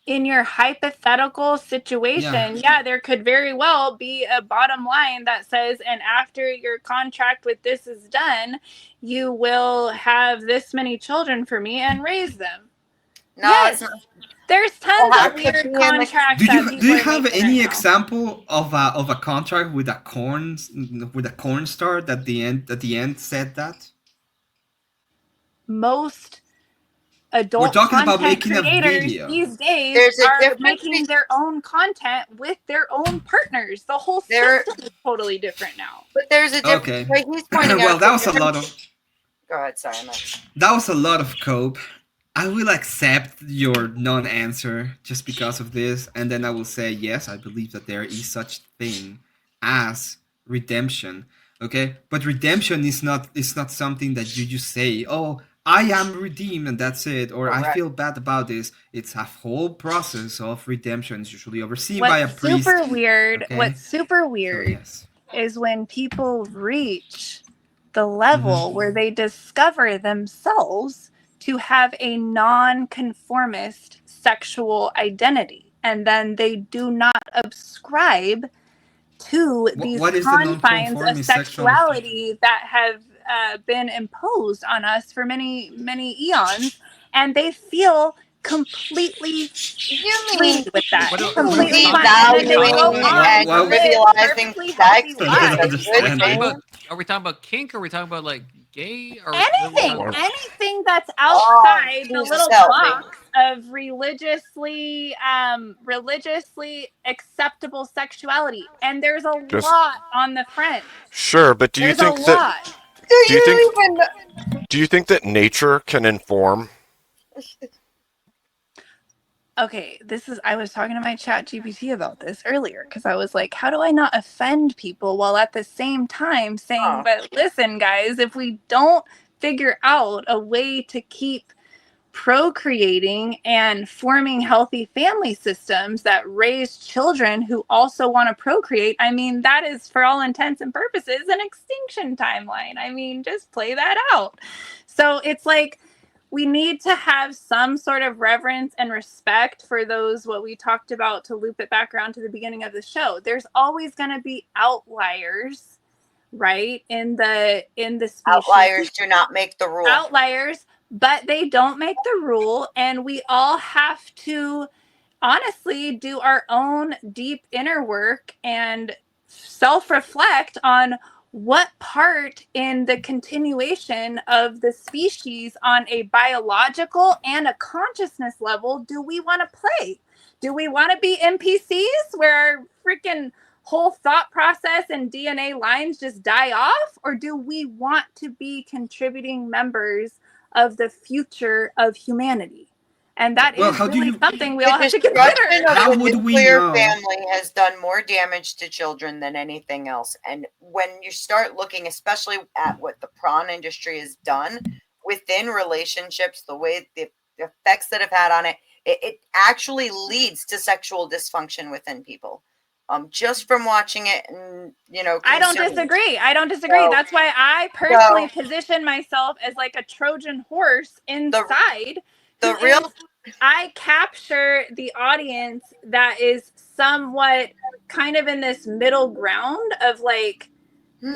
In your hypothetical situation, there could very well be a bottom line that says, and after your contract with this is done, you will have this many children for me and raise them. No, yes, there's tons of weird contracts. Do you have any example of a contract with a corn star that at the end said that? Most adult We're talking content about making creators a video. these days are making their own content with their own partners. The whole system is totally different now. But there's a difference. Okay. He's pointing well, out that was a lot of. Go ahead, sorry, man. That was a lot of cope. I will accept your non-answer just because of this, and then I will say yes. I believe that there is such thing as redemption. Okay, but redemption is not something that you just say, "Oh, I am redeemed," and that's it, or I feel bad about this. It's a whole process of redemption. It's usually overseen by a priest. What's super weird is when people reach the level where they discover themselves to have a non-conformist sexual identity, and then they do not ascribe to these confines of sexuality that have been imposed on us for many, many eons, and they feel completely free with that. Completely fine. And they go on Are we talking about kink? Or are we talking about like gay? Or anything that's outside the little box of religiously acceptable sexuality? And there's a lot on the front. Sure, but do you think that nature can inform? Okay, I was talking to my chat GPT about this earlier because I was like, how do I not offend people while at the same time saying, but listen, guys, if we don't figure out a way to keep procreating and forming healthy family systems that raise children who also want to procreate, I mean, that is for all intents and purposes an extinction timeline. I mean, just play that out. So it's like, we need to have some sort of reverence and respect for those, what we talked about, to loop it back around to the beginning of the show. There's always going to be outliers, right? In the species. Outliers do not make the rule. Outliers, but they don't make the rule. And we all have to honestly do our own deep inner work and self-reflect on what part in the continuation of the species on a biological and a consciousness level do we want to play? Do we want to be NPCs where our freaking whole thought process and DNA lines just die off? Or do we want to be contributing members of the future of humanity? And that is really something we all have to consider. How would we know? Family has done more damage to children than anything else. And when you start looking, especially at what the prawn industry has done within relationships, the way the effects that have had on it, it actually leads to sexual dysfunction within people. Just from watching it, and I don't disagree. So, that's why I personally position myself as like a Trojan horse inside. I capture the audience that is somewhat kind of in this middle ground of like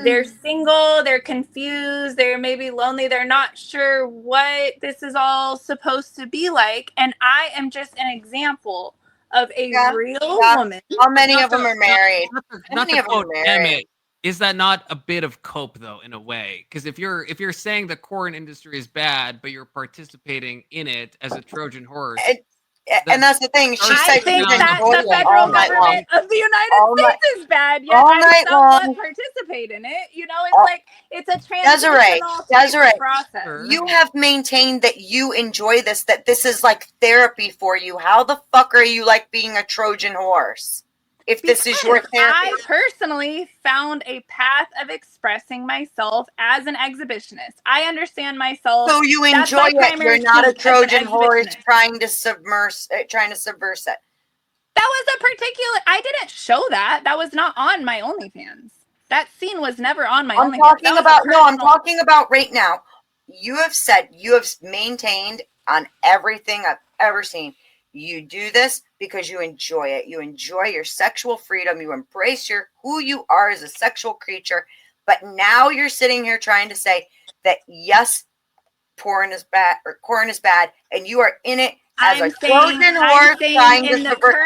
They're single, they're confused, they're maybe lonely, they're not sure what this is all supposed to be like. And I am just an example of a real woman. How many of them are married? Not to quote Emmett, is that not a bit of cope though, in a way? Because if you're saying the corn industry is bad, but you're participating in it as a Trojan horse. And that's the thing. She said I think that the federal government of the United States is bad, yet I somewhat participate in it. You know, it's like it's a transitional process. You have maintained that you enjoy this, that this is like therapy for you. How the fuck are you like being a Trojan horse? If this is your therapy. I personally found a path of expressing myself as an exhibitionist. I understand myself. So you enjoy it. You're not a Trojan horse trying to subvert it. That was a particular. I didn't show that. That was not on my OnlyFans. That scene was never on my OnlyFans. I'm talking about right now. You have said, you have maintained on everything I've ever seen. You do this because you enjoy it. You enjoy your sexual freedom. You embrace who you are as a sexual creature. But now you're sitting here trying to say that yes, porn is bad, and you are in it as a Trojan horse trying to subvert.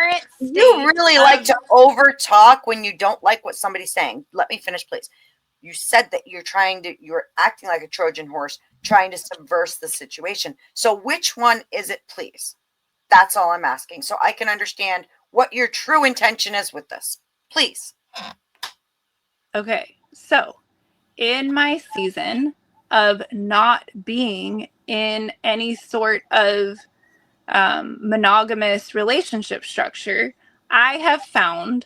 You really like to over talk when you don't like what somebody's saying. Let me finish, please. You said that you're acting like a Trojan horse trying to subvert the situation. So which one is it, please? That's all I'm asking, so I can understand what your true intention is with this. Please. Okay, so in my season of not being in any sort of monogamous relationship structure, I have found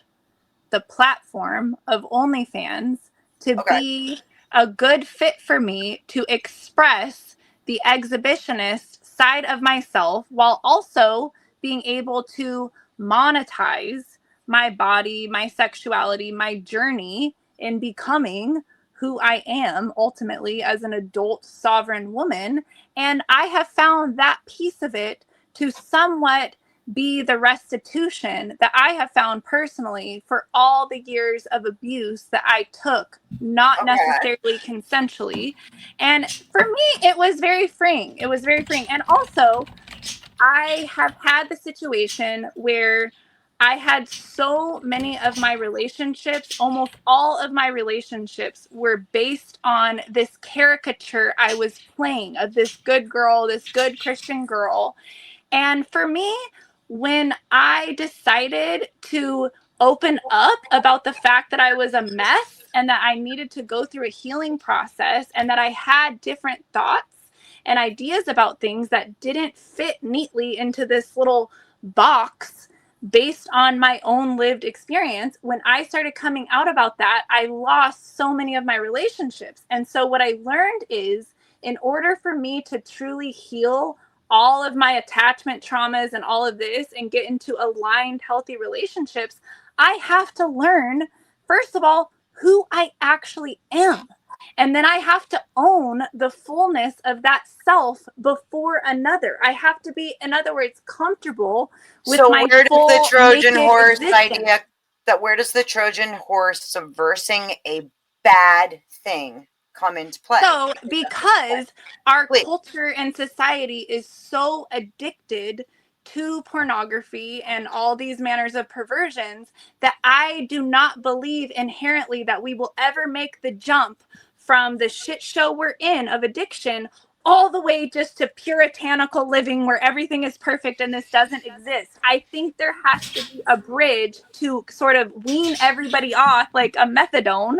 the platform of OnlyFans to be a good fit for me to express the exhibitionist side of myself while also being able to monetize my body, my sexuality, my journey in becoming who I am ultimately as an adult sovereign woman. And I have found that piece of it to somewhat be the restitution that I have found personally for all the years of abuse that I took, not necessarily consensually. And for me, it was very freeing. It was very freeing. And also, I have had the situation where I had so many of my relationships, almost all of my relationships were based on this caricature I was playing of this good girl, this good Christian girl. And for me, when I decided to open up about the fact that I was a mess and that I needed to go through a healing process and that I had different thoughts and ideas about things that didn't fit neatly into this little box based on my own lived experience, when I started coming out about that, I lost so many of my relationships. And so what I learned is, in order for me to truly heal all of my attachment traumas and all of this and get into aligned, healthy relationships, I have to learn, first of all, who I actually am. And then I have to own the fullness of that self before another. I have to be, in other words, comfortable with my full the Trojan horse existence. idea that where does the Trojan horse subversing a bad thing come into play? So because our culture and society is so addicted to pornography and all these manners of perversions that I do not believe inherently that we will ever make the jump from the shit show we're in of addiction all the way just to puritanical living where everything is perfect and this doesn't exist. I think there has to be a bridge to sort of wean everybody off, like a methadone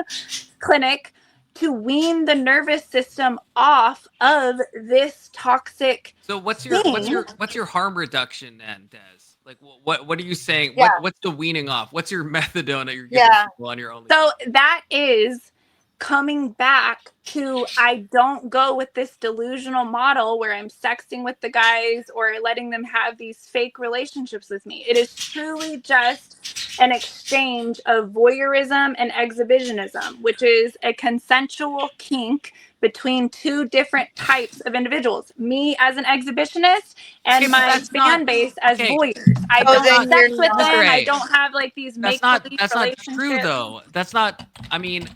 clinic, to wean the nervous system off of this toxic. So what's your harm reduction then, Des? Like what are you saying? Yeah. What's the weaning off? What's your methadone that you're giving people on your own? So that is coming back to, I don't go with this delusional model where I'm sexting with the guys or letting them have these fake relationships with me. It is truly just an exchange of voyeurism and exhibitionism, which is a consensual kink between two different types of individuals. Me as an exhibitionist and my fan base as voyeurs. I don't have sex with them. I don't have like these make-believe relationships. That's not true though. That's not, I mean,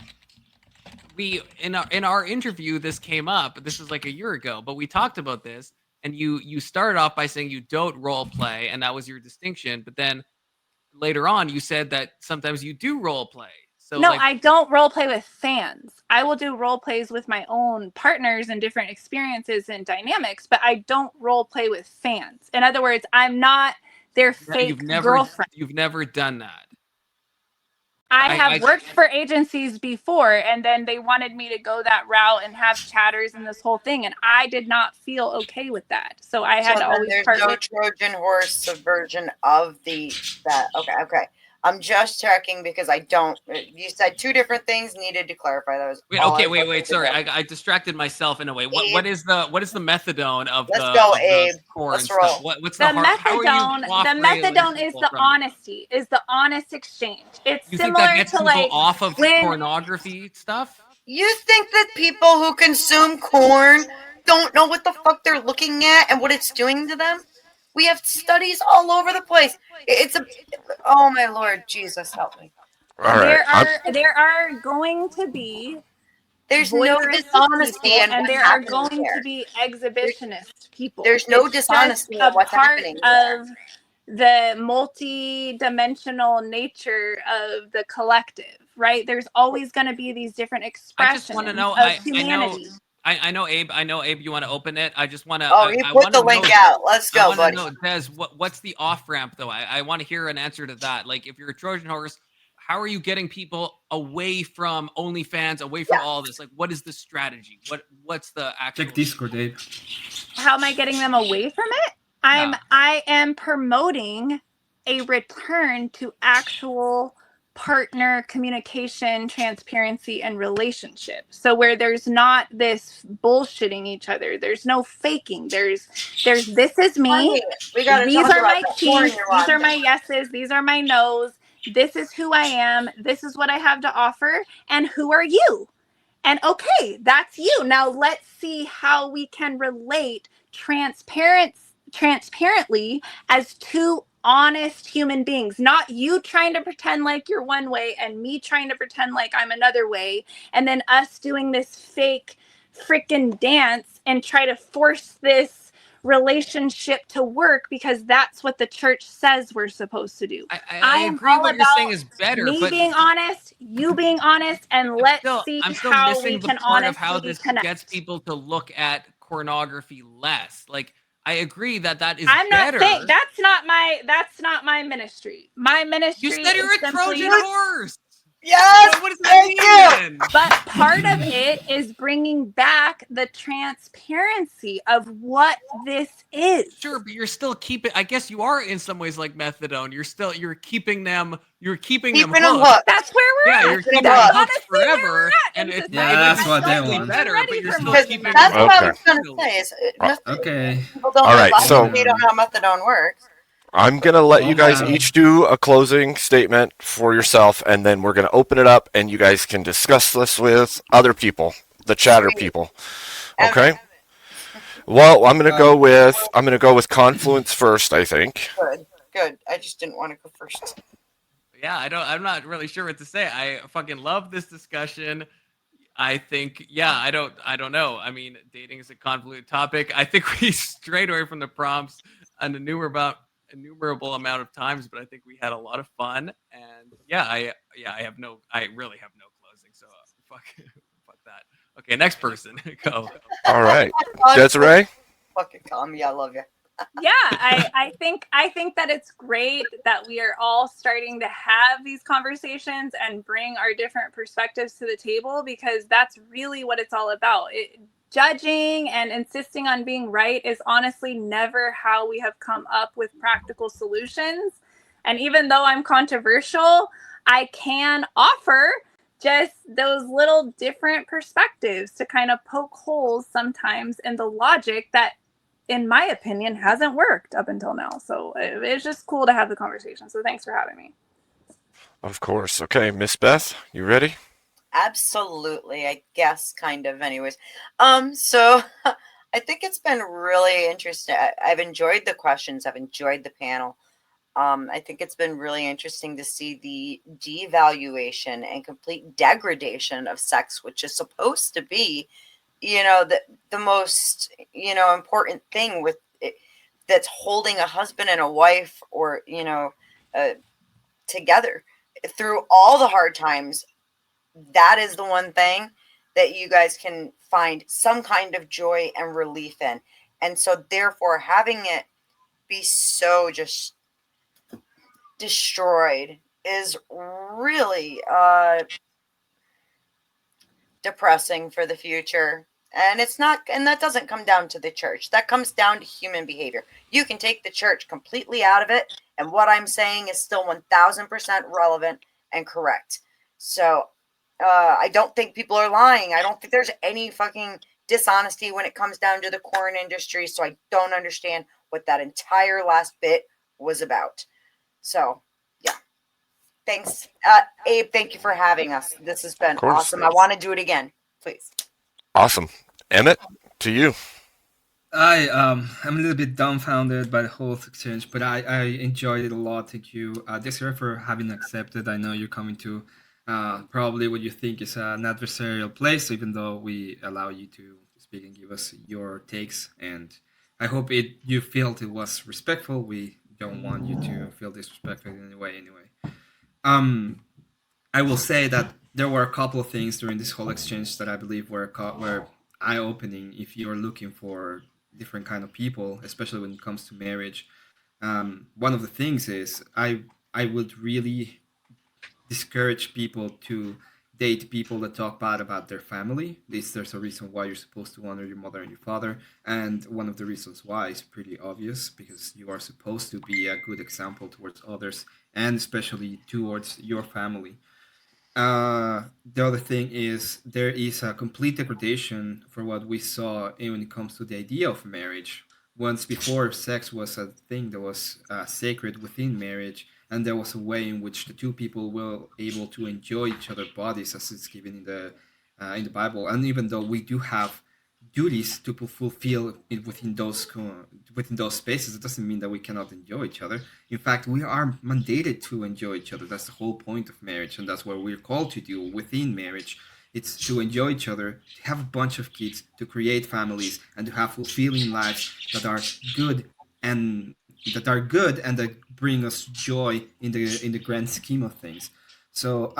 be in our interview. This came up. This was like a year ago, but we talked about this, and you started off by saying you don't role play, and that was your distinction. But then later on, you said that sometimes you do role play. So no, I don't role play with fans. I will do role plays with my own partners and different experiences and dynamics, but I don't role play with fans. In other words, I'm not their fake girlfriend. You've never done that. I have worked for agencies before, and then they wanted me to go that route and have chatters and this whole thing, and I did not feel okay with that. So I had to always there's no Trojan horse subversion of that. Okay. I'm just checking because I don't. You said two different things. Needed to clarify those. Wait. Sorry, I distracted myself in a way. What is the methadone of Let's go, Abe. Core Let's and roll. Stuff? What's the methadone? The methadone is the honesty. Is the honest exchange. It's you similar think that gets to people off of pornography stuff. You think that people who consume corn don't know what the fuck they're looking at and what it's doing to them? We have studies all over the place. Oh my Lord, Jesus help me. All right. There are going to be there's no dishonesty and there are going to be exhibitionist people. There's no dishonesty in what's happening of the multi-dimensional nature of the collective, right? There's always going to be these different expressions. I just want to know. I know, Abe. You want to open it. I just want to. Oh, you put the link out. Let's go, buddy. Des, what's the off ramp though? I want to hear an answer to that. Like, if you're a Trojan horse, how are you getting people away from OnlyFans, away from all this? Like, what is the strategy? What's the actual? Check Discord, Abe. How am I getting them away from it? I am promoting a return to actual partner communication, transparency, and relationship. So where there's not this bullshitting each other, there's no faking. There's this is me. These are my keys. These are my yeses. These are my nos. This is who I am. This is what I have to offer. And who are you? And okay, that's you. Now let's see how we can relate transparently as two honest human beings, not you trying to pretend like you're one way and me trying to pretend like I'm another way, and then us doing this fake freaking dance and try to force this relationship to work because that's what the church says we're supposed to do. I agree what you're saying is better. Me being honest, you being honest, and let's see how we can honestly of how this connect. Gets people to look at pornography less. Like, I agree that is I'm better. not saying that's not my ministry. My ministry. You said you're a Trojan horse. Yes. What does that mean? But part of it is bringing back the transparency of what this is. Sure, but you're still keeping. I guess you are in some ways like methadone. You're keeping them. You're keeping them hooked. That's where we're at. You're keeping them hooked forever. And it's that's what they want. Better, but you're still keeping them. That's what I was going to say. Okay. People don't you don't know how methadone works. I'm going to let you guys each do a closing statement for yourself, and then we're going to open it up, and you guys can discuss this with other people, the chatter people. Okay? Well, I'm going to go with Confluence first, I think. Good. I just didn't want to go first. Yeah, I'm not really sure what to say. I fucking love this discussion. I think, I don't know. I mean, dating is a convoluted topic. I think we strayed away from the prompts an innumerable amount of times, but I think we had a lot of fun. And I really have no closing. So fuck that. Okay, next person. Go. All right, Desiree. Fucking call me. I love you. I think that it's great that we are all starting to have these conversations and bring our different perspectives to the table, because that's really what it's all about. Judging and insisting on being right is honestly never how we have come up with practical solutions. And even though I'm controversial, I can offer just those little different perspectives to kind of poke holes sometimes in the logic that, in my opinion, hasn't worked up until now. So it's just cool to have the conversation. So thanks for having me. Of course. Okay, Miss Beth, you ready? Absolutely, I guess, kind of. Anyways, so I think it's been really interesting. I've enjoyed the questions. I've enjoyed the panel. I think it's been really interesting to see the devaluation and complete degradation of sex, which is supposed to be, the most, important thing with it, that's holding a husband and a wife, or together through all the hard times. That is the one thing that you guys can find some kind of joy and relief in. And so therefore having it be so just destroyed is really depressing for the future. And it's not, and that doesn't come down to the church. That comes down to human behavior. You can take the church completely out of it, and what I'm saying is still 1000% relevant and correct. So I don't think people are lying. I don't think there's any fucking dishonesty when it comes down to the corn industry. So I don't understand what that entire last bit was about. So, yeah. Thanks. Abe, thank you for having us. This has been awesome. I want to do it again, please. Awesome. Emmett, to you. I'm a little bit dumbfounded by the whole exchange, but I enjoyed it a lot. Thank you, Desiree, for having accepted. I know you're coming to probably what you think is an adversarial place, even though we allow you to speak and give us your takes. And I hope you felt it was respectful. We don't want you to feel disrespectful in any way, anyway. I will say that there were a couple of things during this whole exchange that I believe were eye-opening if you're looking for different kind of people, especially when it comes to marriage. One of the things is I would really discourage people to date people that talk bad about their family. There's a reason why you're supposed to honor your mother and your father, and one of the reasons why is pretty obvious, because you are supposed to be a good example towards others, and especially towards your family. The other thing is there is a complete degradation for what we saw when it comes to the idea of marriage. Once before, sex was a thing that was sacred within marriage, and there was a way in which the two people were able to enjoy each other's bodies, as it's given in the Bible. And even though we do have duties to fulfill within those spaces, it doesn't mean that we cannot enjoy each other. In fact, we are mandated to enjoy each other. That's the whole point of marriage, and that's what we're called to do within marriage. It's to enjoy each other, to have a bunch of kids, to create families, and to have fulfilling lives that are good and that bring us joy in the grand scheme of things. So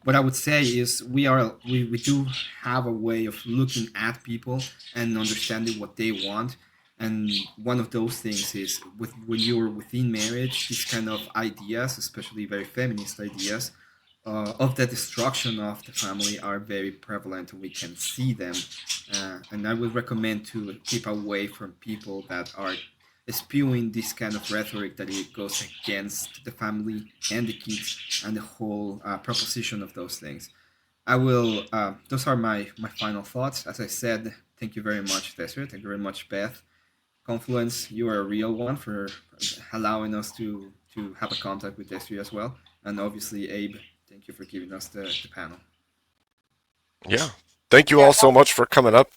what I would say is we do have a way of looking at people and understanding what they want. And one of those things is when you're within marriage, these kind of ideas, especially very feminist ideas, of the destruction of the family are very prevalent. We can see them. And I would recommend to keep away from people that are spewing this kind of rhetoric that it goes against the family and the kids and the whole proposition of those things. Those are my final thoughts. As I said, thank you very much, Desiree. Thank you very much, Beth. Confluence, you are a real one for allowing us to have a contact with Desiree as well. And obviously, Abe, thank you for giving us the panel. Yeah. Thank you all so much for coming up